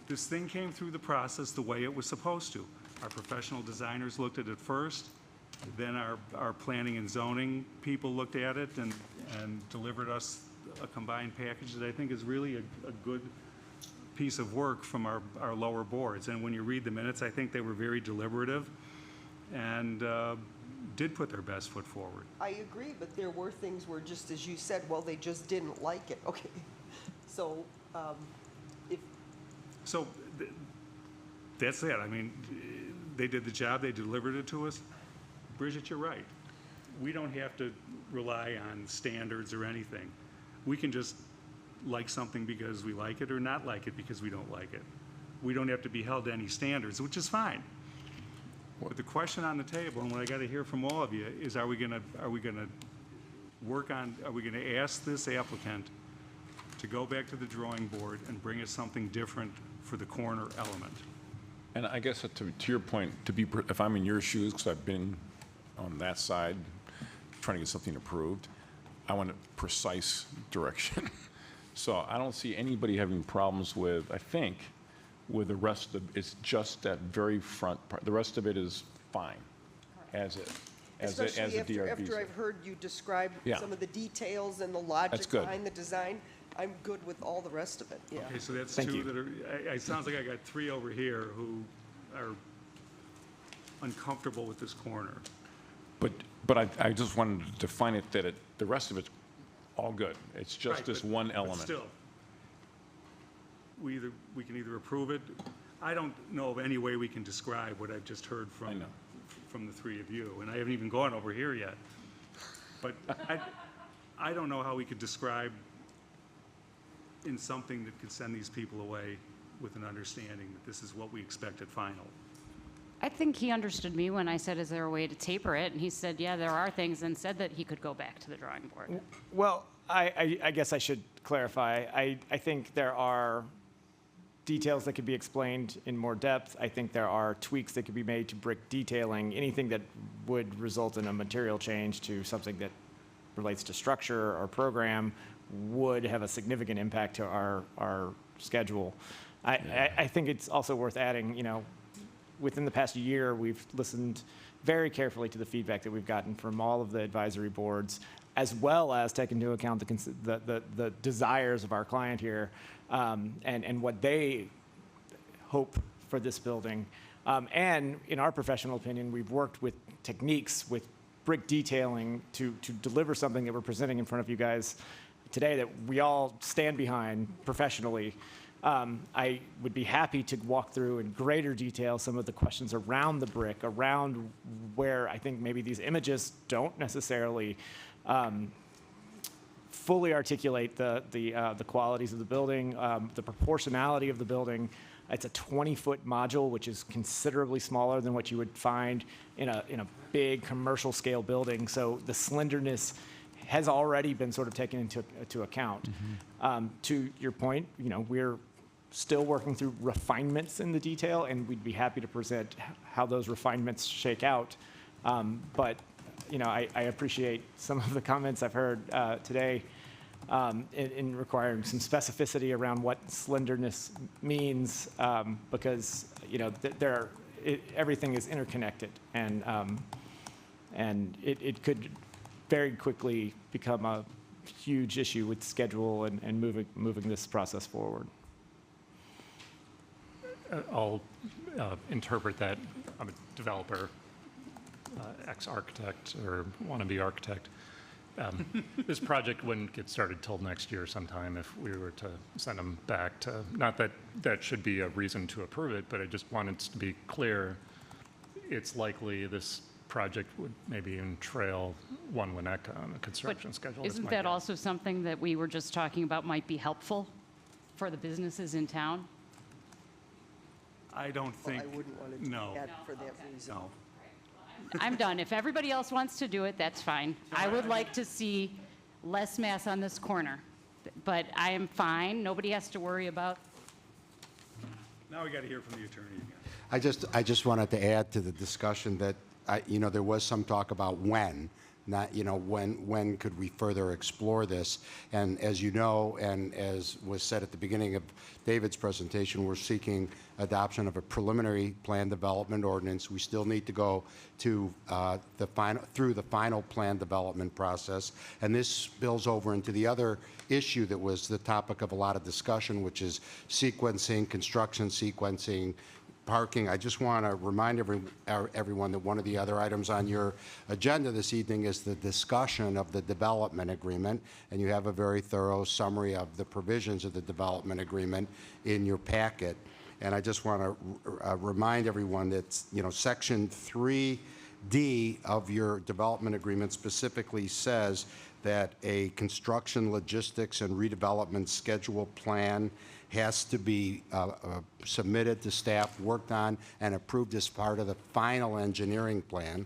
This thing came through the process the way it was supposed to. Our professional designers looked at it first, then our planning and zoning people looked at it and delivered us a combined package that I think is really a good piece of work from our lower boards. And when you read the minutes, I think they were very deliberative and did put their best foot forward. I agree, but there were things where, just as you said, well, they just didn't like it. Okay. So, That's it. I mean, they did the job, they delivered it to us. Bridget, you're right. We don't have to rely on standards or anything. We can just like something because we like it or not like it because we don't like it. We don't have to be held to any standards, which is fine. But the question on the table, and what I got to hear from all of you, is are we gonna ask this applicant to go back to the drawing board and bring us something different for the corner element? And I guess to your point, if I'm in your shoes, because I've been on that side trying to get something approved, I want a precise direction. So I don't see anybody having problems with, I think, with the rest of it's just that very front part. The rest of it is fine, as it, as a especially DRB. after I've heard you describe Yeah. some of the details and the logic That's good. behind the design, I'm good with all the rest of it, yeah. Okay, so that's Thank two you. that are, it sounds like I got 3 over here who are uncomfortable with this corner. But I just wanted to define it that the rest of it's all good. It's just Right, this but- one but element. still, we can either approve it. I don't know of any way we can describe what I've just heard from the 3 of you, and I haven't even gone over here yet. But I don't know how we could describe in something that could send these people away with an understanding that this is what we expect at final. I think he understood me when I said, is there a way to taper it? And he said, yeah, there are things, and said that he could go back to the drawing board. Well, I guess I should clarify. I think there are details that could be explained in more depth. I think there are tweaks that could be made to brick detailing. Anything that would result in a material change to something that relates to structure or program would have a significant impact to our schedule. I think it's also worth adding, within the past year, we've listened very carefully to the feedback that we've gotten from all of the advisory boards, as well as take into account the desires of our client here, and what they hope for this building. And in our professional opinion, we've worked with techniques, with brick detailing to deliver something that we're presenting in front of you guys today that we all stand behind professionally. I would be happy to walk through in greater detail some of the questions around the brick, around where I think maybe these images don't necessarily fully articulate the qualities of the building, the proportionality of the building. It's a 20-foot module, which is considerably smaller than what you would find in a big commercial scale building. So the slenderness has already been sort of taken into account. To your point, we're still working through refinements in the detail, and we'd be happy to present how those refinements shake out. But I appreciate some of the comments I've heard today in requiring some specificity around what slenderness means, because everything is interconnected, and it could very quickly become a huge issue with schedule and moving this process forward. I'll interpret that I'm a developer, ex-architect or wannabe architect. This project wouldn't get started till next year sometime if we were to send them back to, not that that should be a reason to approve it, but I just wanted to be clear. It's likely this project would maybe even trail One Winnetka on the construction schedule. is Isn't my that guess. also something that we were just talking about might be helpful for the businesses in town? I don't think, I wouldn't want to do no, that for that reason. no. I'm done. If everybody else wants to do it, that's fine. I would like to see less mass on this corner, but I am fine. Nobody has to worry about. Now we got to hear from the attorney again. I just wanted to add to the discussion that, there was some talk about when, not, when could we further explore this? And as you know, and as was said at the beginning of David's presentation, we're seeking adoption of a preliminary plan development ordinance. We still need to go to through the final plan development process. And this spills over into the other issue that was the topic of a lot of discussion, which is sequencing, construction sequencing, parking. I just want to remind everyone that one of the other items on your agenda this evening is the discussion of the development agreement, and you have a very thorough summary of the provisions of the development agreement in your packet. And I just want to remind everyone that, Section 3D of your development agreement specifically says that a construction, logistics, and redevelopment schedule plan has to be submitted to staff, worked on, and approved as part of the final engineering plan.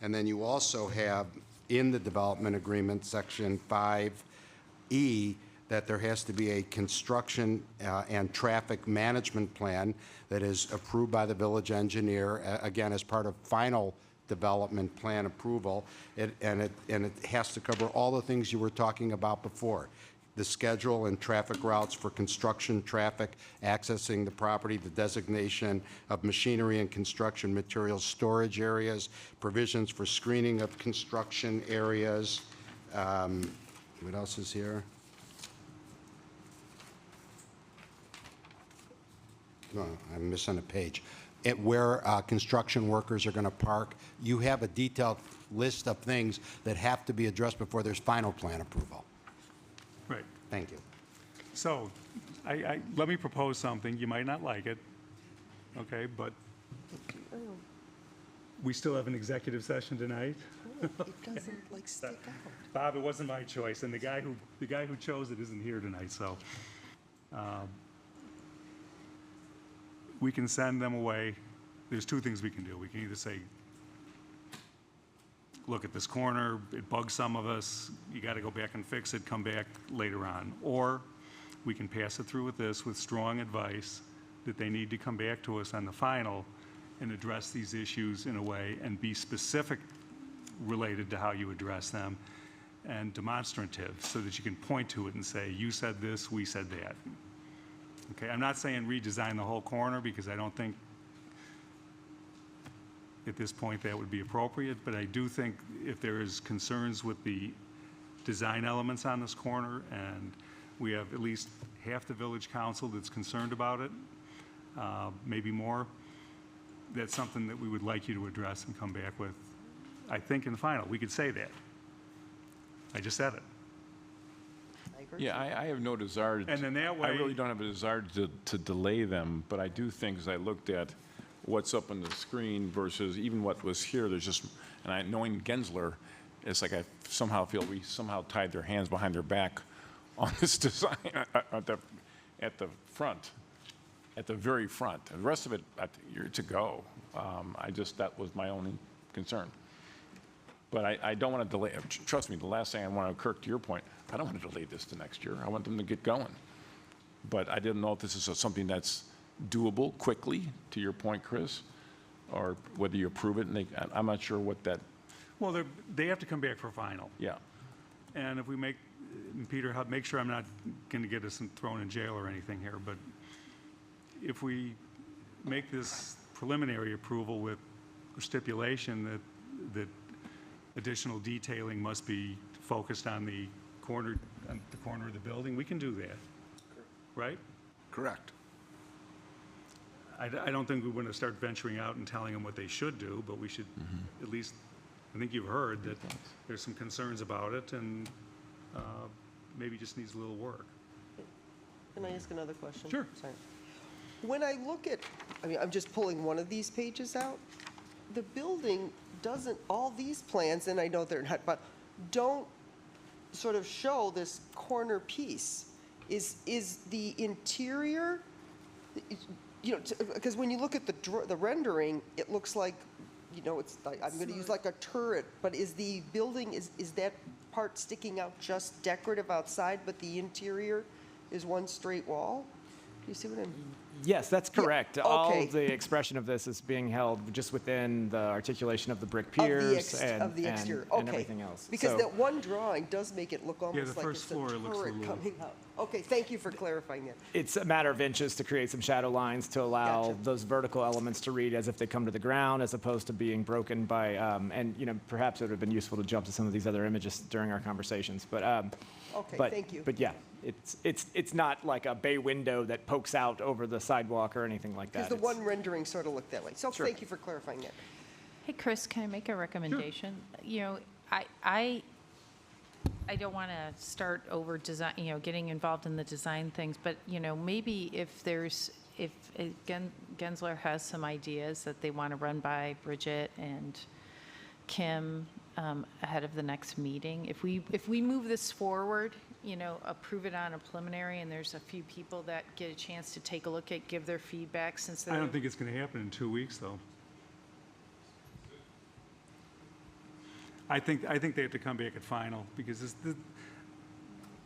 And then you also have in the development agreement, Section 5E, that there has to be a construction and traffic management plan that is approved by the village engineer, again, as part of final development plan approval. And it has to cover all the things you were talking about before: the schedule and traffic routes for construction traffic accessing the property, the designation of machinery and construction materials storage areas, provisions for screening of construction areas. What else is here? No, I'm missing a page. Where construction workers are going to park. You have a detailed list of things that have to be addressed before there's final plan approval. Right. Thank you. So, let me propose something. You might not like it, okay, but we still have an executive session tonight. It doesn't stick out. Bob, it wasn't my choice, and the guy who chose it isn't here tonight, so we can send them away. There's two things we can do. We can either say, look at this corner, it bugs some of us, you got to go back and fix it, come back later on. Or we can pass it through with this with strong advice that they need to come back to us on the final and address these issues in a way and be specific related to how you address them and demonstrative so that you can point to it and say, you said this, we said that. Okay, I'm not saying redesign the whole corner because I don't think at this point that would be appropriate, but I do think if there is concerns with the design elements on this corner and we have at least half the village council that's concerned about it, maybe more, that's something that we would like you to address and come back with, I think, in the final. We could say that. I just said it. Yeah, I have no desire, And then that way- I really don't have a desire to delay them, but I do think as I looked at what's up on the screen versus even what was here, there's just, and knowing Gensler, it's like I somehow feel we somehow tied their hands behind their back on this design at the front, at the very front. The rest of it, you're to go. That was my only concern. But I don't want to delay, trust me, the last thing I want to, Kirk, to your point, I don't want to delay this to next year. I want them to get going. But I didn't know if this is something that's doable quickly, to your point, Chris, or whether you approve it, and I'm not sure what that. Well, they have to come back for final. Yeah. And if we make, and Peter, make sure I'm not going to get us thrown in jail or anything here, but if we make this preliminary approval with stipulation that additional detailing must be focused on the corner of the building, we can do that, right? Correct. I don't think we want to start venturing out and telling them what they should do, but we should at least, I think you've heard that there's some concerns about it and maybe just needs a little work. Can I ask another question? Sure. Sorry. When I look at, I'm just pulling one of these pages out, the building doesn't, all these plans, and I know they're not, but don't sort of show this corner piece. Is the interior, you know, because when you look at the rendering, it looks like, you know, it's, I'm going to use like a turret, but is the building, is that part sticking out just decorative outside, but the interior is one straight wall? Do you see what I'm? Yes, that's correct. All okay. of the expression of this is being held just within the articulation of the brick Of piers the exterior, and okay. everything else. Because So- that one drawing does make it look almost the like first it's a floor looks a turret little- coming out. Okay, thank you for clarifying that. It's a matter of inches to create some shadow lines to allow Gotcha. those vertical elements to read as if they come to the ground, as opposed to being broken by, and, you know, perhaps it would have been useful to jump to some of these other images during our conversations, but, Okay, but- thank you. But yeah, it's not like a bay window that pokes out over the sidewalk or anything like that. Because the It's- one rendering sort of looked that way. So Sure. thank you for clarifying that. Hey, Chris, can I make a recommendation? You know, I don't want to start over design, you know, getting involved in the design things, but, you know, maybe if Gensler has some ideas that they want to run by Bridget and Kim ahead of the next meeting, if we move this forward, you know, approve it on a preliminary, and there's a few people that get a chance to take a look at, give their feedback, since I they're. don't think it's going to happen in 2 weeks, though. I think they have to come back at final, because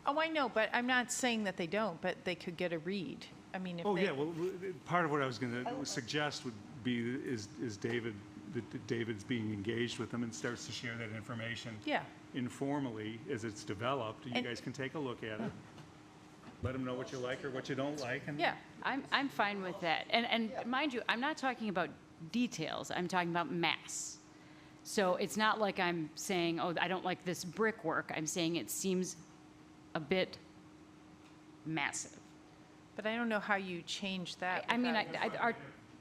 Oh, I know, but I'm not saying that they don't, but they could get a read. I mean, if oh, they. yeah, well, part of what I was going to suggest would be is David, that David's being engaged with them and starts to share that information Yeah. informally as it's developed. You And- guys can take a look at it. Let them know what you like or what you don't like. And Yeah, I'm fine with that. And mind you, I'm not talking about details, I'm talking about mass. So it's not like I'm saying, oh, I don't like this brickwork. I'm saying it seems a bit massive. But I don't know how you change that. I mean, without-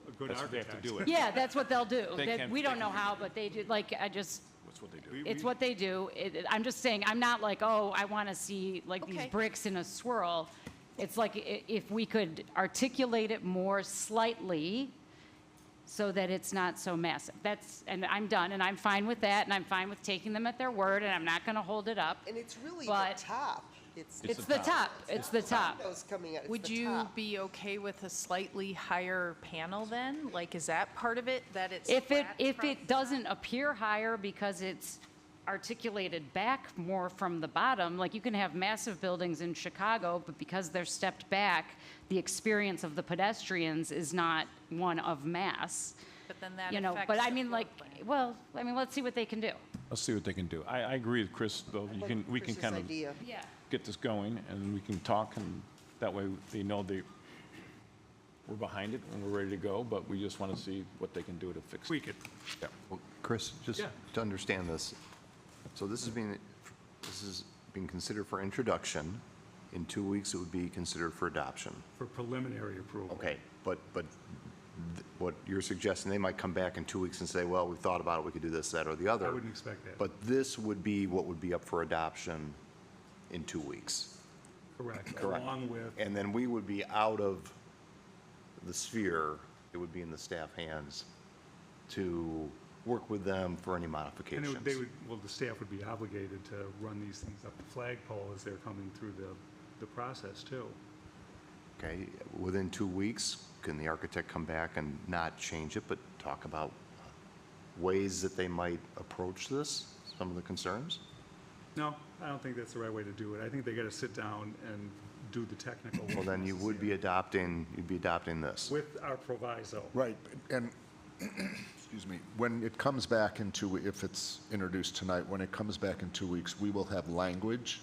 a good That's what they have to architect. do it. Yeah, that's what they'll do. They That- can't- We they don't know can't- how, but they do, like, I just, That's what they do. it's what they do. I'm just saying, I'm not like, oh, I want to see like these Okay. bricks in a swirl. It's like if we could articulate it more slightly so that it's not so massive. And I'm done, and I'm fine with that, and I'm fine with taking them at their word, and I'm not going to hold it up. And it's really But- the top. It's the top, it's the top. Windows coming out, it's Would the you top. be okay with a slightly higher panel then? Like, is that part of it, that it's If flat it from- doesn't appear higher because it's articulated back more from the bottom, like you can have massive buildings in Chicago, but because they're stepped back, the experience of the pedestrians is not one of mass. But then that You know, affects but I the mean, floor like, plan. well, I mean, let's see what they can do. Let's see what they can do. I agree with Chris, though. I like We can Chris's kind of idea. Yeah. get this going, and we can talk, and that way they know we're behind it and we're ready to go, but we just want to see what they can do to fix it. Tweak it. Yeah. Well, Chris, just Yeah. to understand this, so this is being considered for introduction. In 2 weeks, it would be considered for adoption. For preliminary approval. Okay, but what you're suggesting, they might come back in 2 weeks and say, well, we thought about it, we could do this, that, or the other. I wouldn't expect that. But this would be what would be up for adoption in 2 weeks. Correct. Correct. Along with, And then we would be out of the sphere, it would be in the staff hands to work with them for any and modifications. the staff would be obligated to run these things up the flagpole as they're coming through the process, too. Okay, within 2 weeks, can the architect come back and not change it, but talk about ways that they might approach this, some of the concerns? No, I don't think that's the right way to do it. I think they got to sit down and do the technical. Well, then you would be adopting this. With our proviso. Right, and, excuse me, when it comes back if it's introduced tonight, when it comes back in 2 weeks, we will have language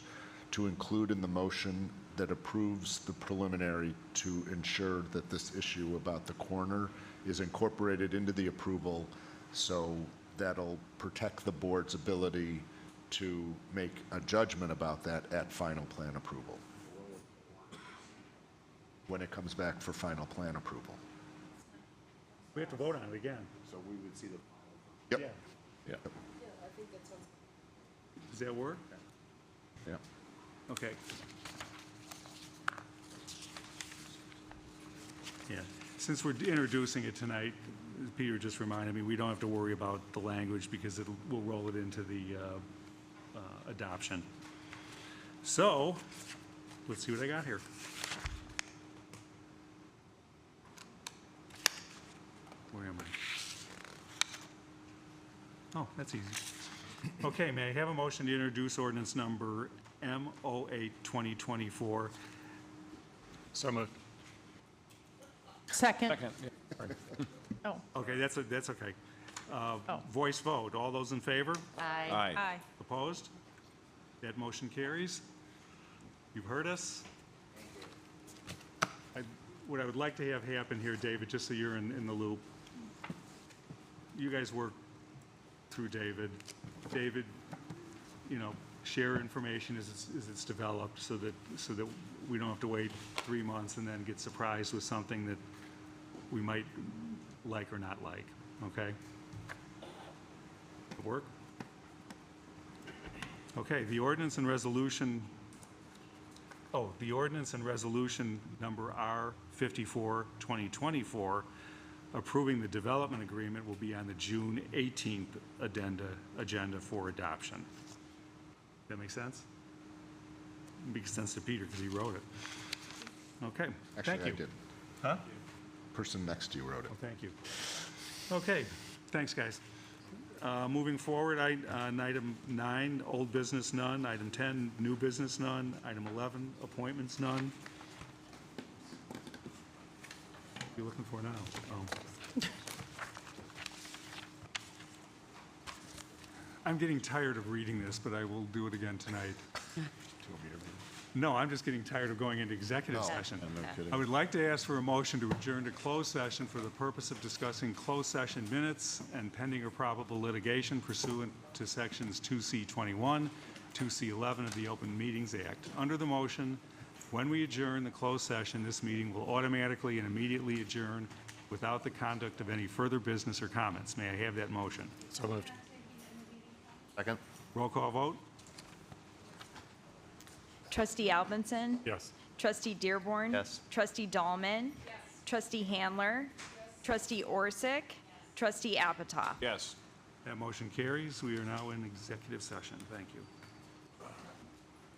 to include in the motion that approves the preliminary to ensure that this issue about the corner is incorporated into the approval, so that'll protect the board's ability to make a judgment about that at final plan approval, when it comes back for final plan approval. We have to vote on it again. So we would see the. Yep. Yeah, Does that work? yeah. Okay. Yeah, since we're introducing it tonight, Peter just reminded me, we don't have to worry about the language because we'll roll it into the adoption. So, let's see what I got here. Where am I? Oh, that's easy. Okay, may I have a motion to introduce ordinance number M08 2024? So moved. Second. Second. Oh. Okay, that's okay. Voice vote. All those in favor? Aye. Aye. Opposed? That motion carries. You've heard us. What I would like to have happen here, David, just so you're in the loop, you guys work through David. David, share information as it's developed so that we don't have to wait 3 months and then get surprised with something that we might like or not like, okay? Work? Okay, the ordinance and resolution number R54 2024, approving the development agreement, will be on the June 18th agenda for adoption. That make sense? Makes sense to Peter because he wrote it. Okay, thank you. Actually, I did. Huh? Person next to you wrote it. Oh, thank you. Okay, thanks, guys. Moving forward, on item 9, old business, none. Item 10, new business, none. Item 11, appointments, none. What are you looking for now? Oh. I'm getting tired of reading this, but I will do it again tonight. No, I'm just getting tired of going into executive session. No kidding. I would like to ask for a motion to adjourn to closed session for the purpose of discussing closed session minutes and pending or probable litigation pursuant to sections 2C21, 2C11 of the Open Meetings Act. Under the motion, when we adjourn the closed session, this meeting will automatically and immediately adjourn without the conduct of any further business or comments. May I have that motion? So moved. Second? Roll call vote? Trustee Albinson? Yes. Trustee Dearborn? Yes. Trustee Dahlman? Trustee Handler? Trustee Orsic? Trustee Apatow? Yes. That motion carries. We are now in executive session. Thank you.